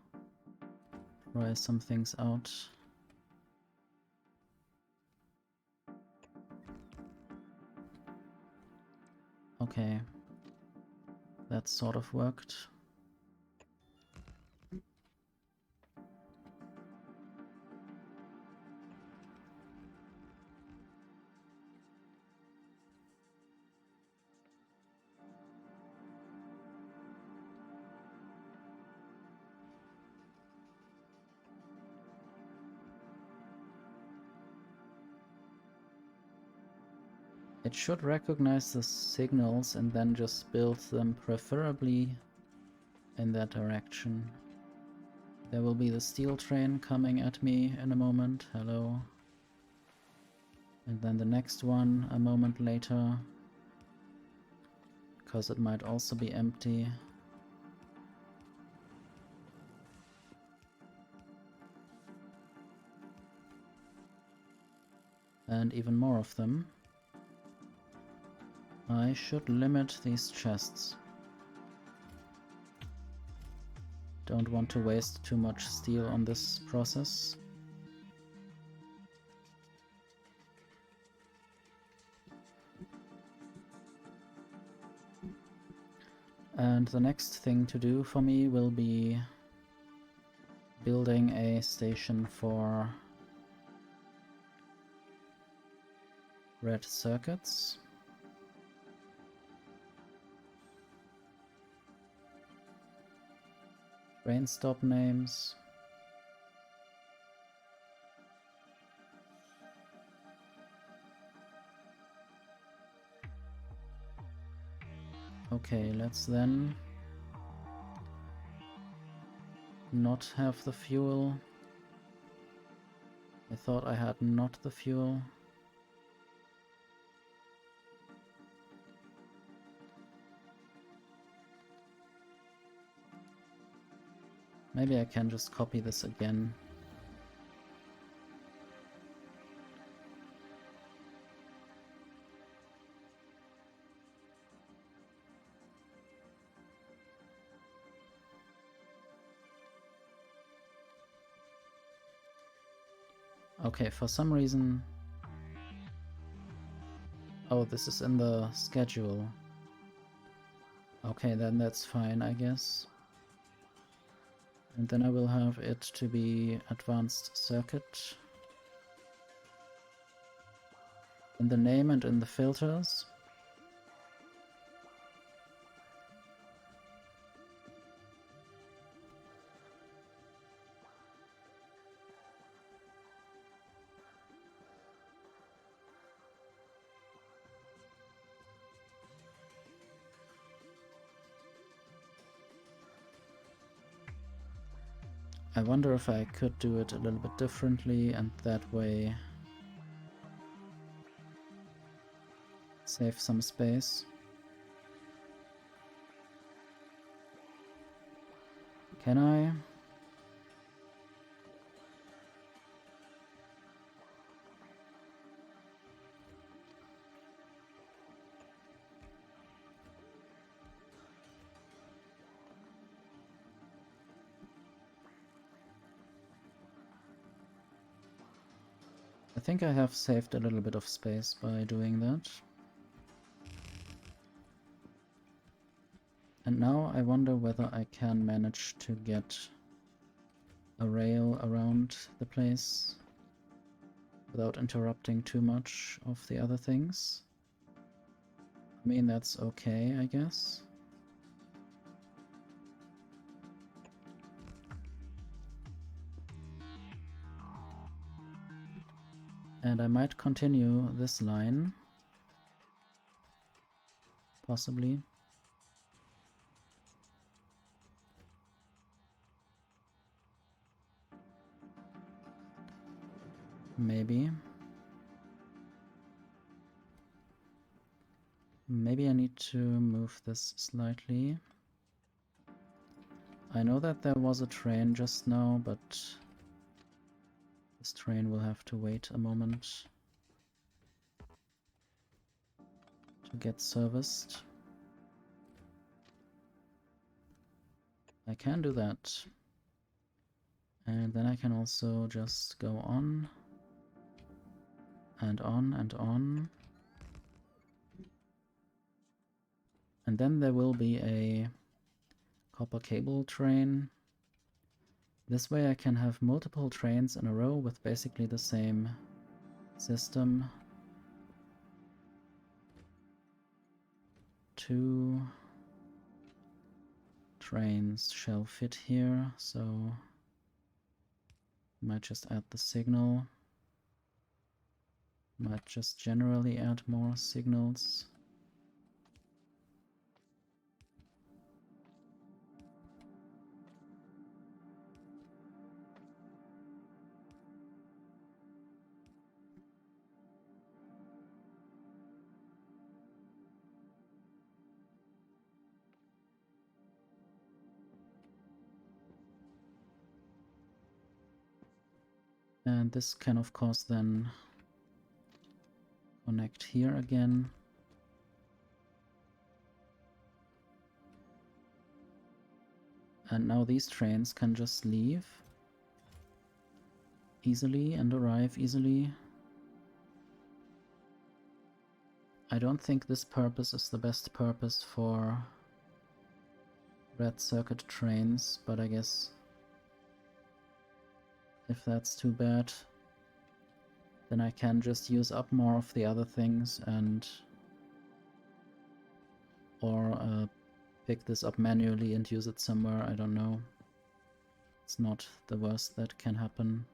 try some things out. Okay, that sort of worked. It should recognize the signals and then just build them preferably in that direction. There will be the steel train coming at me in a moment. Hello. And then the next one a moment later, because it might also be empty. And even more of them. I should limit these chests. Don't want to waste too much steel on this process. And the next thing to do for me will be building a station for red circuits. Train stop names. Okay, let's then not have the fuel. I thought I had not the fuel. Maybe I can just copy this again. Okay, for some reason... Oh, this is in the schedule. Okay, then that's fine, I guess. And then I will have it to be advanced circuit. In the name and in the filters. I wonder if I could do it a little bit differently and that way save some space. Can I? I think I have saved a little bit of space by doing that. And now I wonder whether I can manage to get a rail around the place without interrupting too much of the other things. I mean, that's okay, I guess. And I might continue this line. Possibly. Maybe. Maybe I need to move this slightly. I know that there was a train just now, but this train will have to wait a moment to get serviced. I can do that. And then I can also just go on and on and on. And then there will be a copper cable train. This way I can have multiple trains in a row with basically the same system. 2 trains shall fit here, so I might just add the signal. Might just generally add more signals. And this can of course then connect here again. And now these trains can just leave easily and arrive easily. I don't think this purpose is the best purpose for red circuit trains, but I guess if that's too bad, then I can just use up more of the other things and or pick this up manually and use it somewhere, I don't know. It's not the worst that can happen.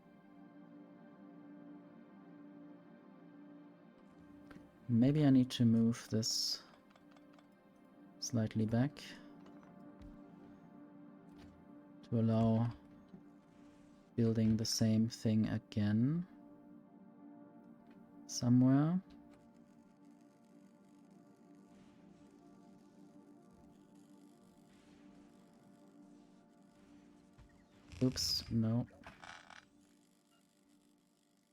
Maybe I need to move this slightly back to allow building the same thing again somewhere. Oops, no.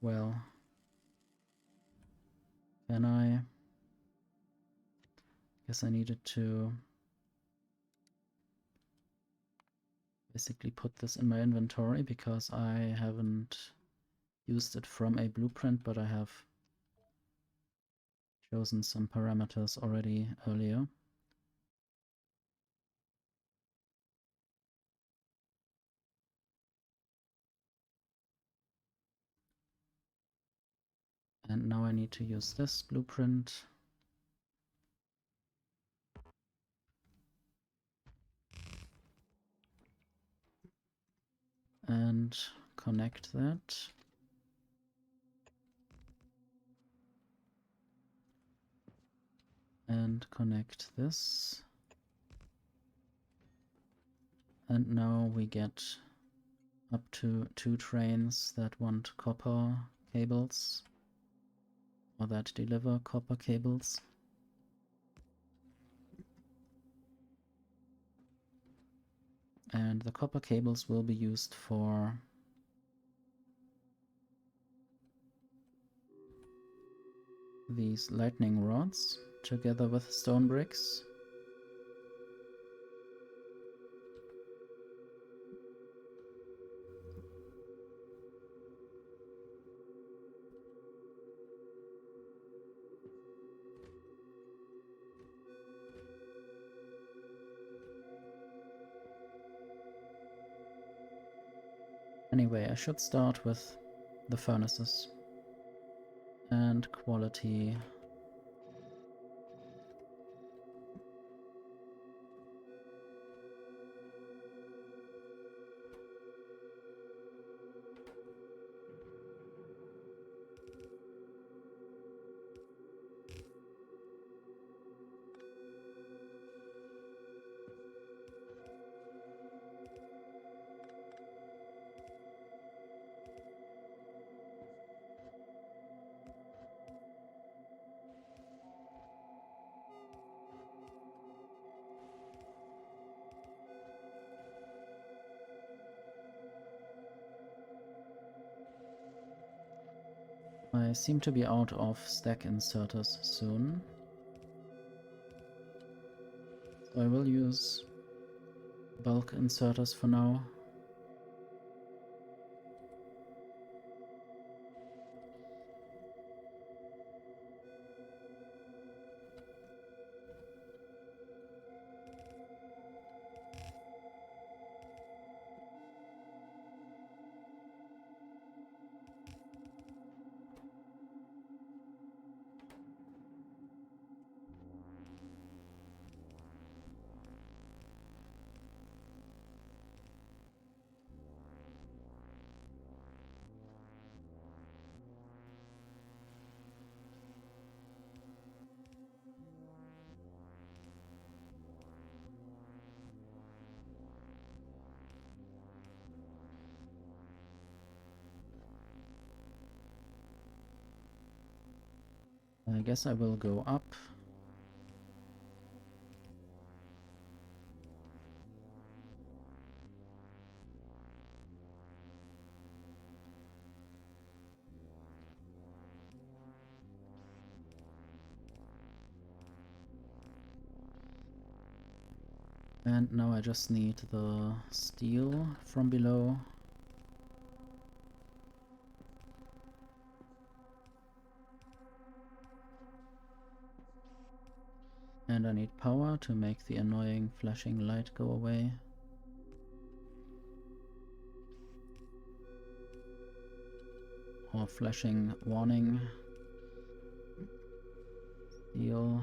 Well, can I? Guess I needed to basically put this in my inventory because I haven't used it from a blueprint, but I have chosen some parameters already earlier. And now I need to use this blueprint. And connect that. And connect this. And now we get up to 2 trains that want copper cables, or that deliver copper cables. And the copper cables will be used for these lightning rods together with stone bricks. Anyway, I should start with the furnaces and quality. I seem to be out of stack inserters soon. So I will use bulk inserters for now. I guess I will go up. And now I just need the steel from below. And I need power to make the annoying flashing light go away. Or flashing warning. Steel.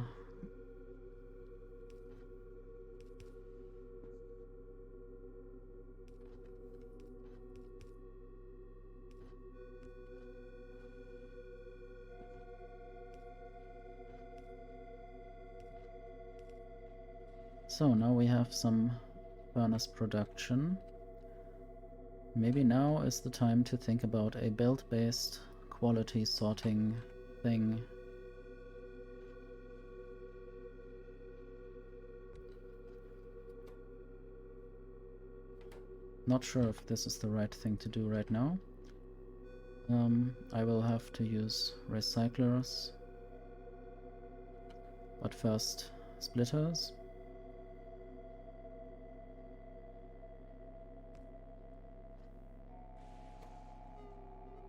So now we have some furnace production. Maybe now is the time to think about a belt-based quality sorting thing. Not sure if this is the right thing to do right now. I will have to use recyclers. But first, splitters.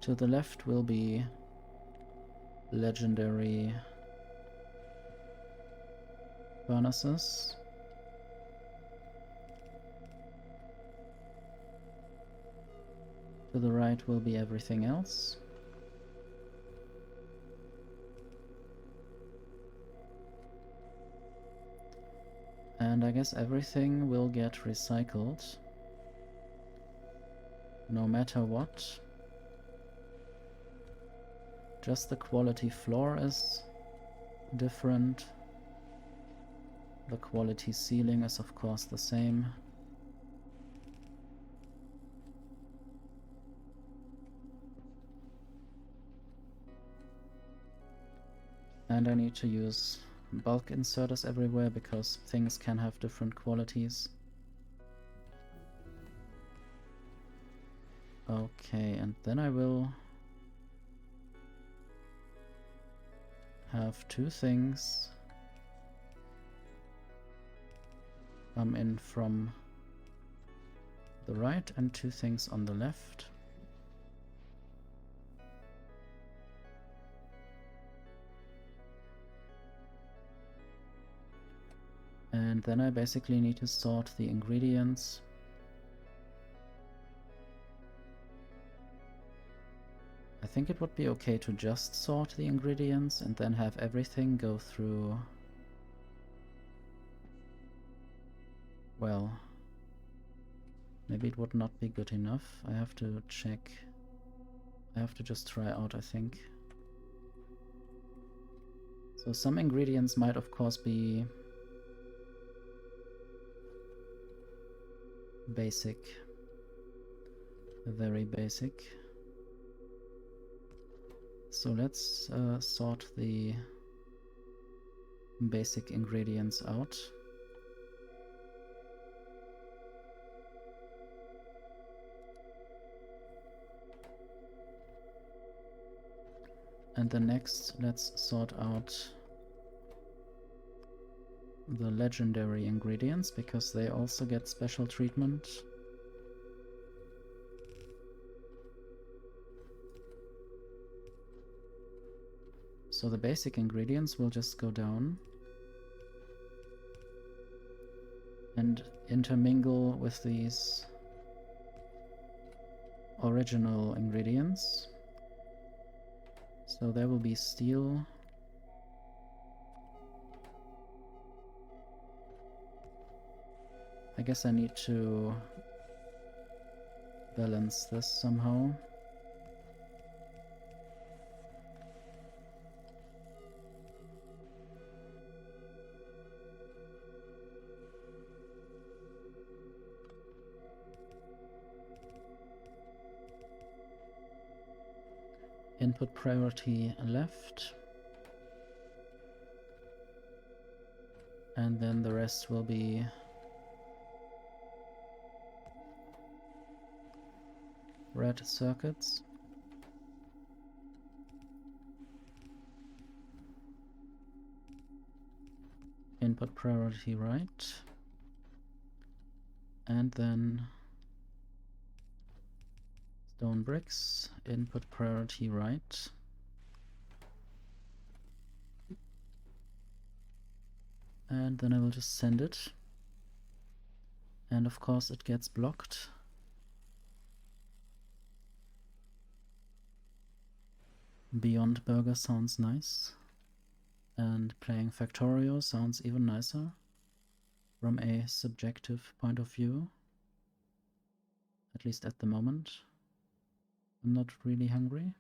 To the left will be legendary furnaces. To the right will be everything else. And I guess everything will get recycled, no matter what. Just the quality floor is different. The quality ceiling is of course the same. And I need to use bulk inserters everywhere because things can have different qualities. Okay, and then I will have two things come in from the right and two things on the left. And then I basically need to sort the ingredients. I think it would be okay to just sort the ingredients and then have everything go through... Well, maybe it would not be good enough. I have to check. I have to just try out, I think. So some ingredients might of course be basic, very basic. So let's sort the basic ingredients out. And then next, let's sort out the legendary ingredients, because they also get special treatment. So the basic ingredients will just go down and intermingle with these original ingredients. So there will be steel, I guess I need to balance this somehow. Input priority left. And then the rest will be red circuits. Input priority right. And then stone bricks, input priority right. And then I will just send it. And of course it gets blocked. Beyond Burger sounds nice. And playing Factorio sounds even nicer from a subjective point of view. At least at the moment. I'm not really hungry.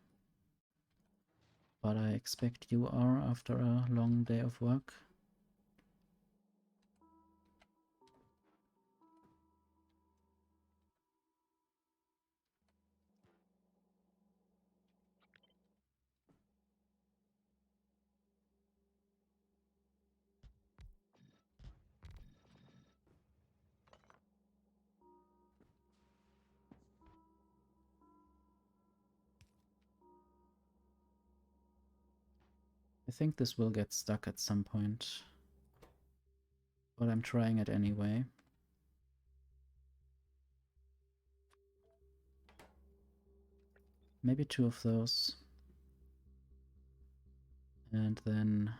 But I expect you are after a long day of work. I think this will get stuck at some point, but I'm trying it anyway. Maybe 2 of those. And then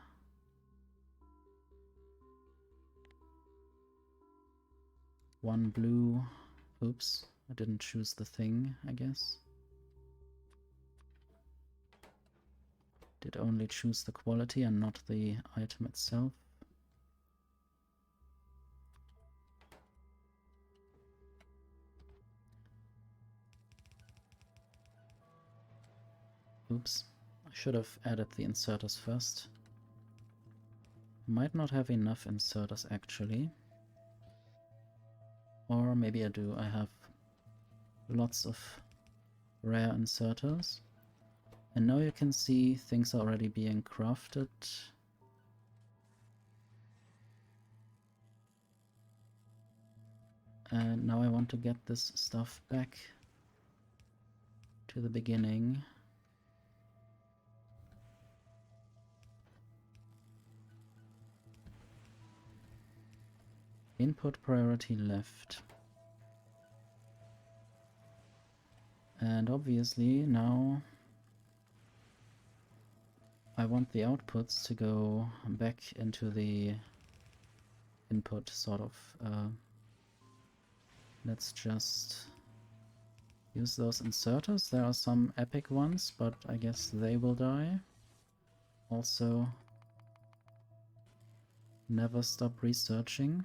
one blue. Oops, I didn't choose the thing, I guess. Did only choose the quality and not the item itself. Oops, I should have added the inserters first. Might not have enough inserters actually. Or maybe I do. I have lots of rare inserters. And now you can see things are already being crafted. And now I want to get this stuff back to the beginning. Input priority left. And obviously now I want the outputs to go back into the input sort of. Let's just use those inserters. There are some epic ones, but I guess they will die. Also, never stop researching.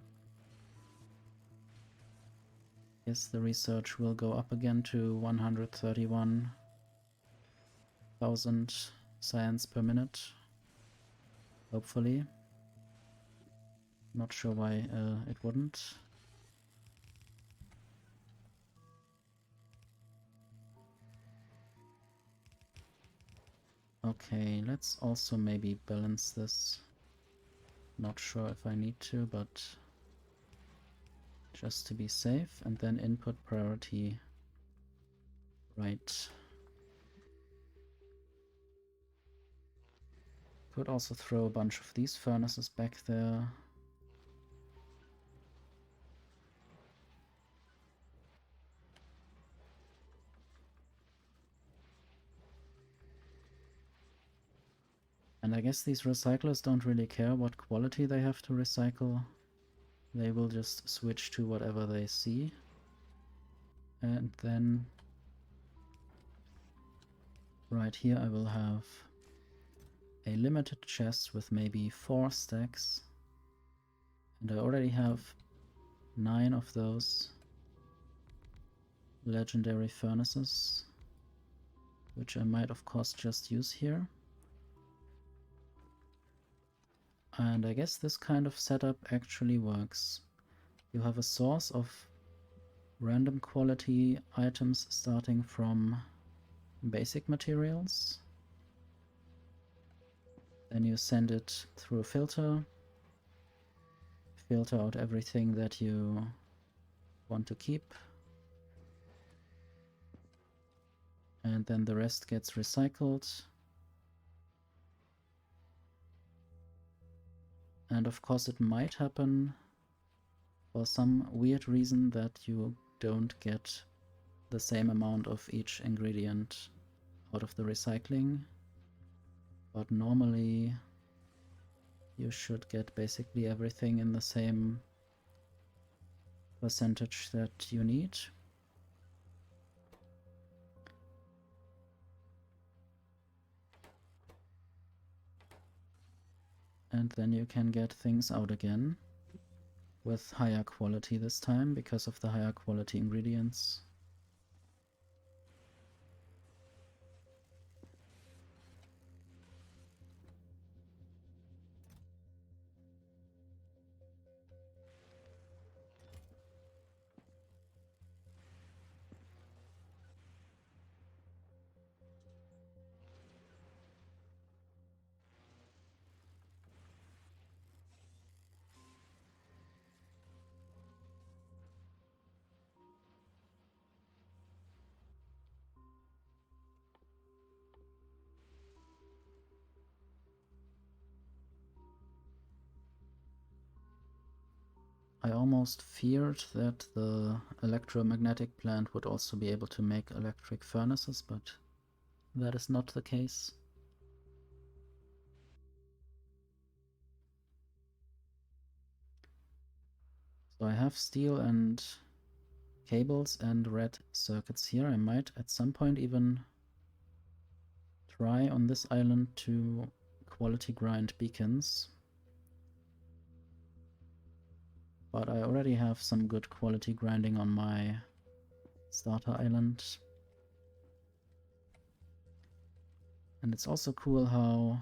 Yes, the research will go up again to 131,000 science per minute. Hopefully. Not sure why it wouldn't. Okay, let's also maybe balance this. Not sure if I need to, but just to be safe. And then input priority right. Could also throw a bunch of these furnaces back there. And I guess these recyclers don't really care what quality they have to recycle. They will just switch to whatever they see. And then right here I will have a limited chest with maybe 4 stacks. And I already have 9 of those legendary furnaces, which I might of course just use here. And I guess this kind of setup actually works. You have a source of random quality items starting from basic materials. Then you send it through a filter. filter out everything that you want to keep. And then the rest gets recycled. And of course it might happen for some weird reason that you don't get the same amount of each ingredient out of the recycling. But normally you should get basically everything in the same percentage that you need. And then you can get things out again with higher quality this time because of the higher quality ingredients. I almost feared that the electromagnetic plant would also be able to make electric furnaces, but that is not the case. So I have steel and cables and red circuits here. I might at some point even try on this island to quality grind beacons. But I already have some good quality grinding on my starter island. And it's also cool how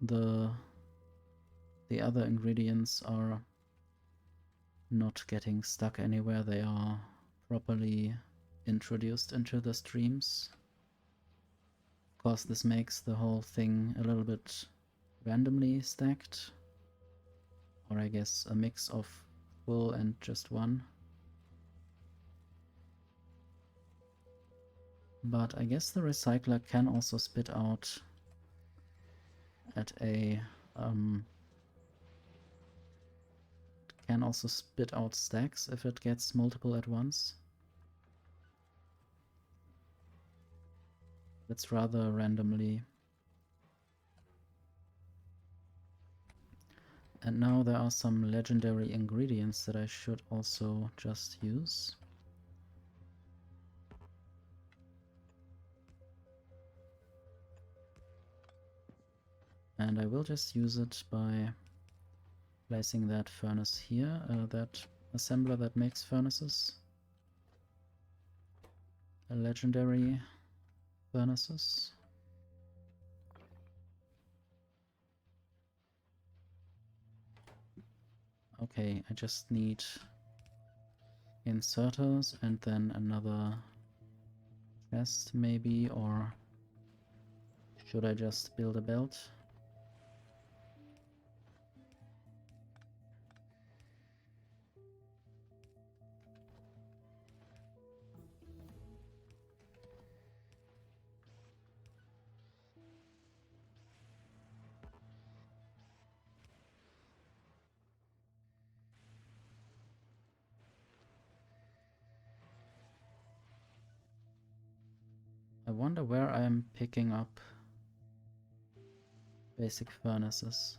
the other ingredients are not getting stuck anywhere. They are properly introduced into the streams. Of course, this makes the whole thing a little bit randomly stacked. Or I guess a mix of full and just one. But I guess the recycler can also spit out at a can also spit out stacks if it gets multiple at once. It's rather randomly. And now there are some legendary ingredients that I should also just use. And I will just use it by placing that furnace here, that assembler that makes furnaces. Legendary furnaces. Okay, I just need inserters and then another chest maybe, or should I just build a belt? I wonder where I'm picking up basic furnaces.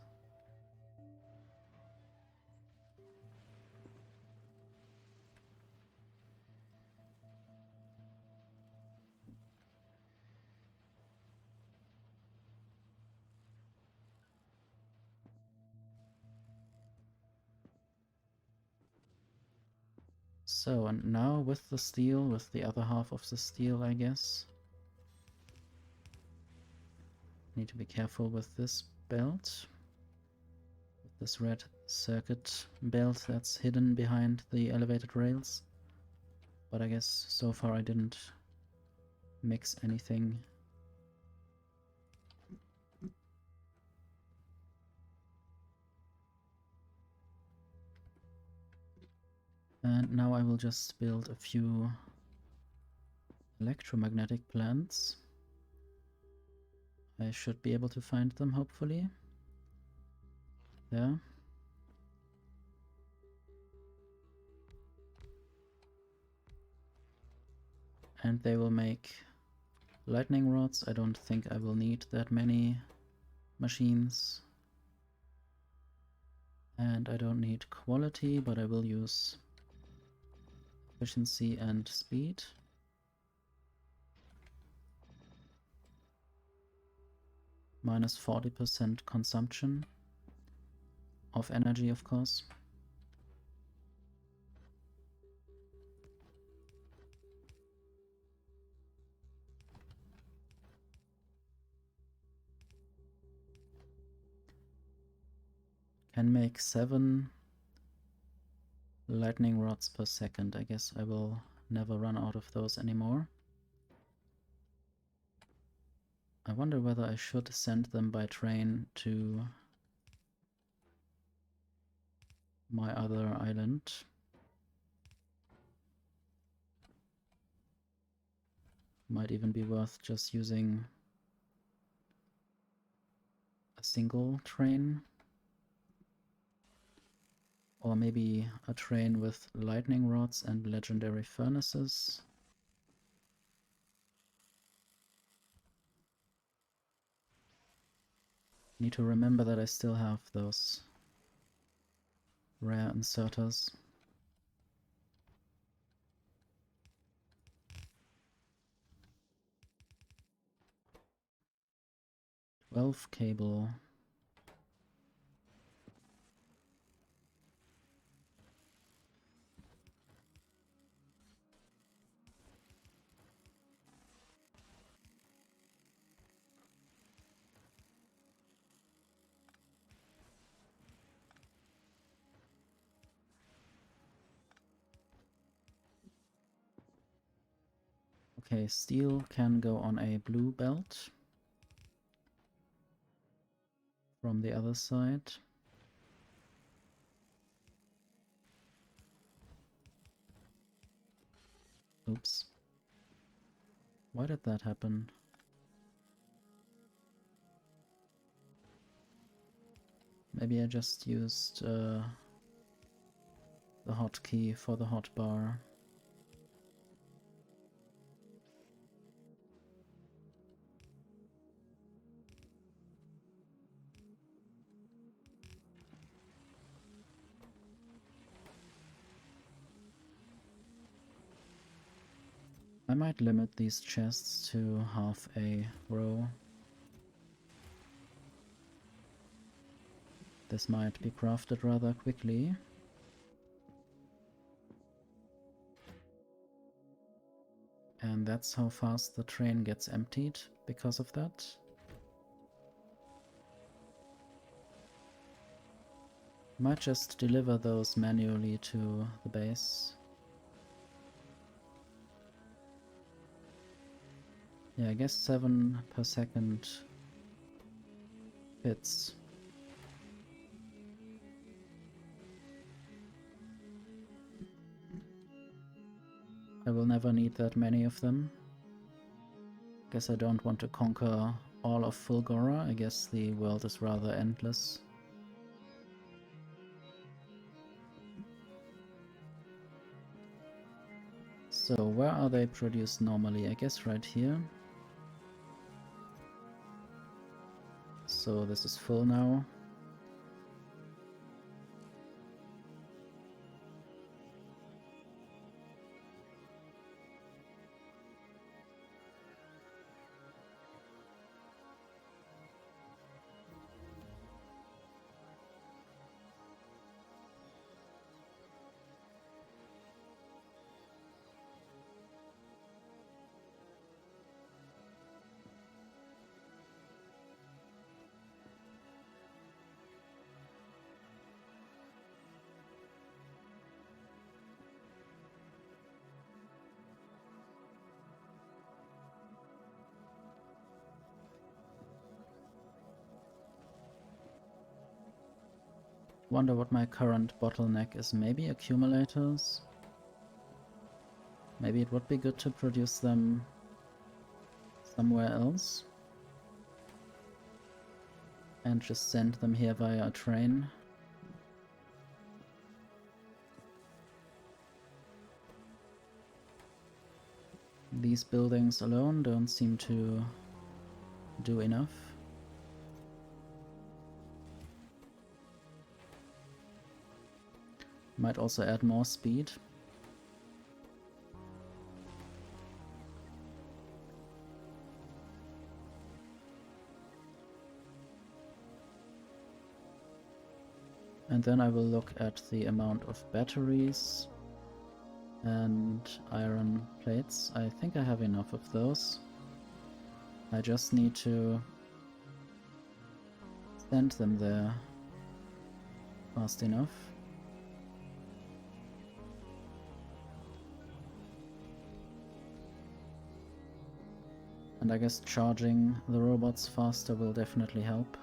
So, and now with the steel, with the other half of the steel, I guess. Need to be careful with this belt. With this red circuit belt that's hidden behind the elevated rails. But I guess so far I didn't mix anything. And now I will just build a few electromagnetic plants. I should be able to find them, hopefully. There. And they will make lightning rods. I don't think I will need that many machines. And I don't need quality, but I will use efficiency and speed. Minus 40% consumption of energy, of course. Can make 7 lightning rods per second. I guess I will never run out of those anymore. I wonder whether I should send them by train to my other island. Might even be worth just using a single train. Or maybe a train with lightning rods and legendary furnaces. Need to remember that I still have those rare inserters. 12 cable. Okay, steel can go on a blue belt from the other side. Oops. Why did that happen? Maybe I just used the hotkey for the hotbar. I might limit these chests to half a row. This might be crafted rather quickly. And that's how fast the train gets emptied because of that. Might just deliver those manually to the base. Yeah, I guess 7 per second fits. I will never need that many of them. Guess I don't want to conquer all of Fulgoran. I guess the world is rather endless. So where are they produced normally? I guess right here. So this is full now. Wonder what my current bottleneck is. Maybe accumulators? Maybe it would be good to produce them somewhere else and just send them here via a train. These buildings alone don't seem to do enough. Might also add more speed. And then I will look at the amount of batteries and iron plates. I think I have enough of those. I just need to send them there fast enough. And I guess charging the robots faster will definitely help.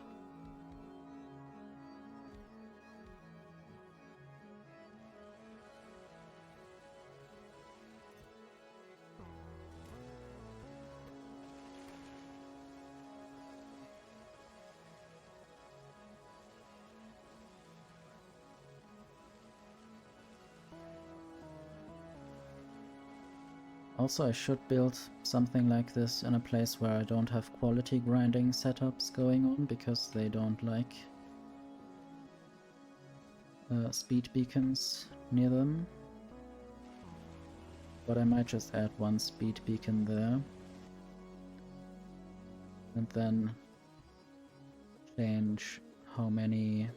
Also, I should build something like this in a place where I don't have quality grinding setups going on, because they don't like speed beacons near them. But I might just add one speed beacon there. And then change how many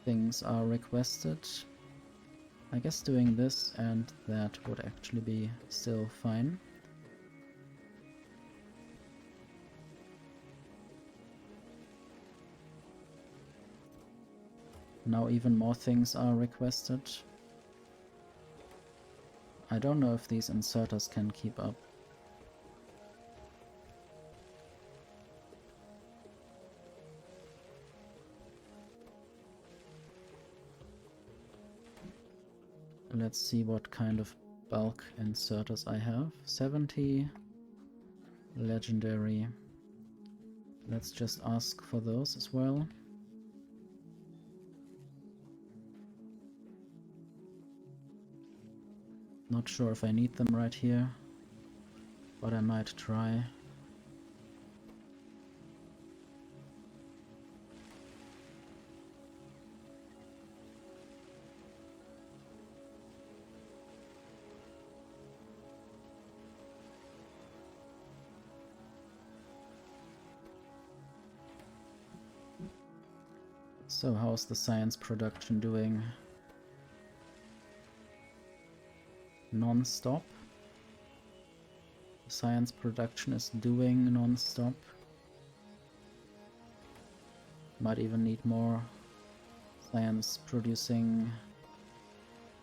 things are requested. I guess doing this and that would actually be still fine. Now even more things are requested. I don't know if these inserters can keep up. Let's see what kind of bulk inserters I have. 70 legendary. Let's just ask for those as well. Not sure if I need them right here, but I might try. So how's the science production doing? Non-stop. Science production is doing non-stop. Might even need more science producing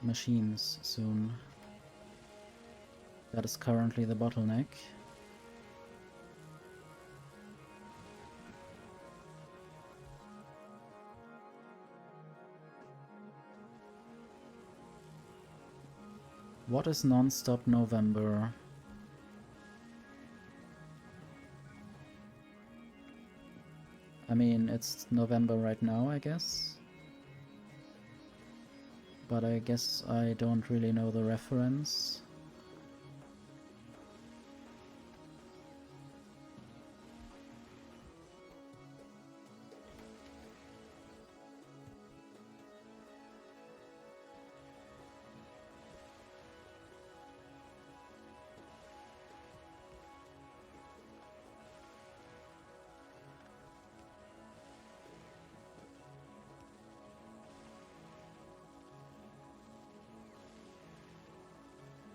machines soon. That is currently the bottleneck. What is non-stop November? I mean, it's November right now, I guess. But I guess I don't really know the reference.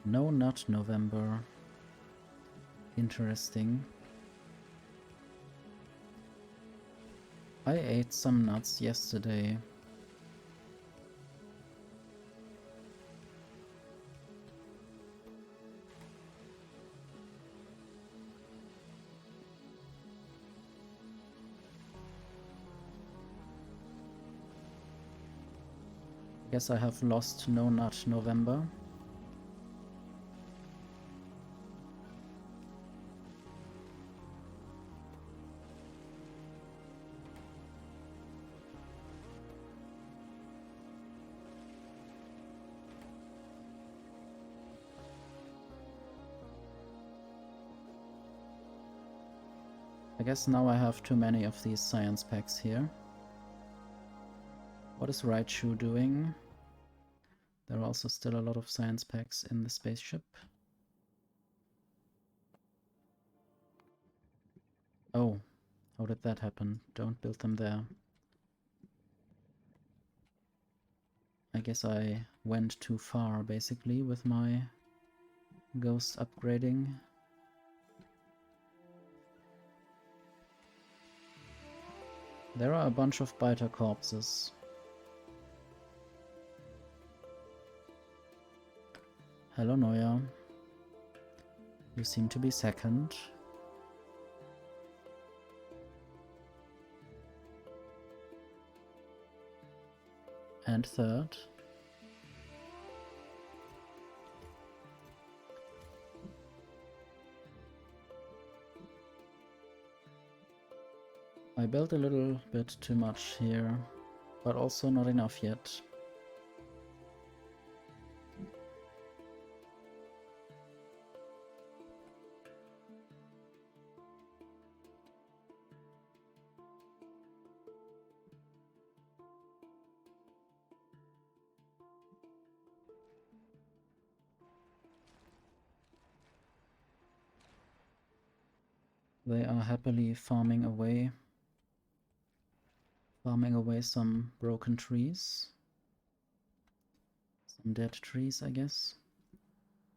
No, not November. Interesting. I ate some nuts yesterday. Guess I have lost No Nut November. I guess now I have too many of these science packs here. What is Raichu doing? There are also still a lot of science packs in the spaceship. Oh, how did that happen? Don't build them there. I guess I went too far, basically, with my ghost upgrading. There are a bunch of biter corpses. Hello, Noya. You seem to be second. And third. I built a little bit too much here, but also not enough yet. They are happily farming away some broken trees. Some dead trees, I guess.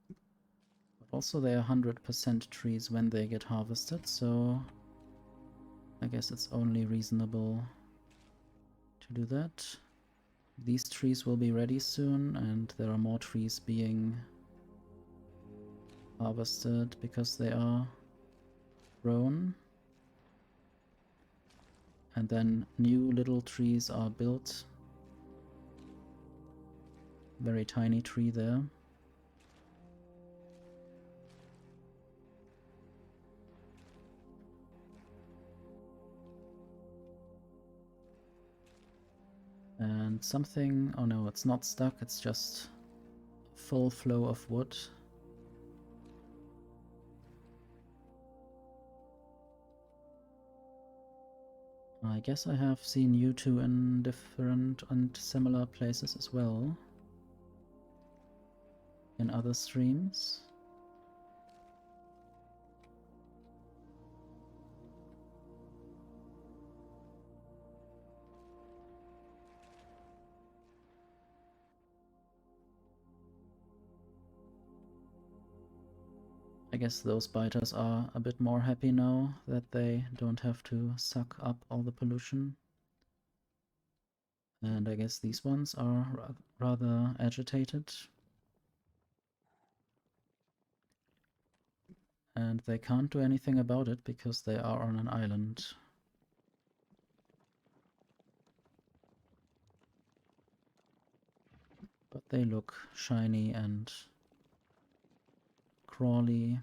But also they are 100% trees when they get harvested, so I guess it's only reasonable to do that. These trees will be ready soon, and there are more trees being harvested because they are grown. And then new little trees are built. Very tiny tree there. And something, oh no, it's not stuck, it's just full flow of wood. I guess I have seen you two in different and similar places as well. In other streams. I guess those biters are a bit more happy now that they don't have to suck up all the pollution. And I guess these ones are rather agitated. And they can't do anything about it because they are on an island. But they look shiny and crawly.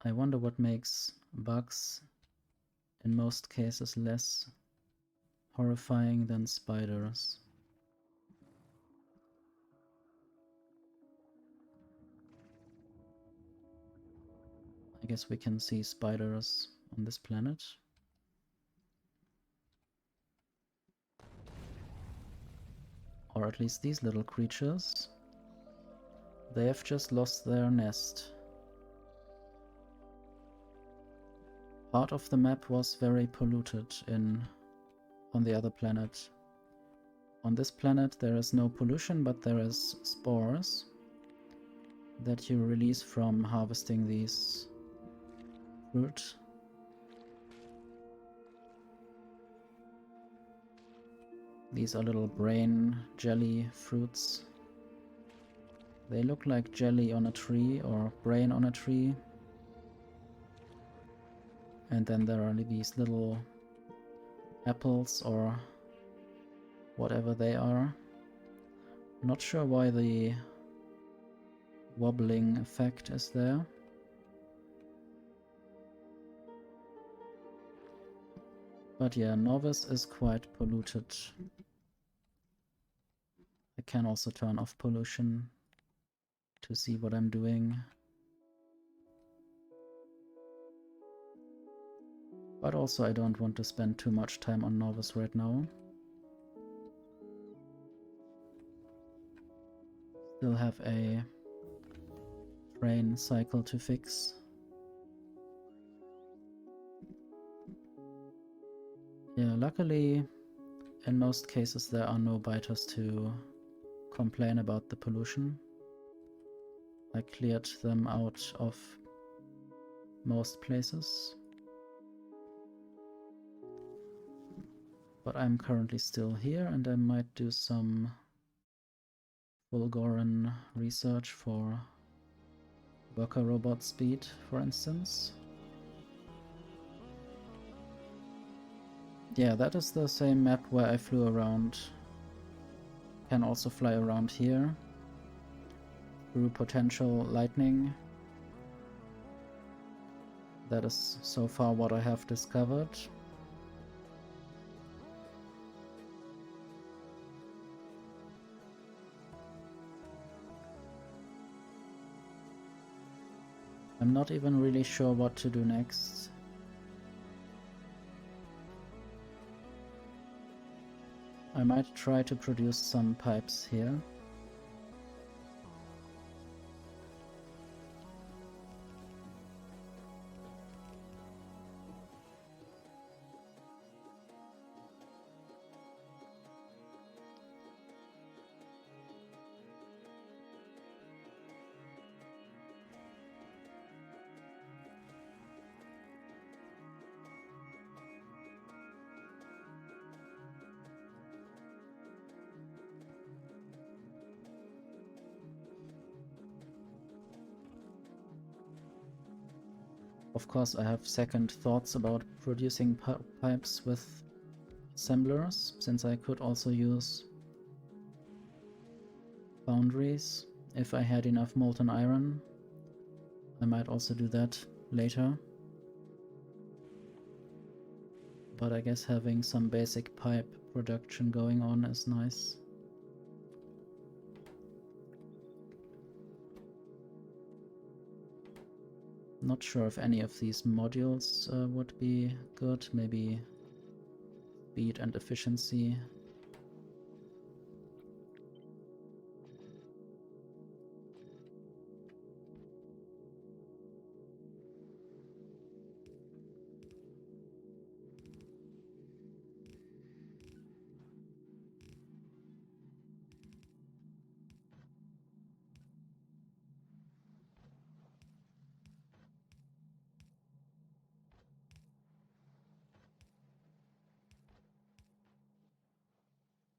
I wonder what makes bugs in most cases less horrifying than spiders. I guess we can see spiders on this planet. Or at least these little creatures. They have just lost their nest. Part of the map was very polluted on the other planet. On this planet there is no pollution, but there is spores that you release from harvesting these fruit. These are little brain jelly fruits. They look like jelly on a tree or brain on a tree. And then there are these little apples or whatever they are. Not sure why the wobbling effect is there. But yeah, Novice is quite polluted. I can also turn off pollution to see what I'm doing. But also I don't want to spend too much time on Novice right now. Still have a train cycle to fix. Yeah, luckily in most cases there are no biters to complain about the pollution. I cleared them out of most places. But I'm currently still here and I might do some Fulgoran research for worker robot speed, for instance. Yeah, that is the same map where I flew around. Can also fly around here through potential lightning. That is so far what I have discovered. I'm not even really sure what to do next. I might try to produce some pipes here. Of course, I have second thoughts about producing pipes with assemblers, since I could also use foundries if I had enough molten iron. I might also do that later. But I guess having some basic pipe production going on is nice. Not sure if any of these modules would be good. Maybe speed and efficiency.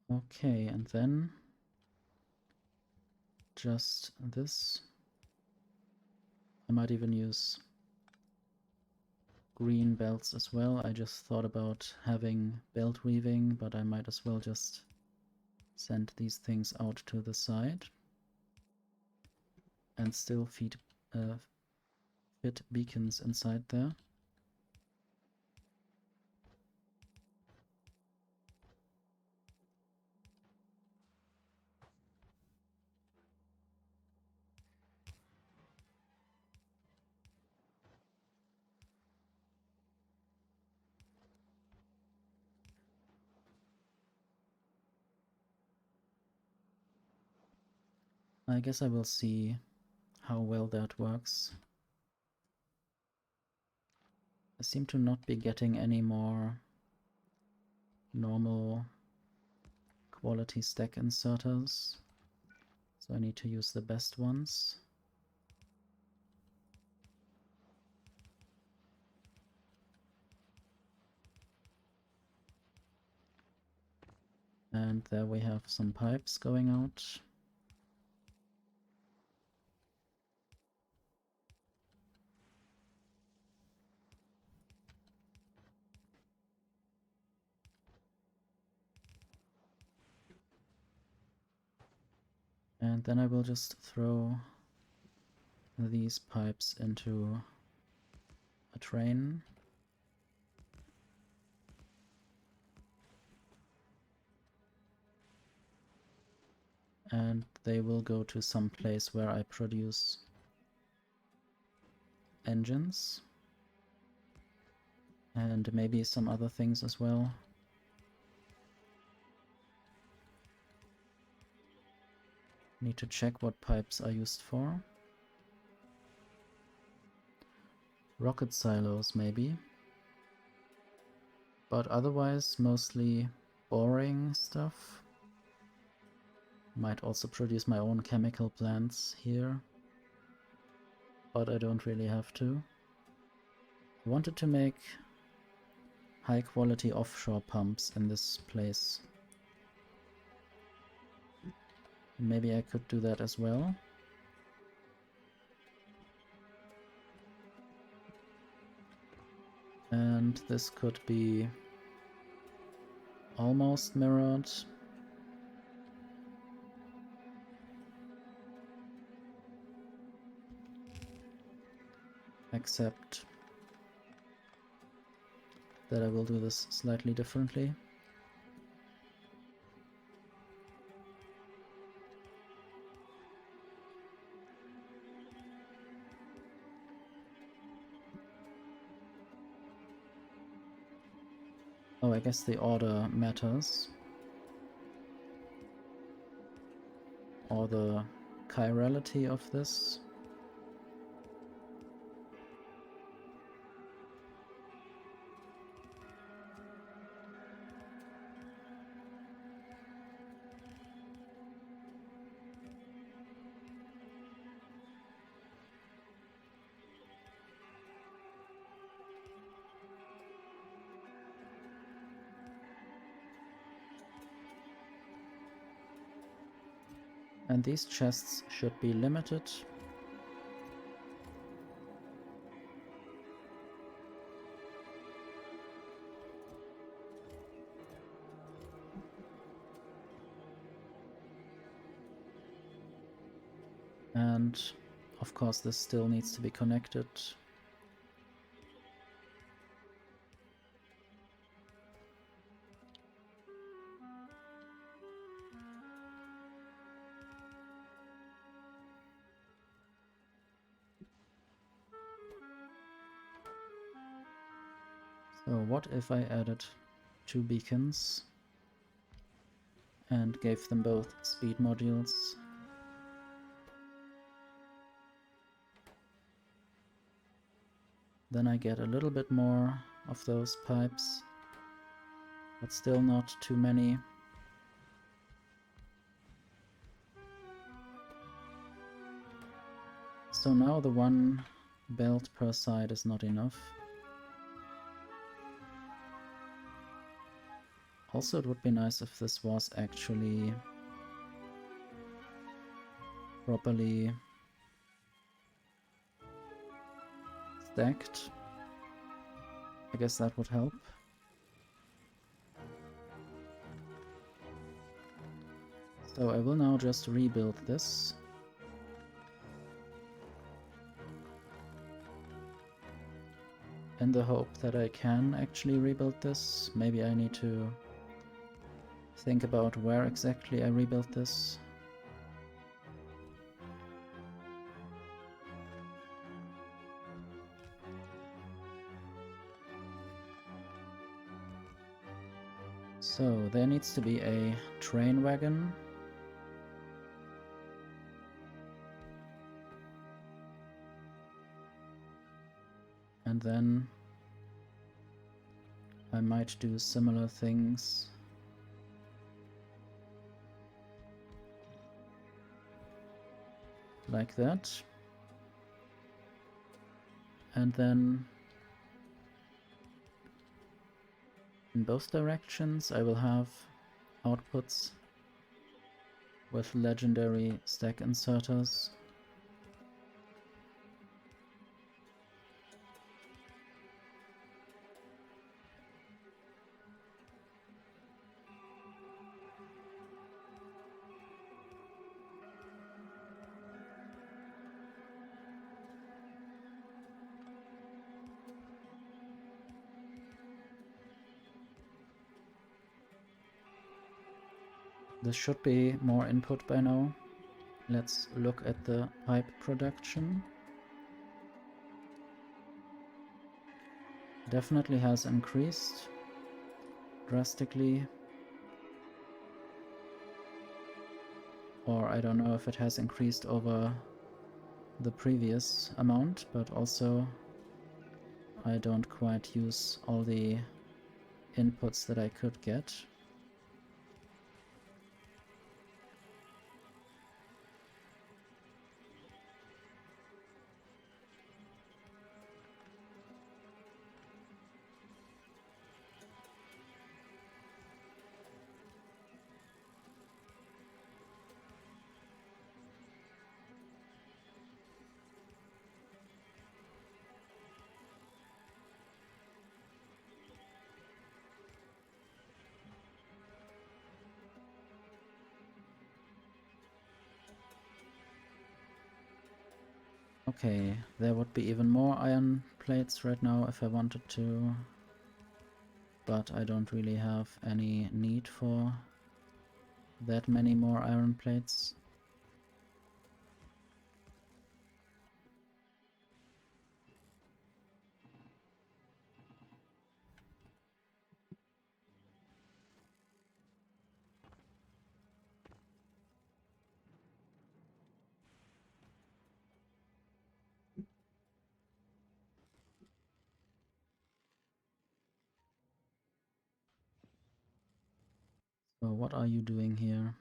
Okay, and then just this. I might even use green belts as well. I just thought about having belt weaving, but I might as well just send these things out to the side and still fit beacons inside there. I guess I will see how well that works. I seem to not be getting any more normal quality stack inserters, so I need to use the best ones. And there we have some pipes going out. And then I will just throw these pipes into a train. And they will go to some place where I produce engines. And maybe some other things as well. Need to check what pipes are used for. Rocket silos, maybe. But otherwise, mostly boring stuff. Might also produce my own chemical plants here. But I don't really have to. I wanted to make high quality offshore pumps in this place. Maybe I could do that as well. And this could be almost mirrored. Except that I will do this slightly differently. Oh, I guess the order matters. Or the chirality of this. And these chests should be limited. And of course this still needs to be connected. So what if I added 2 beacons and gave them both speed modules? Then I get a little bit more of those pipes, but still not too many. So now the 1 belt per side is not enough. Also, it would be nice if this was actually properly stacked. I guess that would help. So I will now just rebuild this. In the hope that I can actually rebuild this. Maybe I need to think about where exactly I rebuilt this. So there needs to be a train wagon. And then I might do similar things. Like that. And then in both directions I will have outputs with legendary stack inserters. This should be more input by now. Let's look at the pipe production. Definitely has increased drastically. Or I don't know if it has increased over the previous amount, but also I don't quite use all the inputs that I could get. Okay, there would be even more iron plates right now if I wanted to, but I don't really have any need for that many more iron plates. So what are you doing here?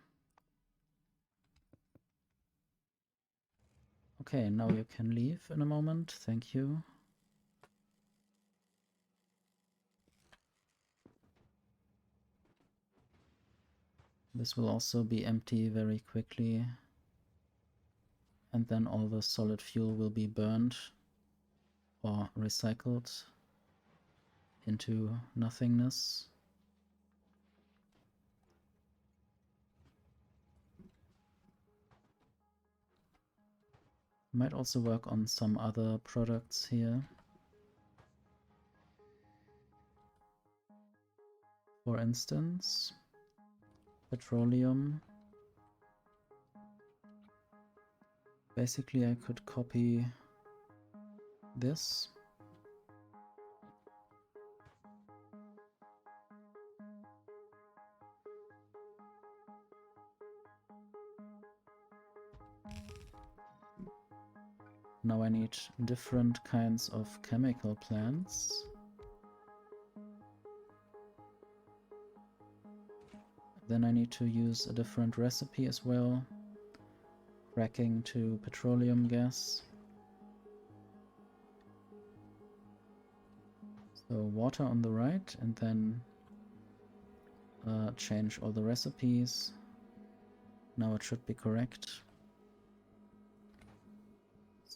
Okay, now you can leave in a moment, thank you. This will also be empty very quickly, and then all the solid fuel will be burned or recycled into nothingness. Might also work on some other products here. For instance, petroleum. Basically, I could copy this. Now I need different kinds of chemical plants. Then I need to use a different recipe as well. Cracking to petroleum gas. So water on the right, and then change all the recipes. Now it should be correct.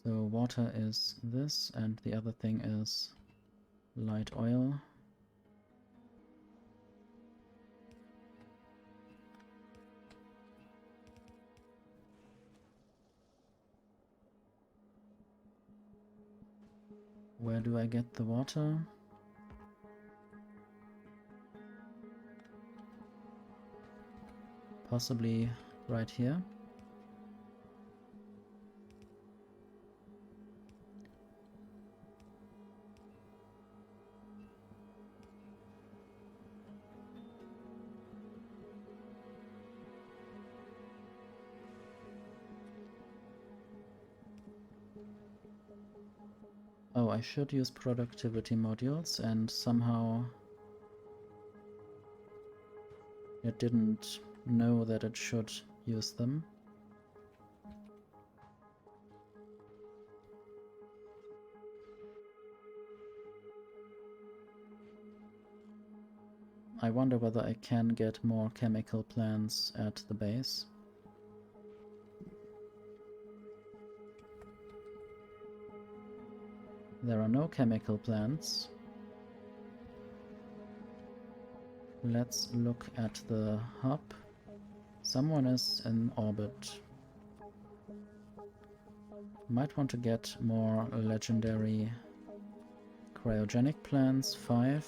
So water is this, and the other thing is light oil. Where do I get the water? Possibly right here. Oh, I should use productivity modules, and somehow it didn't know that it should use them. I wonder whether I can get more chemical plants at the base. There are no chemical plants. Let's look at the hub. Someone is in orbit. Might want to get more legendary cryogenic plants, 5.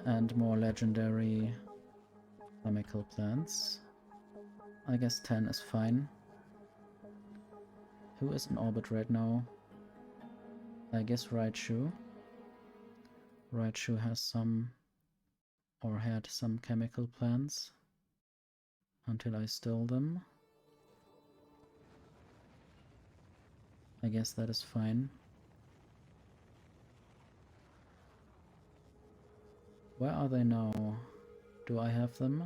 And more legendary chemical plants. I guess 10 is fine. Who is in orbit right now? I guess Raichu. Raichu has some, or had some chemical plants until I stole them. I guess that is fine. Where are they now? Do I have them?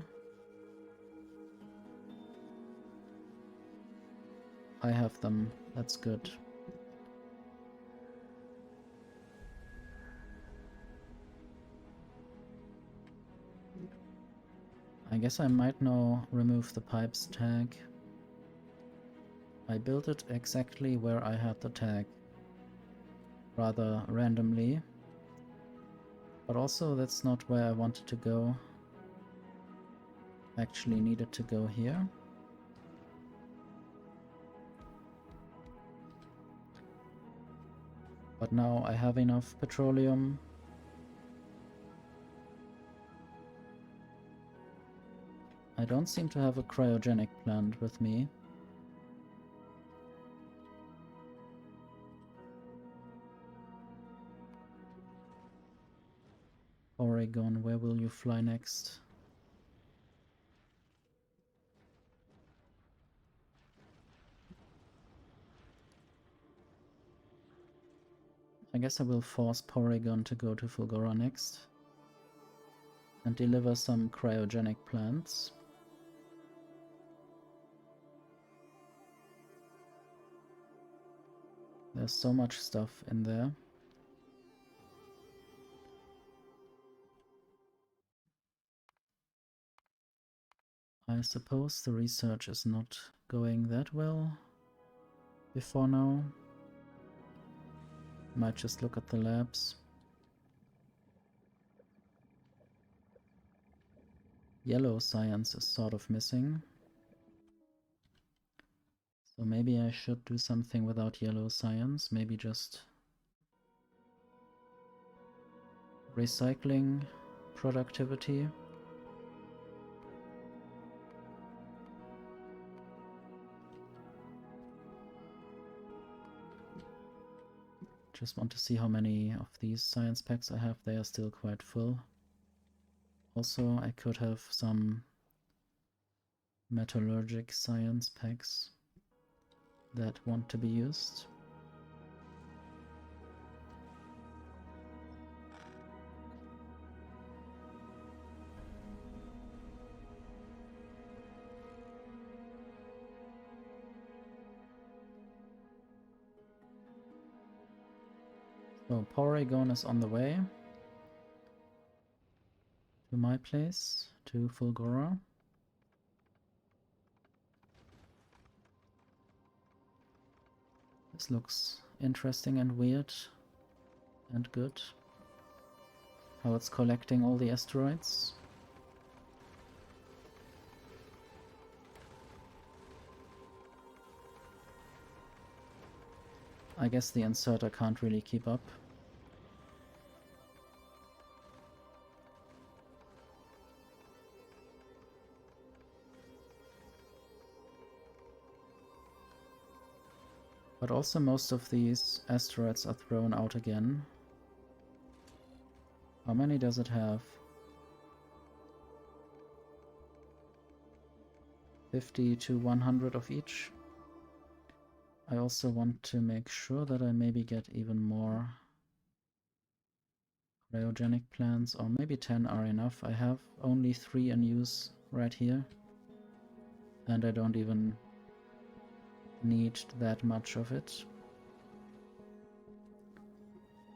I have them. That's good. I guess I might now remove the pipes tag. I built it exactly where I had the tag, rather randomly, but also that's not where I wanted to go. Actually needed to go here. But now I have enough petroleum. I don't seem to have a cryogenic plant with me. Oregon, where will you fly next? I guess I will force Porygon to go to Fulgoran next and deliver some cryogenic plants. There's so much stuff in there. I suppose the research is not going that well before now. Might just look at the labs. Yellow science is sort of missing. So maybe I should do something without yellow science. Maybe just recycling productivity. Just want to see how many of these science packs I have. They are still quite full. Also, I could have some metallurgic science packs that want to be used. So Porygon is on the way to my place, to Fulgora. This looks interesting and weird and good. How it's collecting all the asteroids. I guess the inserter can't really keep up. But also most of these asteroids are thrown out again. How many does it have? 50 to 100 of each. I also want to make sure that I maybe get even more cryogenic plants, or maybe 10 are enough. I have only 3 in use right here, and I don't even need that much of it.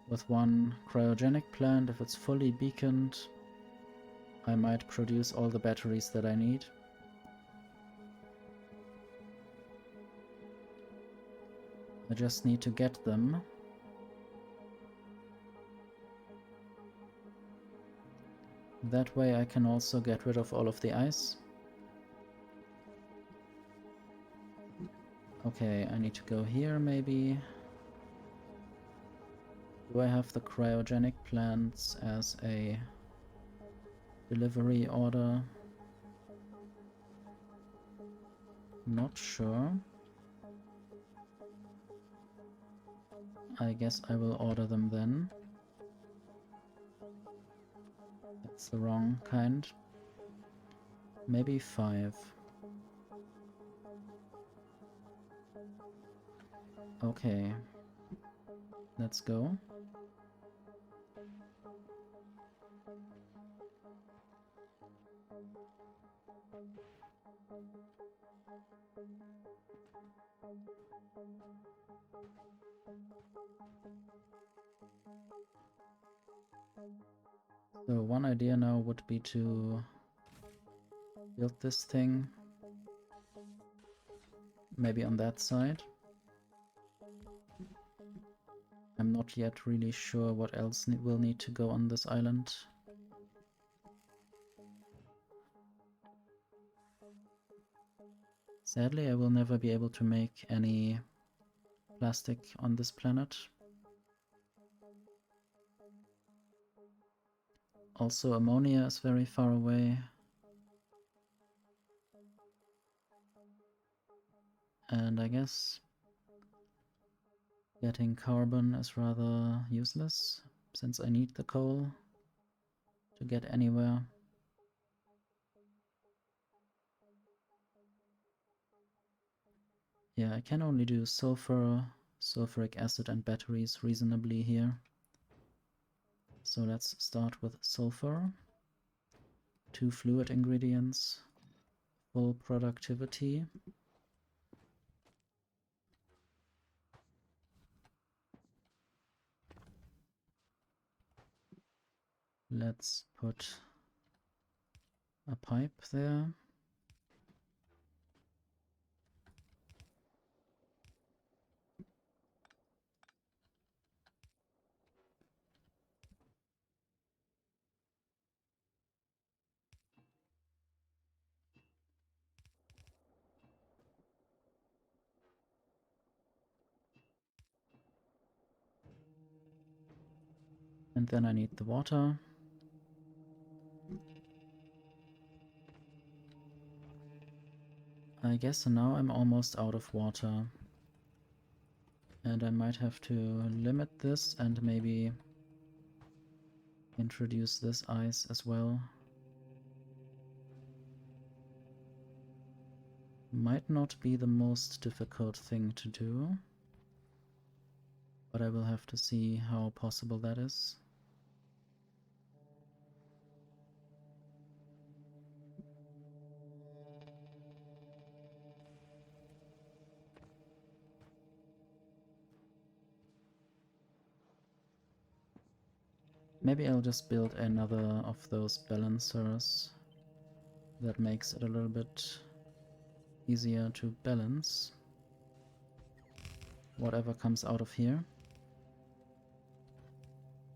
With one cryogenic plant, if it's fully beaconed, I might produce all the batteries that I need. I just need to get them. That way I can also get rid of all of the ice. Okay, I need to go here maybe. Do I have the cryogenic plants as a delivery order? Not sure. I guess I will order them then. That's the wrong kind. Maybe 5. Okay. Let's go. So one idea now would be to build this thing maybe on that side. I'm not yet really sure what else will need to go on this island. Sadly, I will never be able to make any plastic on this planet. Also, ammonia is very far away. And I guess getting carbon is rather useless, since I need the coal to get anywhere. Yeah, I can only do sulfur, sulfuric acid and batteries reasonably here. So let's start with sulfur. 2 fluid ingredients, full productivity. Let's put a pipe there. And then I need the water. I guess now I'm almost out of water. And I might have to limit this and maybe introduce this ice as well. Might not be the most difficult thing to do, but I will have to see how possible that is. Maybe I'll just build another of those balancers. That makes it a little bit easier to balance whatever comes out of here.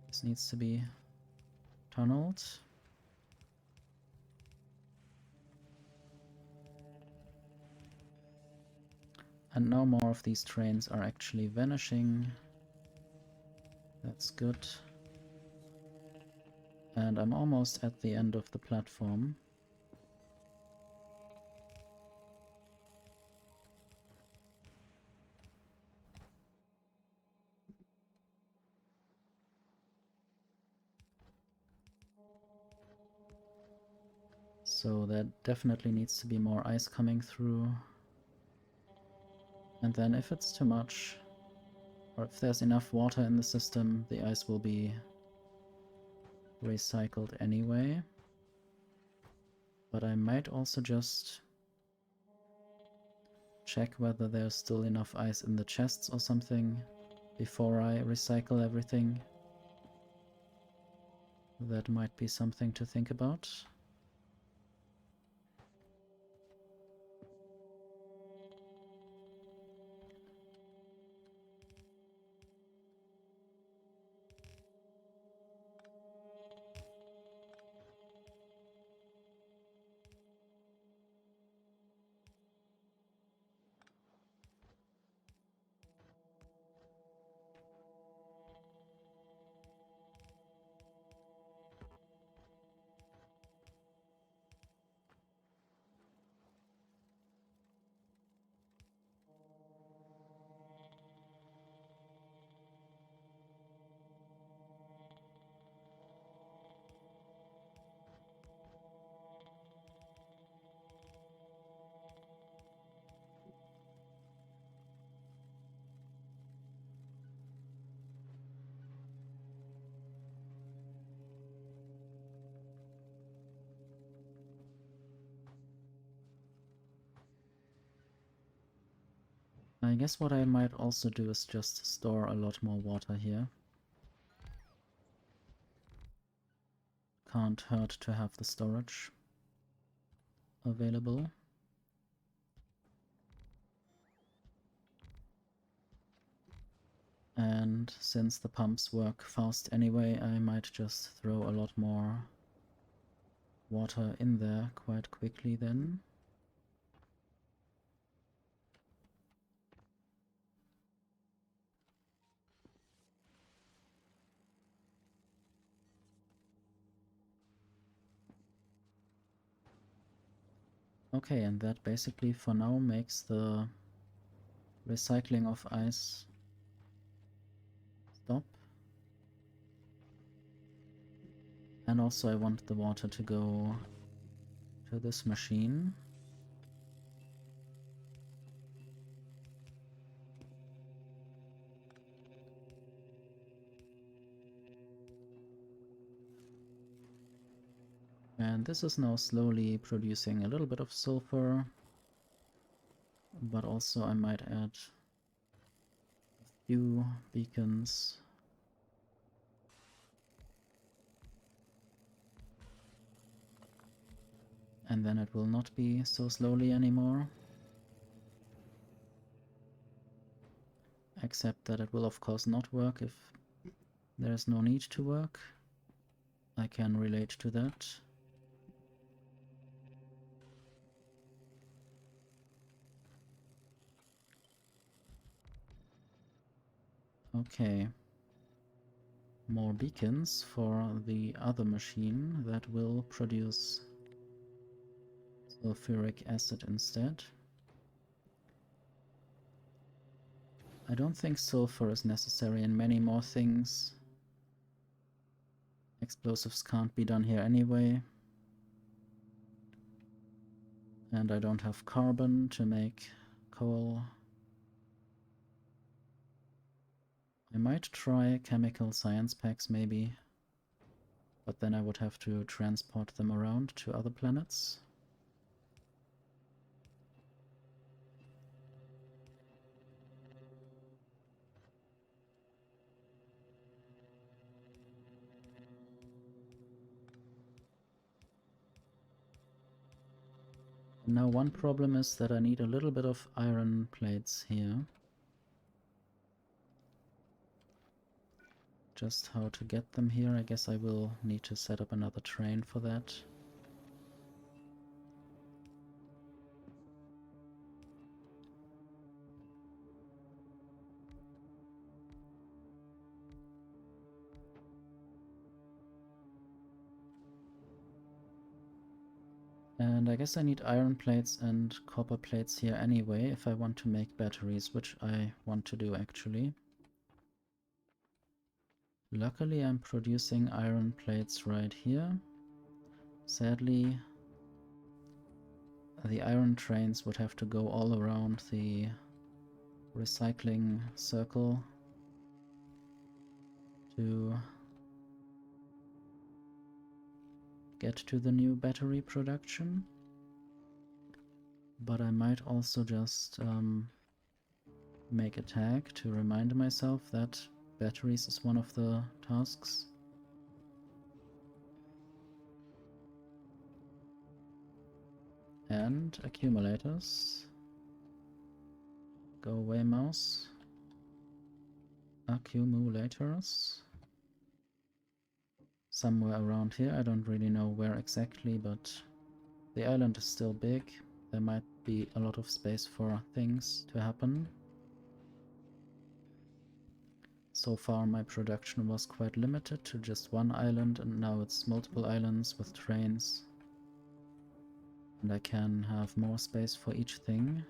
This needs to be tunneled. And now more of these trains are actually vanishing. That's good. And I'm almost at the end of the platform. So there definitely needs to be more ice coming through. And then if it's too much, or if there's enough water in the system, the ice will be recycled anyway. But I might also just check whether there's still enough ice in the chests or something before I recycle everything. That might be something to think about. I guess what I might also do is just store a lot more water here. Can't hurt to have the storage available. And since the pumps work fast anyway, I might just throw a lot more water in there quite quickly then. Okay, and that basically for now makes the recycling of ice stop. And also I want the water to go to this machine. And this is now slowly producing a little bit of sulfur, but also I might add a few beacons. And then it will not be so slowly anymore. Except that it will of course not work if there's no need to work. I can relate to that. Okay. More beacons for the other machine that will produce sulfuric acid instead. I don't think sulfur is necessary in many more things. Explosives can't be done here anyway. And I don't have carbon to make coal. I might try chemical science packs maybe, but then I would have to transport them around to other planets. Now one problem is that I need a little bit of iron plates here. Just how to get them here, I guess I will need to set up another train for that. And I guess I need iron plates and copper plates here anyway if I want to make batteries, which I want to do actually. Luckily I'm producing iron plates right here. Sadly, the iron trains would have to go all around the recycling circle to get to the new battery production. But I might also just make a tag to remind myself that batteries is one of the tasks. And accumulators. Go away, mouse. Accumulators. Somewhere around here, I don't really know where exactly, but the island is still big. There might be a lot of space for things to happen. So far my production was quite limited to just one island, and now it's multiple islands with trains. And I can have more space for each thing.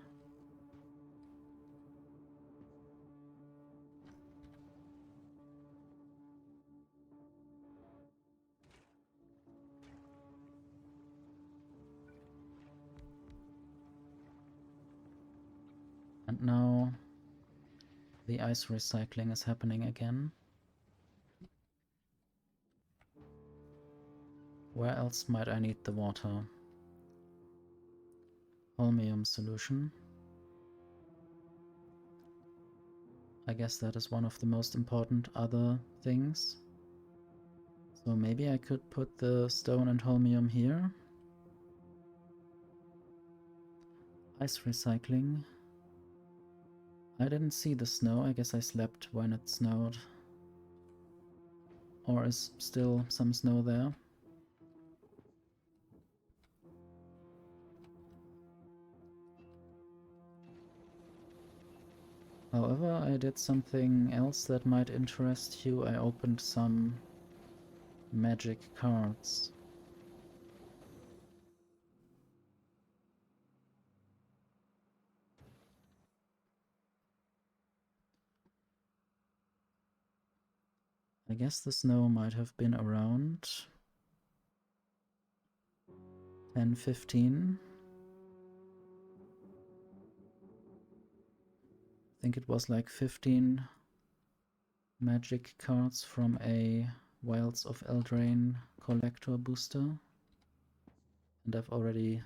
And now the ice recycling is happening again. Where else might I need the water? Holmium solution. I guess that is one of the most important other things. So maybe I could put the stone and holmium here. Ice recycling. I didn't see the snow. I guess I slept when it snowed. Or is still some snow there? However, I did something else that might interest you. I opened some magic cards. I guess the snow might have been around 10-15. I think it was like 15 magic cards from a Wilds of Eldraine collector booster. And I've already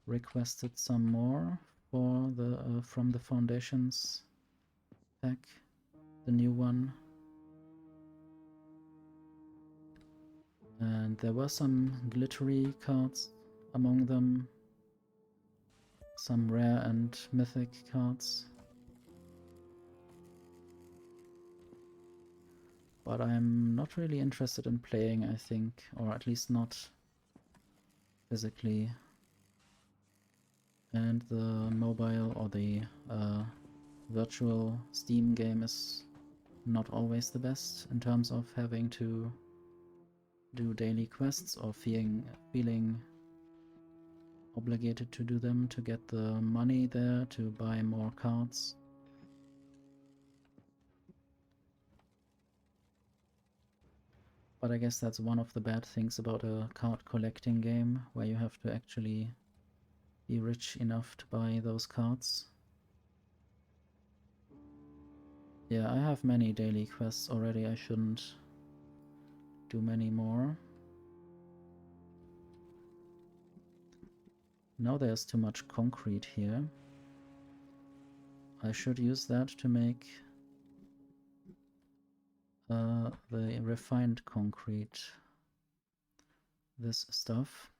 requested some more for the from the Foundations pack, the new one. And there were some glittery cards among them, some rare and mythic cards. But I'm not really interested in playing, I think, or at least not physically. And the mobile or the virtual Steam game is not always the best in terms of having to do daily quests or feeling obligated to do them to get the money there to buy more cards. But I guess that's one of the bad things about a card collecting game, where you have to actually be rich enough to buy those cards. Yeah, I have many daily quests already. I shouldn't do many more. Now there's too much concrete here. I should use that to make the refined concrete. This stuff.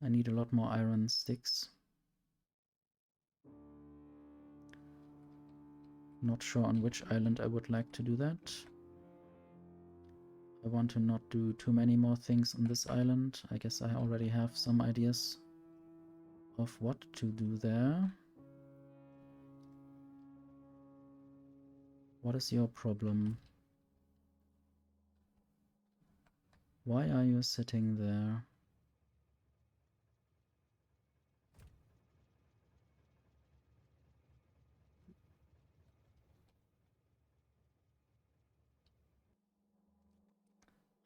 I need a lot more iron sticks. Not sure on which island I would like to do that. I want to not do too many more things on this island. I guess I already have some ideas of what to do there. What is your problem? Why are you sitting there?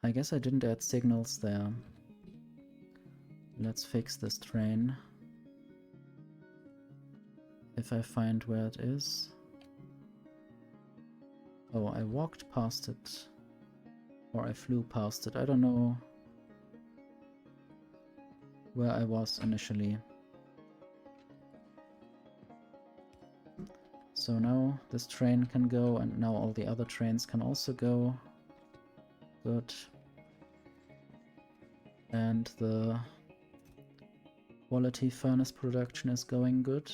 I guess I didn't add signals there. Let's fix this train. If I find where it is. Oh, I walked past it. Or I flew past it. I don't know where I was initially. So now this train can go, and now all the other trains can also go. Good. And the quality furnace production is going good.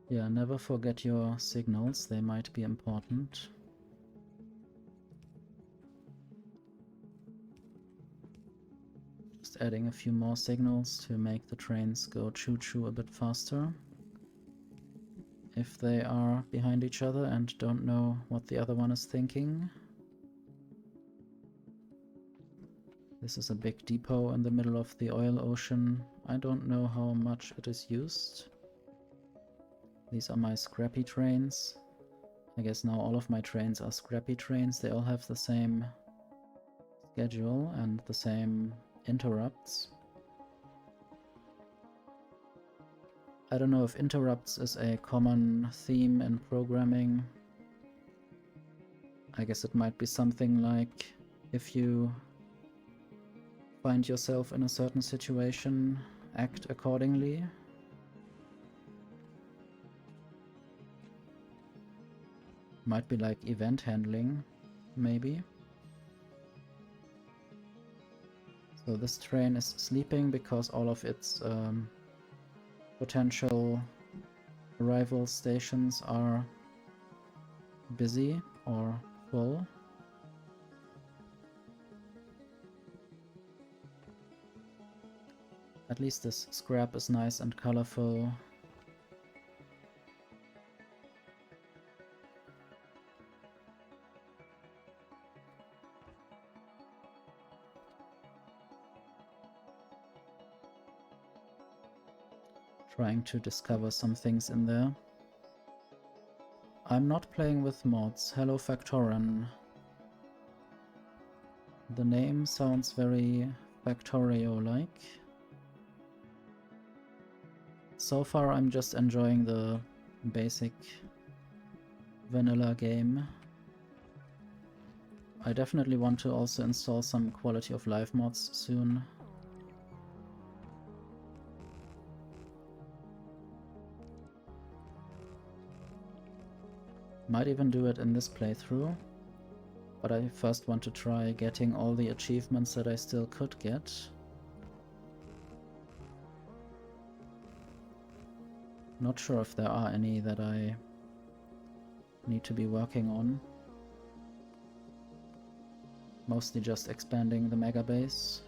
Yeah, never forget your signals, they might be important. Just adding a few more signals to make the trains go choo-choo a bit faster. If they are behind each other and don't know what the other one is thinking. This is a big depot in the middle of the oil ocean. I don't know how much it is used. These are my scrappy trains. I guess now all of my trains are scrappy trains. They all have the same schedule and the same interrupts. I don't know if interrupts is a common theme in programming. I guess it might be something like if you find yourself in a certain situation, act accordingly. Might be like event handling, maybe. So this train is sleeping because all of its potential arrival stations are busy or full. At least this scrap is nice and colorful. Trying to discover some things in there. I'm not playing with mods. Hello Factoran. The name sounds very Factorio-like. So far I'm just enjoying the basic vanilla game. I definitely want to also install some quality of life mods soon. Might even do it in this playthrough, but I first want to try getting all the achievements that I still could get. Not sure if there are any that I need to be working on. Mostly just expanding the mega base.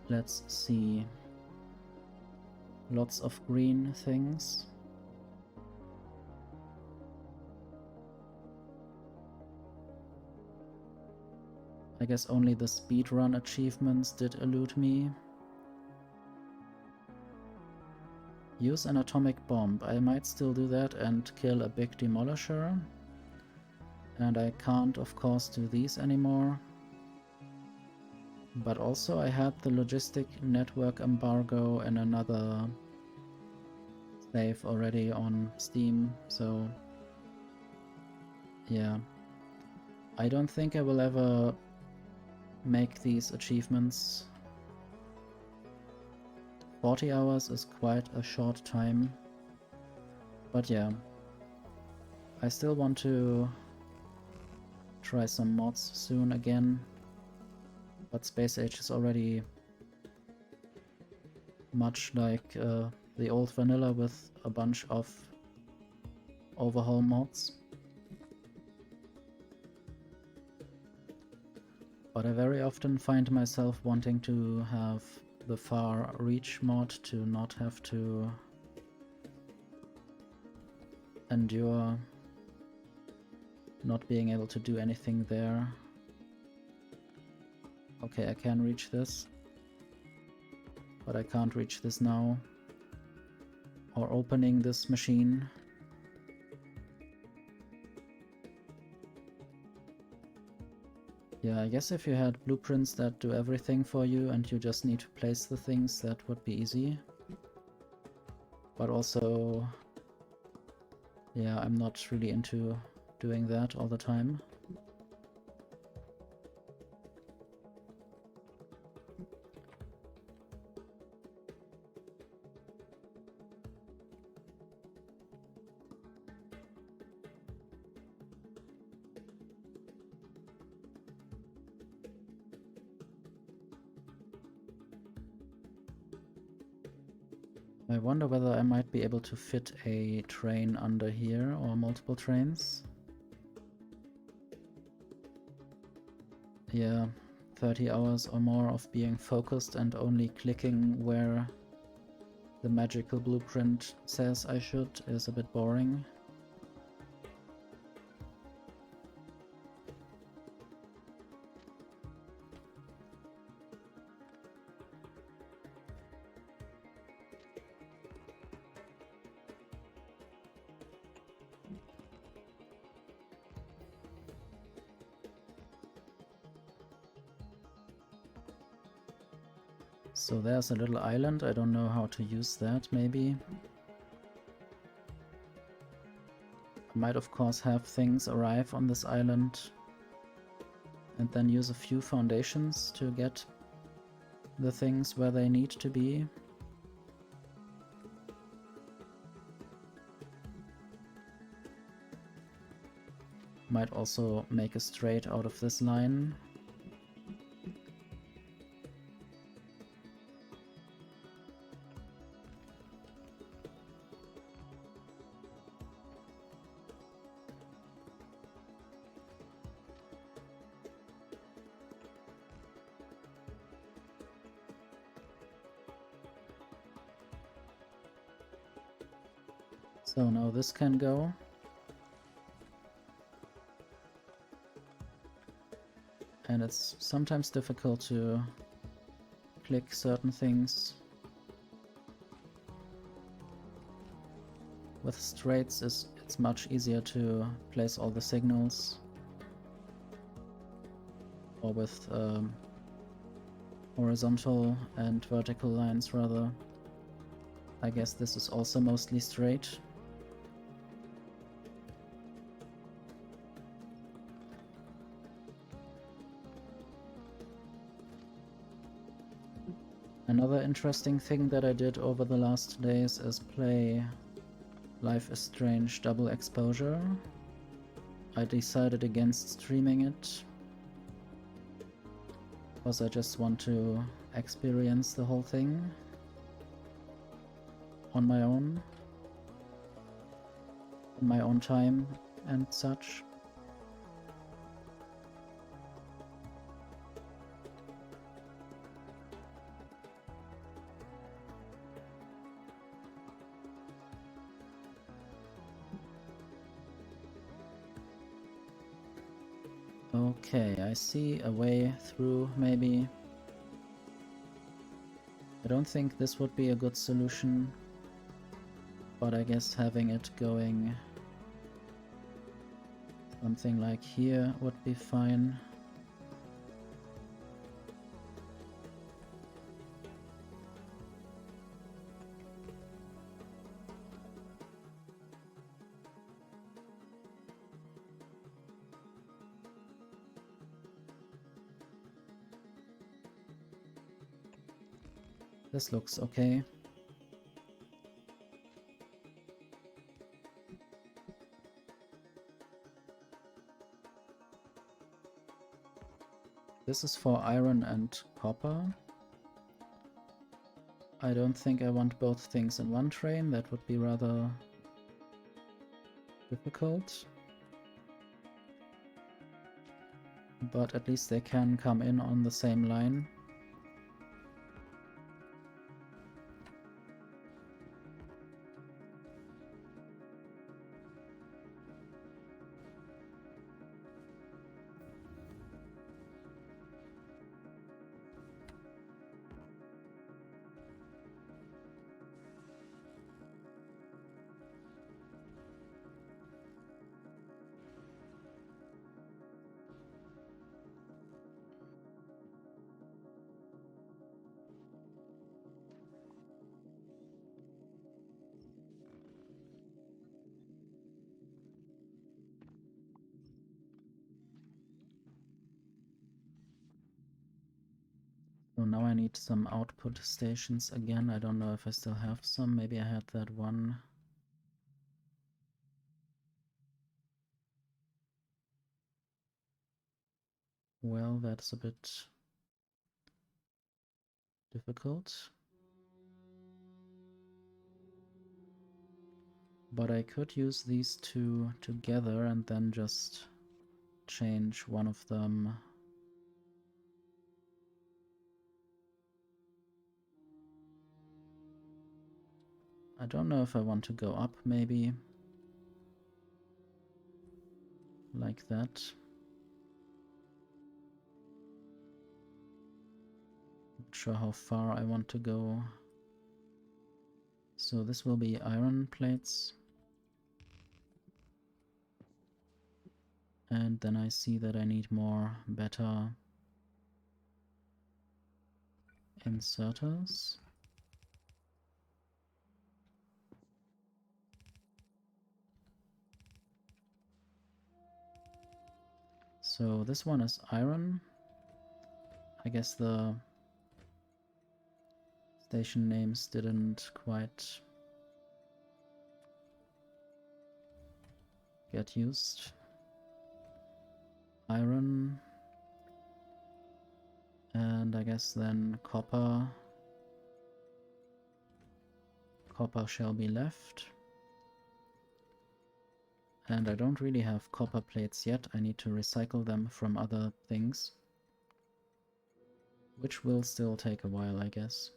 Let's see. Lots of green things. I guess only the speedrun achievements did elude me. Use an atomic bomb. I might still do that and kill a big demolisher. And I can't, of course, do these anymore. But also I had the logistic network embargo in another save already on Steam, so yeah. I don't think I will ever make these achievements. 40 hours is quite a short time. But yeah. I still want to try some mods soon again. But Space Age is already much like the old vanilla with a bunch of overhaul mods. But I very often find myself wanting to have the far reach mod to not have to endure not being able to do anything there. Okay, I can reach this, but I can't reach this now. Or opening this machine. Yeah, I guess if you had blueprints that do everything for you and you just need to place the things, that would be easy. But also, yeah, I'm not really into doing that all the time. I wonder whether I might be able to fit a train under here, or multiple trains. Yeah, 30 hours or more of being focused and only clicking where the magical blueprint says I should is a bit boring. So there's a little island, I don't know how to use that, maybe. I might of course have things arrive on this island and then use a few foundations to get the things where they need to be. Might also make a straight out of this line. So now this can go. And it's sometimes difficult to click certain things. With straights it's much easier to place all the signals. Or with horizontal and vertical lines rather. I guess this is also mostly straight. Another interesting thing that I did over the last days is play Life is Strange double exposure. I decided against streaming it because I just want to experience the whole thing on my own, in my own time and such. Okay, I see a way through, maybe. I don't think this would be a good solution, but I guess having it going something like here would be fine. This looks okay. This is for iron and copper. I don't think I want both things in one train, that would be rather difficult. But at least they can come in on the same line. So now I need some output stations again. I don't know if I still have some. Maybe I had that one. Well, that's a bit difficult. But I could use these two together and then just change one of them. I don't know if I want to go up, maybe. Like that. Not sure how far I want to go. So this will be iron plates. And then I see that I need more, better inserters. So this one is iron. I guess the station names didn't quite get used. Iron. And I guess then copper. Copper shall be left. And I don't really have copper plates yet. I need to recycle them from other things. Which will still take a while, I guess.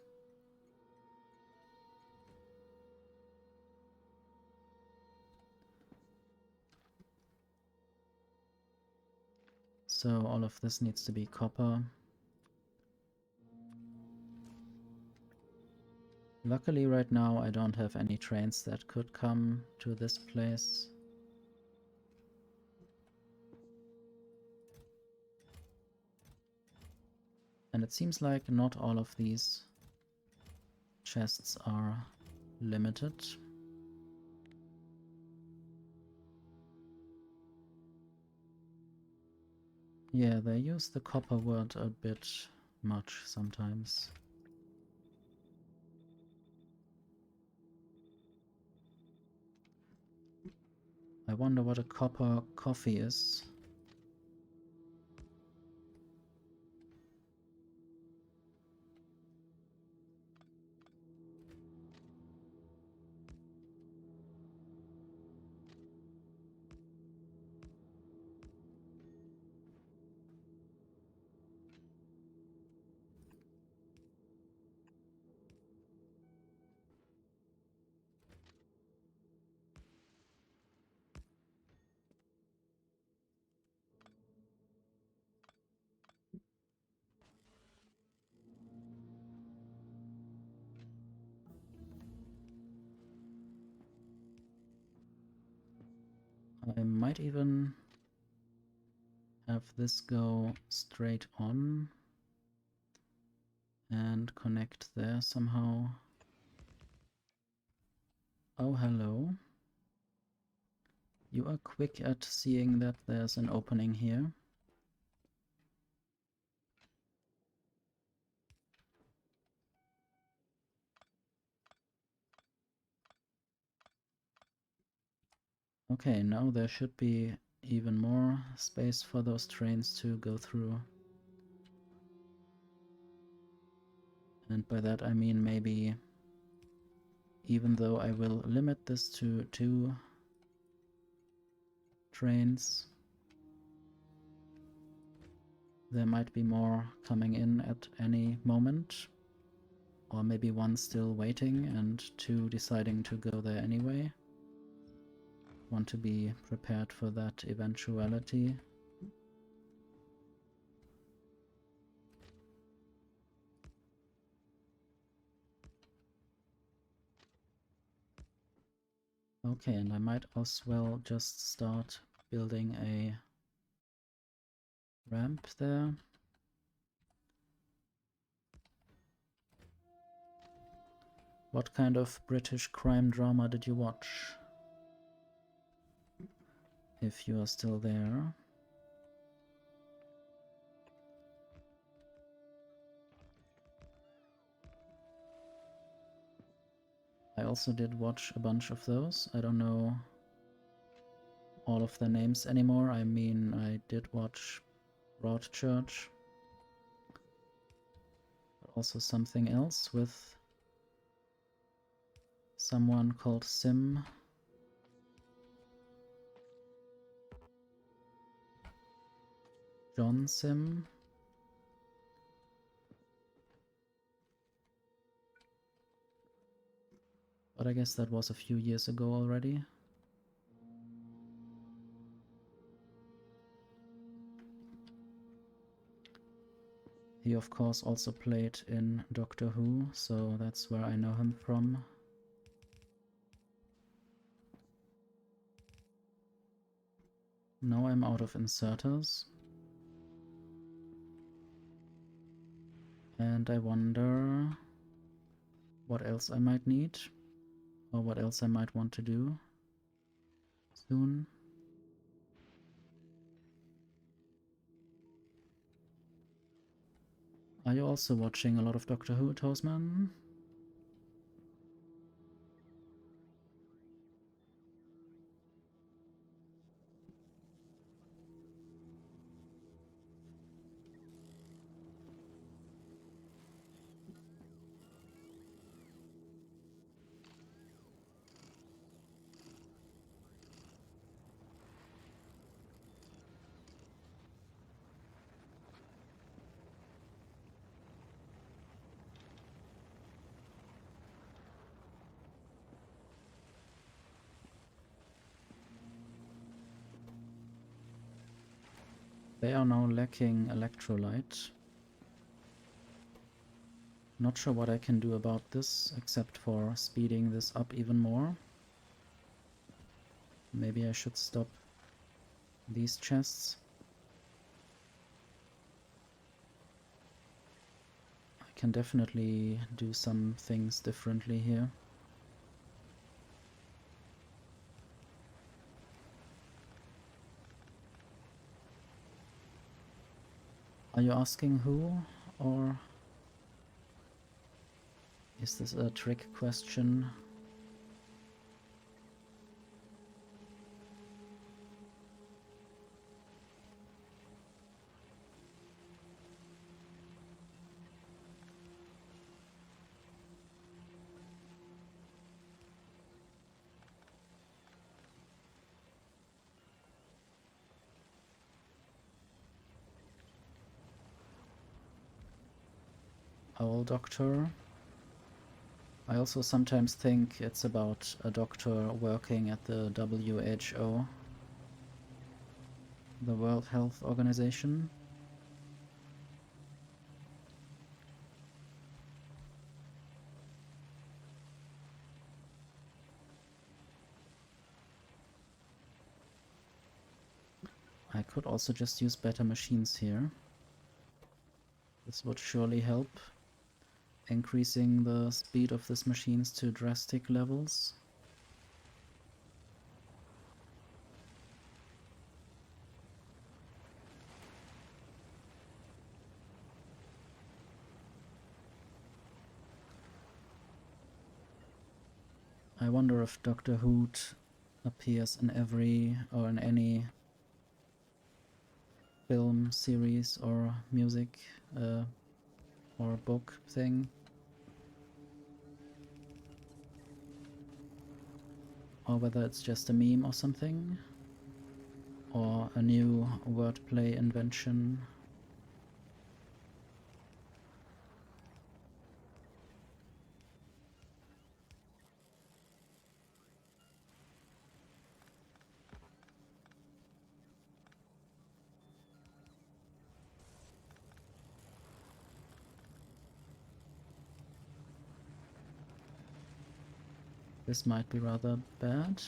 So all of this needs to be copper. Luckily right now I don't have any trains that could come to this place. And it seems like not all of these chests are limited. Yeah, they use the copper word a bit much sometimes. I wonder what a copper coffee is. I might even have this go straight on and connect there somehow. Oh, hello. You are quick at seeing that there's an opening here. Okay, now there should be even more space for those trains to go through. And by that I mean maybe, even though I will limit this to 2 trains, there might be more coming in at any moment. Or maybe 1 still waiting and 2 deciding to go there anyway. Want to be prepared for that eventuality. Okay, and I might as well just start building a ramp there. What kind of British crime drama did you watch? If you are still there. I also did watch a bunch of those. I don't know all of their names anymore. I mean, I did watch Broadchurch. But also something else with someone called Sim. John Sim. But I guess that was a few years ago already. He of course also played in Doctor Who, so that's where I know him from. Now I'm out of inserters. And I wonder what else I might need, or what else I might want to do soon. Are you also watching a lot of Doctor Who, Toastman? They are now lacking electrolyte. Not sure what I can do about this, except for speeding this up even more. Maybe I should stop these chests. I can definitely do some things differently here. Are you asking who, or is this a trick question? Owl Doctor. I also sometimes think it's about a doctor working at the WHO, the World Health Organization. I could also just use better machines here. This would surely help, increasing the speed of these machines to drastic levels. I wonder if Dr. Hoot appears in every or in any film, series, or music or book thing. Or whether it's just a meme or something. Or a new wordplay invention. This might be rather bad.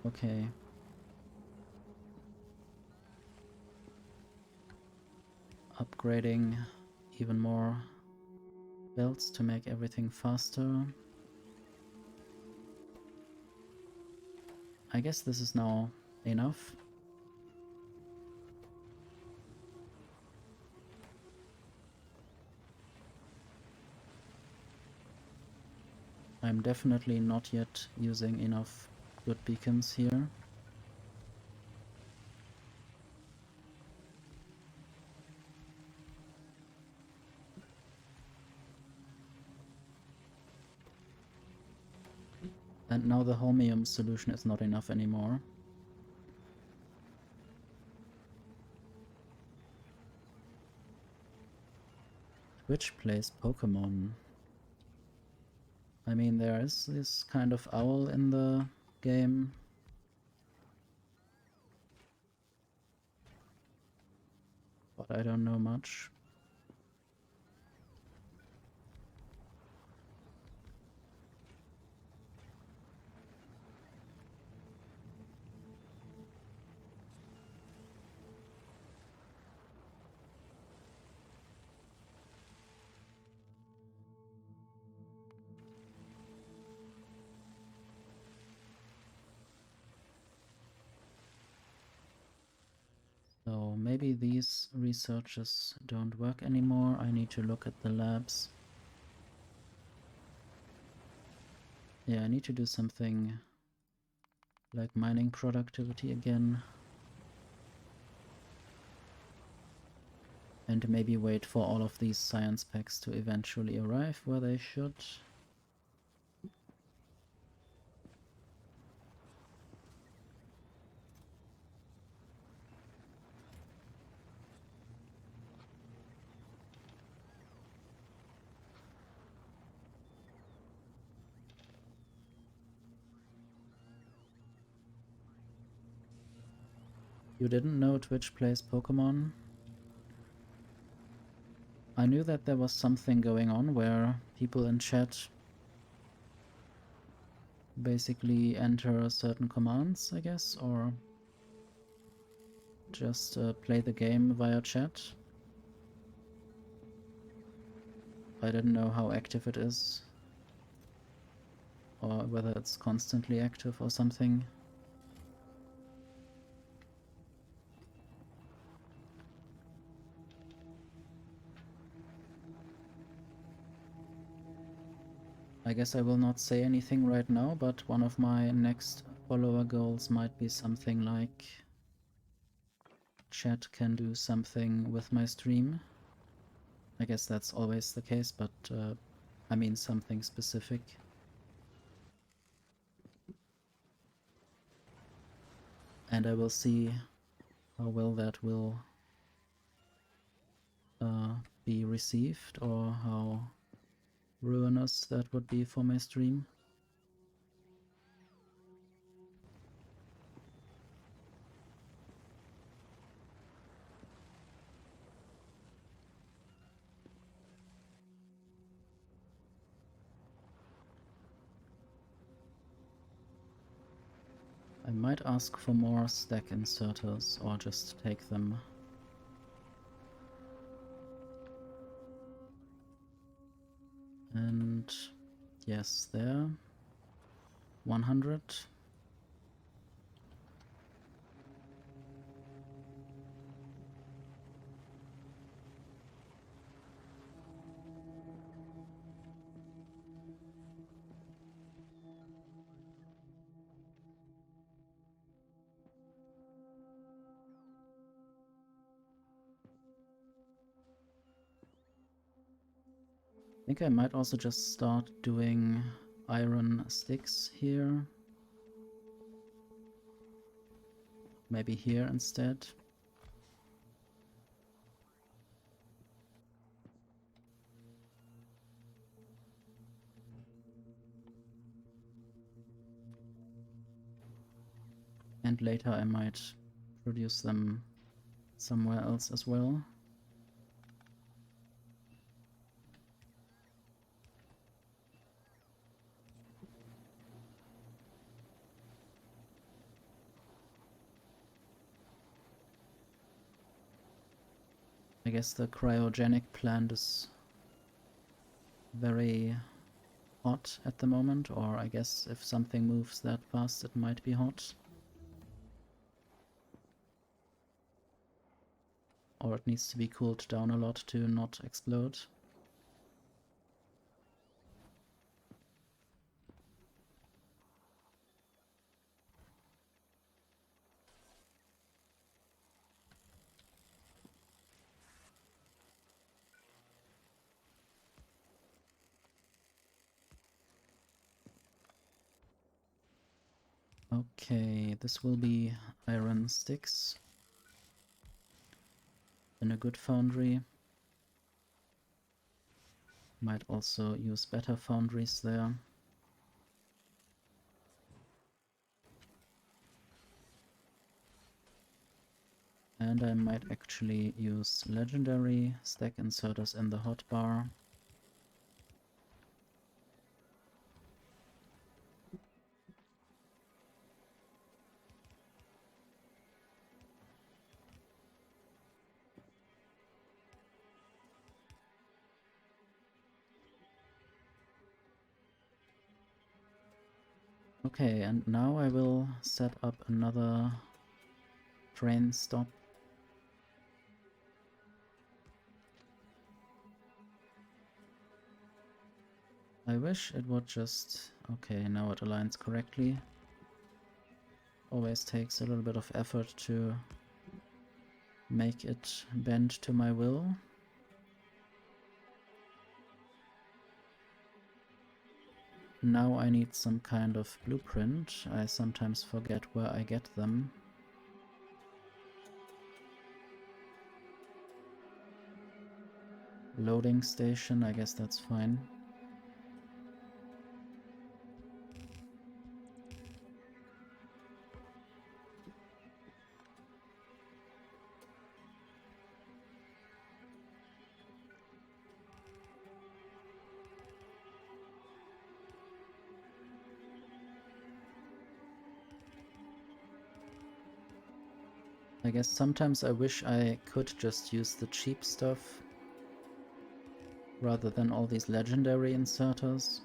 Okay. Upgrading even more belts to make everything faster. I guess this is now enough. I'm definitely not yet using enough good beacons here. And now the holmium solution is not enough anymore. Which plays Pokemon? I mean, there is this kind of owl in the game. But I don't know much. maybe these researches don't work anymore. I need to look at the labs. Yeah, I need to do something like mining productivity again. And maybe wait for all of these science packs to eventually arrive where they should. You didn't know Twitch plays Pokemon? I knew that there was something going on where people in chat basically enter certain commands, I guess, or just play the game via chat. I didn't know how active it is, or whether it's constantly active or something. I guess I will not say anything right now, but one of my next follower goals might be something like chat can do something with my stream. I guess that's always the case, but I mean something specific. And I will see how well that will be received, or how ruinous that would be for my stream. I might ask for more stack inserters, or just take them. And yes, there. 100. I think I might also just start doing iron sticks here. Maybe here instead. And later I might produce them somewhere else as well. I guess the cryogenic plant is very hot at the moment, or I guess if something moves that fast it might be hot. Or it needs to be cooled down a lot to not explode. Okay, this will be iron sticks in a good foundry. Might also use better foundries there. And I might actually use legendary stack inserters in the hotbar. Okay, and now I will set up another train stop I wish it would just... Okay, now it aligns correctly. Always takes a little bit of effort to make it bend to my will. Now I need some kind of blueprint. I sometimes forget where I get them. Loading station, I guess that's fine. I guess sometimes I wish I could just use the cheap stuff rather than all these legendary inserters.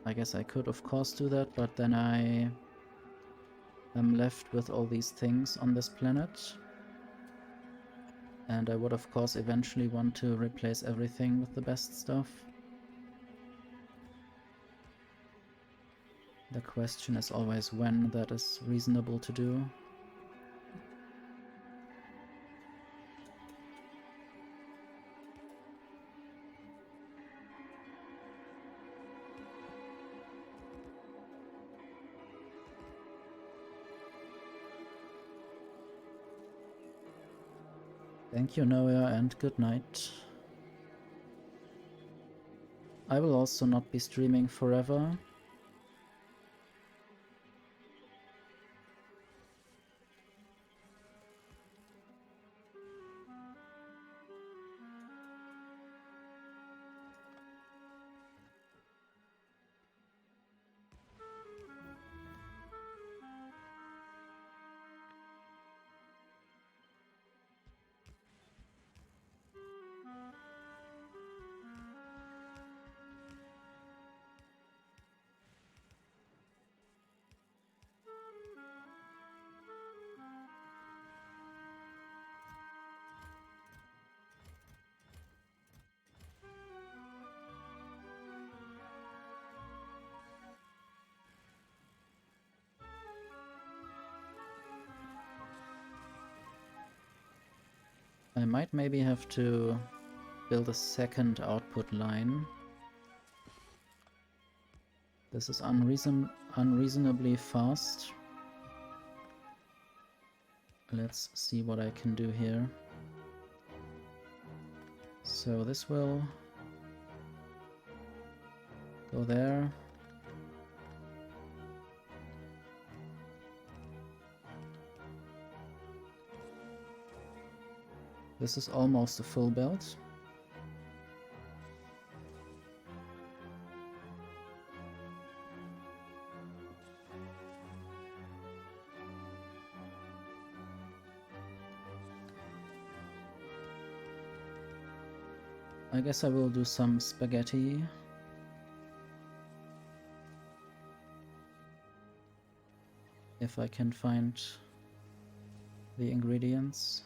I guess I could of course do that, but then I am left with all these things on this planet. And I would of course eventually want to replace everything with the best stuff. The question is always when that is reasonable to do. Thank you, Noah, and good night. I will also not be streaming forever. I might maybe have to build a second output line. This is unreasonably fast. Let's see what I can do here. So this will go there. This is almost a full belt. I guess I will do some spaghetti. If I can find the ingredients.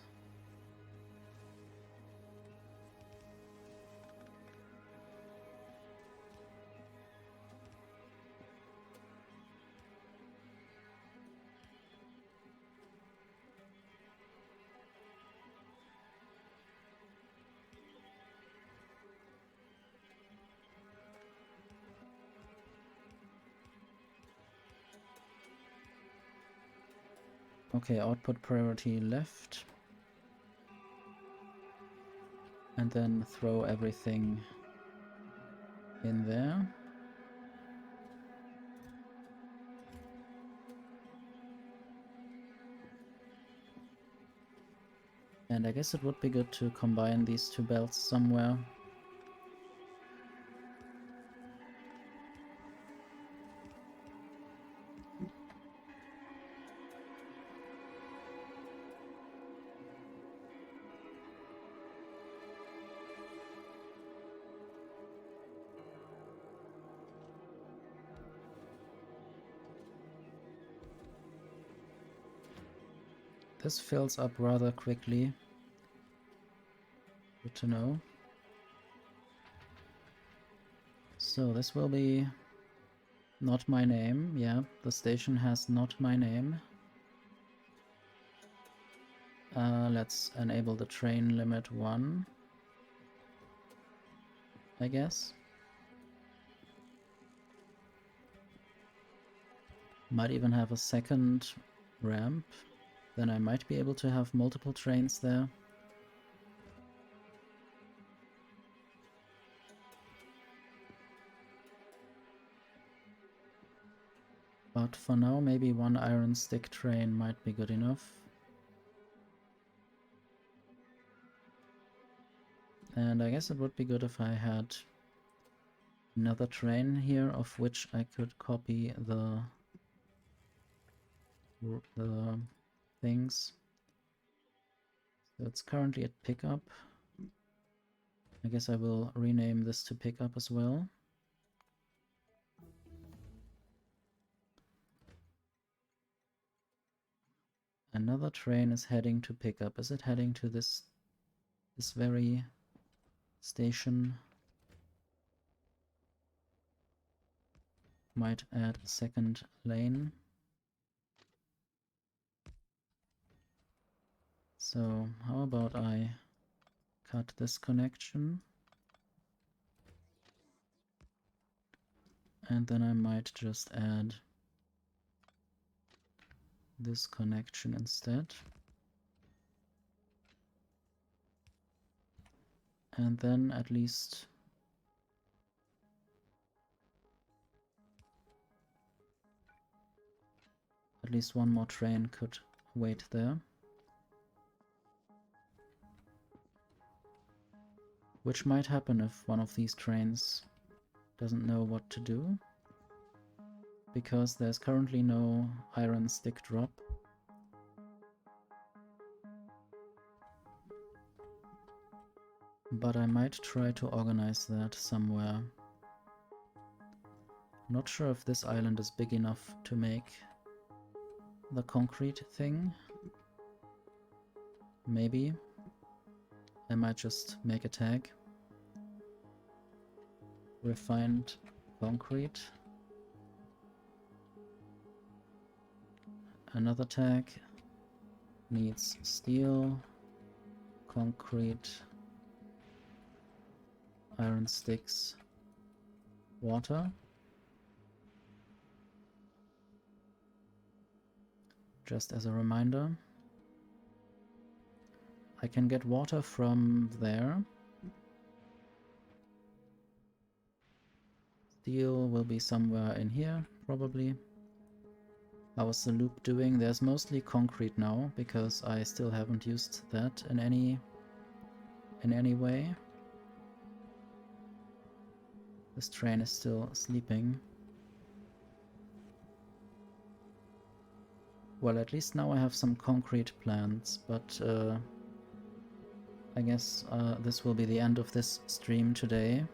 Okay, output priority left. And then throw everything in there. And I guess it would be good to combine these two belts somewhere. This fills up rather quickly. Good to know. So this will be not my name. Yeah, the station has not my name. Let's enable the train limit 1, I guess. Might even have a second ramp. Then I might be able to have multiple trains there. But for now, maybe one iron stick train might be good enough. And I guess it would be good if I had another train here, of which I could copy the things. So it's currently at pickup. I guess I will rename this to pickup as well. Another train is heading to pickup. Is it heading to this very station? Might add a second lane. So how about I cut this connection? And then I might just add this connection instead. And then at least one more train could wait there. Which might happen if one of these trains doesn't know what to do. Because there's currently no iron stick drop. But I might try to organize that somewhere. Not sure if this island is big enough to make the concrete thing. Maybe. I might just make a tag. Refined concrete. Another tag needs steel, concrete, iron sticks, water. Just as a reminder, I can get water from there. Steel will be somewhere in here, probably. How is the loop doing? There's mostly concrete now, because I still haven't used that in any way. This train is still sleeping. Well, at least now I have some concrete plants, but I guess this will be the end of this stream today.